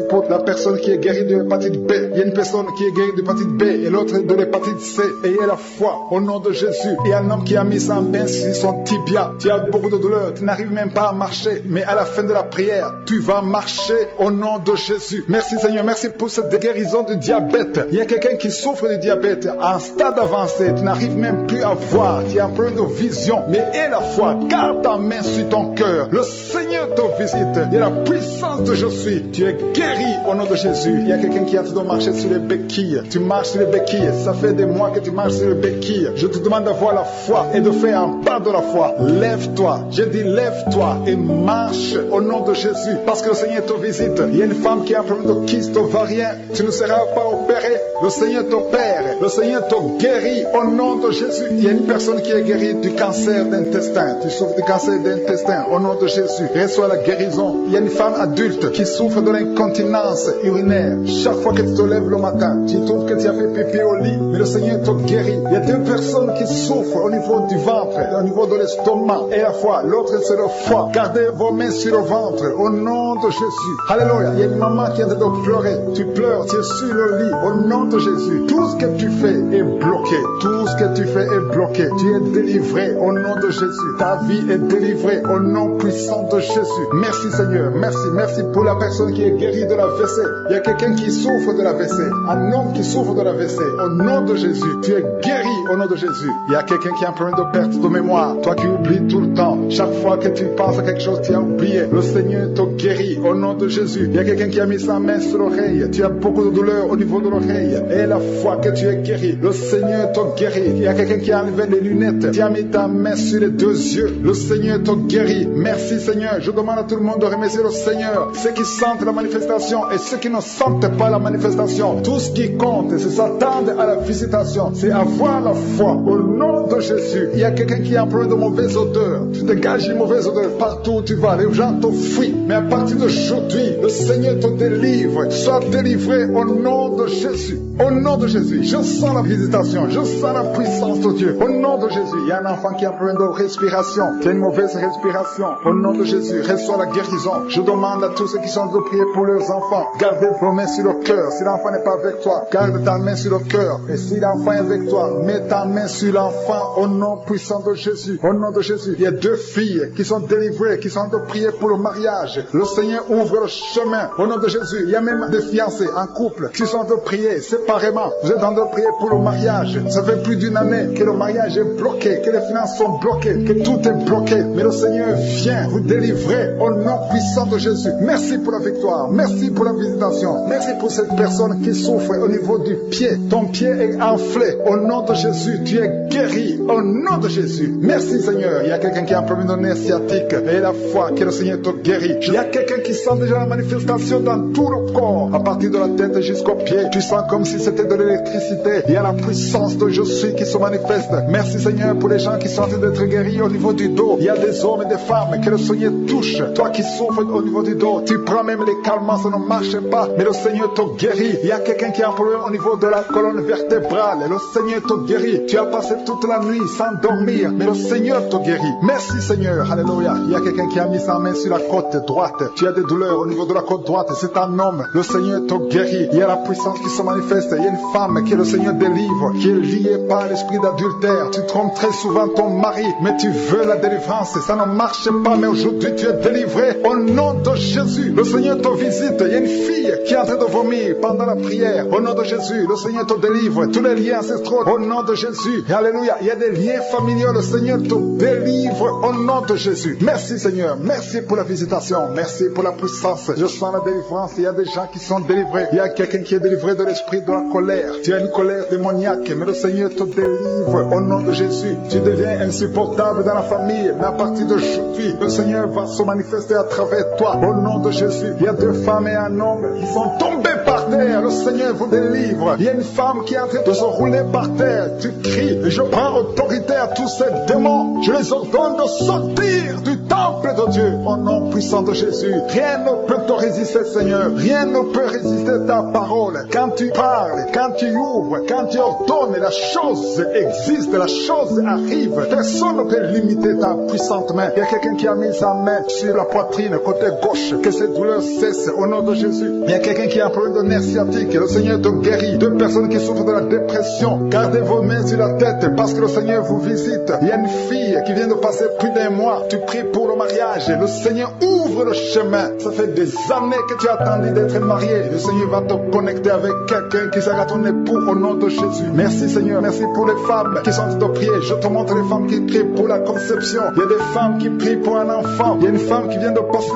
pour la personne qui est guérie de l'hépatite B. Il y a une personne qui est guérie de l'hépatite B et l'autre de l'hépatite C. Ayez la foi au nom de Jésus. Il y a un homme qui a mis sa main sur son tibia. Tu as beaucoup de douleur. Tu n'arrives même pas à marcher. Mais à la fin de la prière, tu vas marcher au nom de Jésus. Merci Seigneur. Merci pour cette guérison du diabète. Il y a quelqu'un qui souffre du diabète à un stade avancé. Tu n'arrives même plus à voir. Tu as un problème de vision. Mais aie la foi. Garde ta main sur ton cœur. Le Seigneur te visite. Il y a la puissance de je suis. Tu es guéri au nom de Jésus. Il y a quelqu'un qui a de marcher sur les béquilles. Tu marches sur les béquilles. Ça fait des mois que tu marches sur les béquilles. Je te demande d'avoir la foi et de faire un pas de la foi. Lève-toi. Je dis lève-toi et marche au nom de Jésus. Parce que le Seigneur te visite. Il y a une femme qui a un problème de kyste ovarien. Tu ne seras pas opéré. Le Seigneur t'opère. Le Seigneur te guérit au nom de Jésus. Il y a une personne qui est guérie du cancer d'intestin. Tu souffres du cancer d'intestin au nom de Jésus. Reçois la guérison. Il y a une femme adulte qui souffre de l'incontinence urinaire. Chaque fois que tu te lèves le matin, tu trouves que tu as fait pipi au lit, mais le Seigneur te guérit. Il y a 2 personnes qui souffrent au niveau du ventre, au niveau de l'estomac et la foi. L'autre c'est le foie. Gardez vos mains sur le ventre au nom de Jésus. Alléluia. Il y a une maman qui est en train de pleurer. Tu pleures, tu es sur le lit au nom de Jésus. Tout ce que tu fais est bloqué. Tout ce que tu fais est bloqué. Tu es délivré au nom de Jésus. Ta vie est délivrée au nom puissant de Jésus. Merci Seigneur. Merci pour la personne qui est guérie de l'AVC. Il y a quelqu'un qui souffre de l'AVC. Un homme qui souffre de l'AVC. Au nom de Jésus. Tu es guéri au nom de Jésus. Il y a quelqu'un qui a un problème de perte de mémoire. Toi qui oublies tout le temps. Chaque fois que tu penses à quelque chose, tu as oublié. Le Seigneur te guérit au nom de Jésus. Il y a quelqu'un qui a mis sa main sur l'oreille. Tu as beaucoup de douleur au niveau de l'oreille. Et la fois que tu es guéri, le Seigneur te guérit. Il y a quelqu'un qui a enlevé les lunettes. Tu as mis ta main sur les 2 yeux. Le Seigneur te guérit. Merci Seigneur. Je demande à tout le monde de remercier le Seigneur. Ceux qui sentent la manifestation et ceux qui ne sentent pas la manifestation. Tout ce qui compte, c'est s'attendre à la visitation. C'est avoir la foi au nom de Jésus. Il y a quelqu'un qui a un problème de mauvaise odeur. Tu dégages une mauvaise odeur partout où tu vas. Les gens te fuient. Mais à partir d'aujourd'hui, le Seigneur te délivre. Sois délivré au nom de Jésus. Au nom de Jésus. Je sens la visitation. Je sens la puissance de Dieu. Au nom de Jésus. Il y a un enfant qui a un problème de respiration. Qui a une mauvaise respiration. Au nom de Jésus. Reçois la guérison. Je demande à tous ceux qui sont de prier pour leurs enfants. Gardez vos mains sur le cœur. Si l'enfant n'est pas avec toi, garde ta main sur le cœur. Et si l'enfant est avec toi, mets ta main sur l'enfant au nom puissant de Jésus. Au nom de Jésus. Il y a 2 filles qui sont délivrées, qui sont de prier pour le mariage. Le Seigneur ouvre le chemin. Au nom de Jésus. Il y a même des fiancés en couple qui sont de prier séparément. Vous êtes en train de prier pour le mariage. Ça fait plus d'1 année que le mariage est bloqué, que les finances sont bloquées, que tout est bloqué. Mais le Seigneur vient vous délivrer au nom puissant de Jésus. Merci pour la victoire. Merci pour la visitation. Merci pour cette personne qui souffre au niveau du pied. Ton pied est enflé. Au nom de Jésus, tu es guéri. Au nom de Jésus. Merci Seigneur. Il y a quelqu'un qui a un problème de nerf sciatique. Et la foi que le Seigneur te guérit. Il y a quelqu'un qui sent déjà la manifestation dans tout le corps. À partir de la tête jusqu'au pied. Tu sens comme si c'était de l'électricité. Il y a la puissance de je suis qui se manifeste. Merci Seigneur pour les gens qui sont en train d'être guéris au niveau du dos. Il y a des hommes et des femmes que le Seigneur touche. Toi qui souffres au niveau du dos, tu prends même les calmants mentalement ça ne marche pas, mais le Seigneur te guérit. Il y a quelqu'un qui a un problème au niveau de la colonne vertébrale, et le Seigneur te guérit. Tu as passé toute la nuit sans dormir, mais le Seigneur te guérit. Merci Seigneur, alléluia. Il y a quelqu'un qui a mis sa main sur la côte droite. Tu as des douleurs au niveau de la côte droite, c'est un homme. Le Seigneur te guérit. Il y a la puissance qui se manifeste. Il y a une femme que le Seigneur délivre, qui est liée par l'esprit d'adultère. Tu trompes très souvent ton mari, mais tu veux la délivrance. Ça ne marche pas, mais aujourd'hui tu es délivré. Au nom de Jésus, le Seigneur te visite. Il y a une fille qui est en train de vomir pendant la prière. Au nom de Jésus, le Seigneur te délivre. Tous les liens ancestraux, au nom de Jésus. Alléluia. Il y a des liens familiaux. Le Seigneur te délivre au nom de Jésus. Merci Seigneur. Merci pour la visitation. Merci pour la puissance. Je sens la délivrance. Il y a des gens qui sont délivrés. Il y a quelqu'un qui est délivré de l'esprit de la colère. Tu as une colère démoniaque, mais le Seigneur te délivre au nom de Jésus. Tu deviens insupportable dans la famille, mais à partir d'aujourd'hui, le Seigneur va se manifester à travers toi au nom de Jésus. Il y a 2 femmes et un homme qui sont tombés par terre. Le Seigneur vous délivre. Il y a une femme qui est en train de se rouler par terre. Tu cries, je prends autorité à tous ces démons. Je les ordonne de sortir du temple de Dieu au nom puissant de Jésus. Rien ne peut te résister, Seigneur. Rien ne peut résister ta parole. Quand tu parles, quand tu ouvres, quand tu ordonnes, la chose existe, la chose arrive. Personne ne peut limiter ta puissante main. Il y a quelqu'un qui a mis sa main sur la poitrine, côté gauche, que cette douleur cesse au nom de Jésus. Il y a quelqu'un qui a un problème de nerf sciatique. Le Seigneur te guérit. 2 personnes qui souffrent de la dépression. Gardez vos mains sur la tête parce que le Seigneur vous visite. Il y a une fille qui vient de passer plus d'1 mois. Tu pries pour le mariage. Le Seigneur ouvre le chemin. Ça fait des années que tu as attendu d'être marié. Le Seigneur va te connecter avec quelqu'un qui sera ton époux au nom de Jésus. Merci Seigneur. Merci pour les femmes qui sont en train de prier. Je te montre les femmes qui prient pour la conception. Il y a des femmes qui prient pour un enfant. Il y a une femme qui vient de passer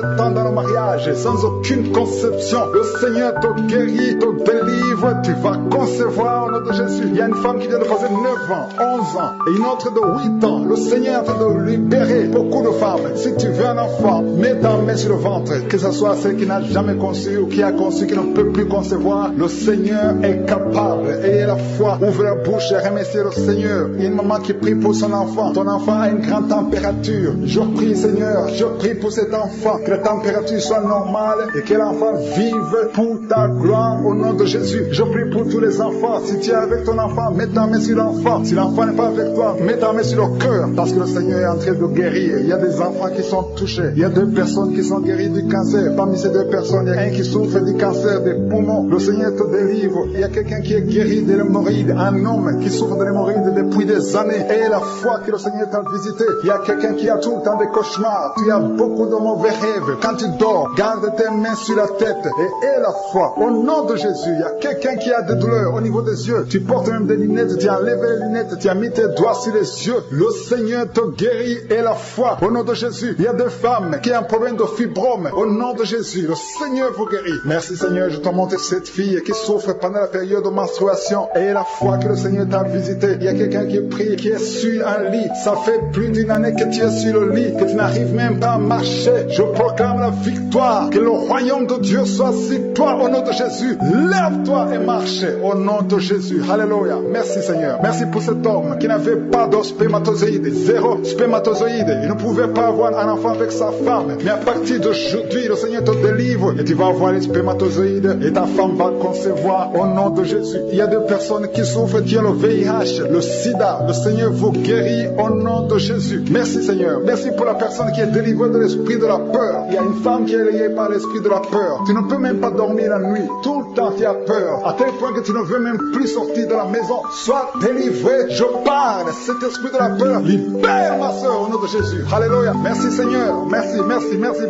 17 ans dans le mariage sans aucune conception. Le Seigneur te guérit, te délivre. Tu vas concevoir au nom de Jésus. Il y a une femme qui vient de passer 9 ans, 11 ans et une autre de 8 ans. Le Seigneur est en train de libérer beaucoup de femmes. Si tu veux un enfant, mets ta main sur le ventre. Que ce soit celle qui n'a jamais conçu ou qui a conçu, qui ne peut plus concevoir. Le Seigneur est capable. Ayez la foi, ouvre la bouche et remerciez le Seigneur. Il y a une maman qui prie pour son enfant. Ton enfant a une grande température. Je prie Seigneur, je prie pour cet enfant. Que la température soit normale et que l'enfant vive pour ta gloire au nom de Jésus. Je prie pour tous les enfants. Si tu es avec ton enfant, mets ta main sur l'enfant. Si l'enfant n'est pas avec toi, mets ta main sur le cœur. Parce que le Seigneur est en train de guérir. Il y a des enfants qui sont touchés. Il y a 2 personnes qui sont guéries du cancer. Parmi ces 2 personnes, il y a un qui souffre du cancer des poumons. Le Seigneur te délivre. Il y a quelqu'un qui est guéri de l'hémorroïde. Un homme qui souffre de l'hémorroïde depuis des années. Et la foi que le Seigneur t'a visité. Il y a quelqu'un qui a tout le temps des cauchemars. Tu as beaucoup de mauvais rêves. Quand tu dors, garde tes mains sur la tête. Et aie la foi. Au nom de Jésus, il y a quelqu'un qui a des douleurs au niveau des yeux. Tu portes même des lunettes. Tu as enlevé les lunettes. Tu as mis tes doigts sur les yeux. Le Seigneur te guérit. Et la foi. Au nom de Jésus, il y a des femmes qui ont un problème de fibrome. Au nom de Jésus, le Seigneur vous guérit. Merci Seigneur, je te montre cette fille qui souffre pendant la période de menstruation. Et la foi que le Seigneur t'a visité. Il y a quelqu'un qui prie, qui est sur un lit. Ça fait plus d'1 année que tu es sur le lit, que tu n'arrives même pas à marcher. Je proclame la victoire. Que le royaume de Dieu soit sur toi au nom de Jésus. Lève-toi et marche au nom de Jésus. Alléluia. Merci Seigneur. Merci pour cet homme qui n'avait pas de spermatozoïde. 0 spermatozoïde. Il ne pouvait pas avoir un enfant avec sa femme. Mais à partir d'aujourd'hui, le Seigneur te délivre et tu vas avoir les spermatozoïdes et ta femme va concevoir au nom de Jésus. Il y a 2 personnes qui souffrent, qui ont le VIH, le sida. Le Seigneur vous guérit au nom de Jésus. Merci Seigneur. Merci pour la personne qui est délivrée de l'esprit de la peur. Il y a une femme qui est liée par l'esprit de la peur. Tu ne peux même pas dormir la nuit. Tout le temps tu as peur. À tel point que tu ne veux même plus sortir de la maison. Sois délivré. Je parle. Cet esprit de la peur, libère ma soeur au nom de Jésus. Alléluia. Merci Seigneur. Merci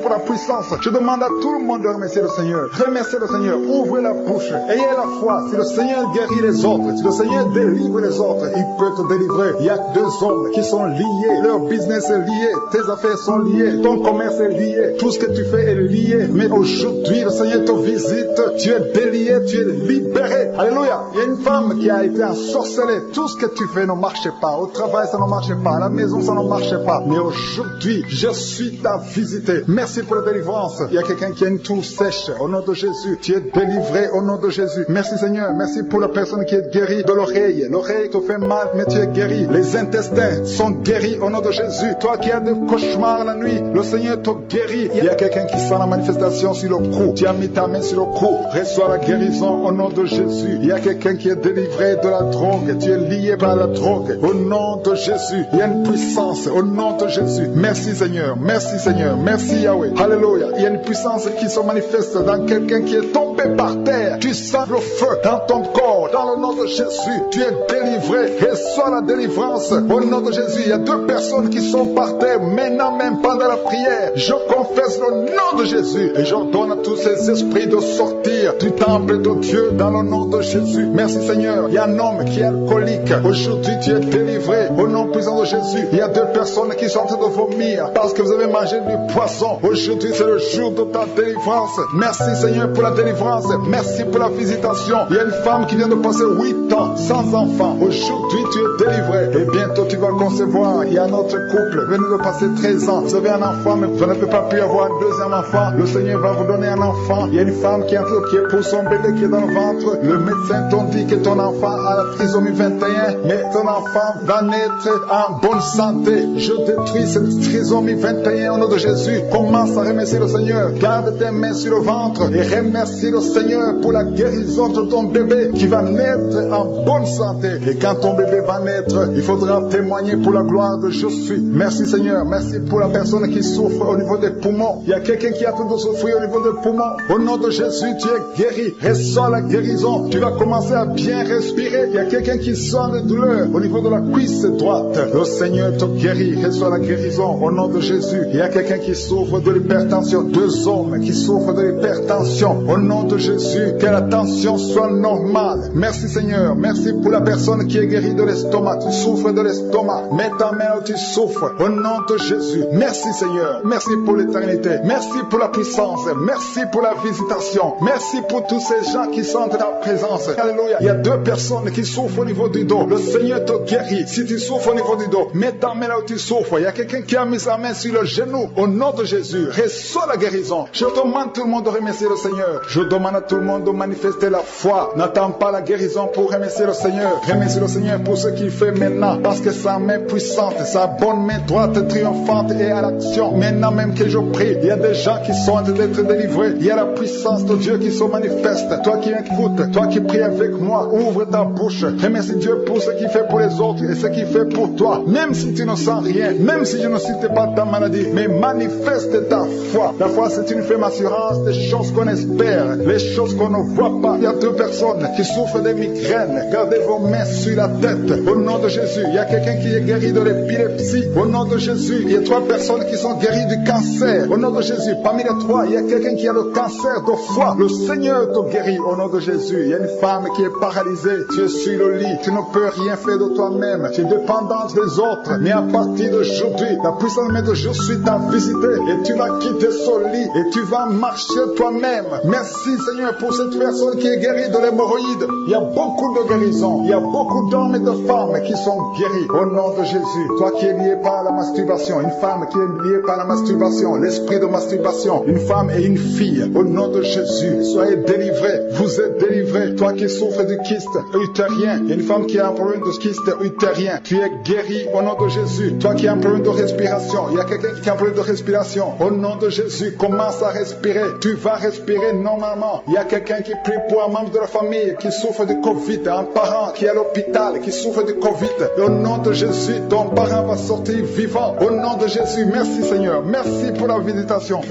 pour la puissance. Je demande à tout le monde de remercier le Seigneur. Remerciez le Seigneur. Ouvrez la bouche. Ayez la foi. Si le Seigneur guérit les autres, si le Seigneur délivre les autres, il peut te délivrer. Il y a 2 hommes qui sont liés. Leur business est lié. Tes affaires sont liées. Ton commerce est lié. Tout ce que tu fais est lié. Mais aujourd'hui, le Seigneur te visite. Tu es délié. Tu es libéré. Alléluia. Il y a une femme qui a été ensorcelée. Tout ce que tu fais ne marche pas. Au travail, ça ne marche pas. À la maison, ça ne marche pas. Mais aujourd'hui, aujourd'hui, je suis ta visité. Merci pour la délivrance. Il y a quelqu'un qui a une toux sèche. Au nom de Jésus, tu es délivré au nom de Jésus. Merci Seigneur. Merci pour la personne qui est guérie de l'oreille. L'oreille te fait mal, mais tu es guéri. Les intestins sont guéris au nom de Jésus. Toi qui as des cauchemars la nuit, le Seigneur te guérit. Il y a quelqu'un qui sent la manifestation sur le cou. Tu as mis ta main sur le cou. Reçois la guérison au nom de Jésus. Il y a quelqu'un qui est délivré de la drogue. Tu es lié par la drogue. Au nom de Jésus, il y a une puissance au nom de Jésus. Merci Seigneur. Merci Seigneur. Merci Yahweh. Alléluia. Il y a une puissance qui se manifeste dans quelqu'un qui est tombé par terre. Tu sens le feu dans ton corps. Dans le nom de Jésus, tu es délivré. Reçois la délivrance au nom de Jésus. Il y a deux personnes qui sont par terre maintenant même pendant la prière. Je confesse le nom de Jésus et j'ordonne à tous ces esprits de sortir du temple de Dieu dans le nom de Jésus. Merci Seigneur. Il y a un homme qui est alcoolique. Aujourd'hui, tu es délivré au nom puissant de Jésus. Il y a deux personnes qui sont en train de vomir parce que vous avez mangé du poisson. Aujourd'hui, c'est le jour de ta délivrance. Merci Seigneur pour la délivrance. Merci pour la visitation. Il y a une femme qui vient de passer 8 ans sans enfant. Aujourd'hui, tu es délivré et bientôt tu vas concevoir. Il y a un autre couple venu de passer 13 ans. Vous avez un enfant, mais vous n'avez pas pu avoir un deuxième enfant. Le Seigneur va vous donner un enfant. Il y a une femme qui est pour son bébé qui est dans le ventre. Le médecin t'a dit que ton enfant a la trisomie 21, mais ton enfant va naître en bonne santé. Je détruis cette trisomie 21 au nom de Jésus. Commence à remercier le Seigneur. Garde tes mains sur le ventre et remercie le Seigneur pour la guérison de ton bébé qui va naître en bonne santé. Et quand ton bébé va naître, il faudra témoigner pour la gloire de je suis. Merci Seigneur. Merci pour la personne qui souffre au niveau des poumons. Il y a quelqu'un qui est en train de souffrir au niveau des poumons. Au nom de Jésus, tu es guéri. Reçois la guérison. Tu vas commencer à bien respirer. Il y a quelqu'un qui sent les douleurs au niveau de la cuisse droite. Le Seigneur te guérit. Reçois la guérison au nom de Jésus. Il y a quelqu'un qui souffre de l'hypertension. 2 hommes qui souffrent de l'hypertension. Au nom de Jésus, que la tension soit normale. Merci Seigneur. Merci pour la personne qui est guérie de l'estomac. Tu souffres de l'estomac. Mets ta main où tu souffres. Au nom de Jésus. Merci Seigneur. Merci pour l'éternité. Merci pour la puissance. Merci pour la visitation. Merci pour tous ces gens qui sentent ta présence. Alléluia. Il y a 2 personnes qui souffrent au niveau du dos. Le Seigneur te guérit. Si tu souffres au niveau du dos, mets ta main là où tu souffres. Il y a quelqu'un qui a mis sa main sur le genou. Au nom de Jésus, reçois la guérison. Je demande tout le monde de remercier le Seigneur. Je demande à tout le monde de manifester la foi. N'attends pas la guérison pour remercier le Seigneur. Remercie le Seigneur pour ce qu'il fait maintenant. Parce que sa main puissante, sa bonne main droite triomphante est à l'action. Maintenant même que je prie, il y a des gens qui sont en train d'être délivrés. Il y a la puissance de Dieu qui se manifeste. Toi qui écoutes, toi qui pries avec moi, ouvre ta bouche. Remercie Dieu pour ce qu'il fait pour les autres et ce qu'il fait pour toi. Même si tu ne sens rien, même si je ne cite pas ta maladie, mais manifeste ta foi. La foi, c'est une ferme assurance des choses qu'on espère, les choses qu'on ne voit pas. Il y a 2 personnes qui souffrent des migraines. Gardez vos mains sur la tête. Au nom de Jésus, il y a quelqu'un qui est guéri de l'épilepsie. Au nom de Jésus, il y a 3 personnes qui sont guéries du cancer. Au nom de Jésus, parmi les 3, il y a quelqu'un qui a le cancer de foie. Le Seigneur te guérit au nom de Jésus. Il y a une femme qui est paralysée. Tu es sur le lit. Tu ne peux rien faire de toi-même. Tu es dépendante des autres. Mais à partir d'aujourd'hui, la puissance de je suis t'a visité et tu vas quitter ce lit et tu vas marcher toi-même. Merci Seigneur pour cette personne qui est guérie de l'hémorroïde. Il y a beaucoup de guérisons. Il y a beaucoup d'hommes et de femmes qui sont guéris au nom de Jésus. Toi qui es lié par la masturbation, une femme qui est liée par la masturbation, l'esprit de masturbation, une femme et une fille, au nom de Jésus, soyez délivrés. Vous êtes délivrés. Toi qui souffres du kyste utérien, il y a une femme qui a un problème de kyste utérien, tu es guéri au nom de Jésus. Toi qui as un problème de respiration, il y a quelqu'un qui a un problème de respiration, au nom de Jésus, commence à respirer. Tu vas respirer normalement. Il y a quelqu'un qui prie pour un membre de la famille qui souffre du Covid, un parent qui est à l'hôpital, qui souffre du Covid. Et au nom de Jésus, ton parent va sortir vivant. Au nom de Jésus, merci Seigneur. Merci pour la visitation.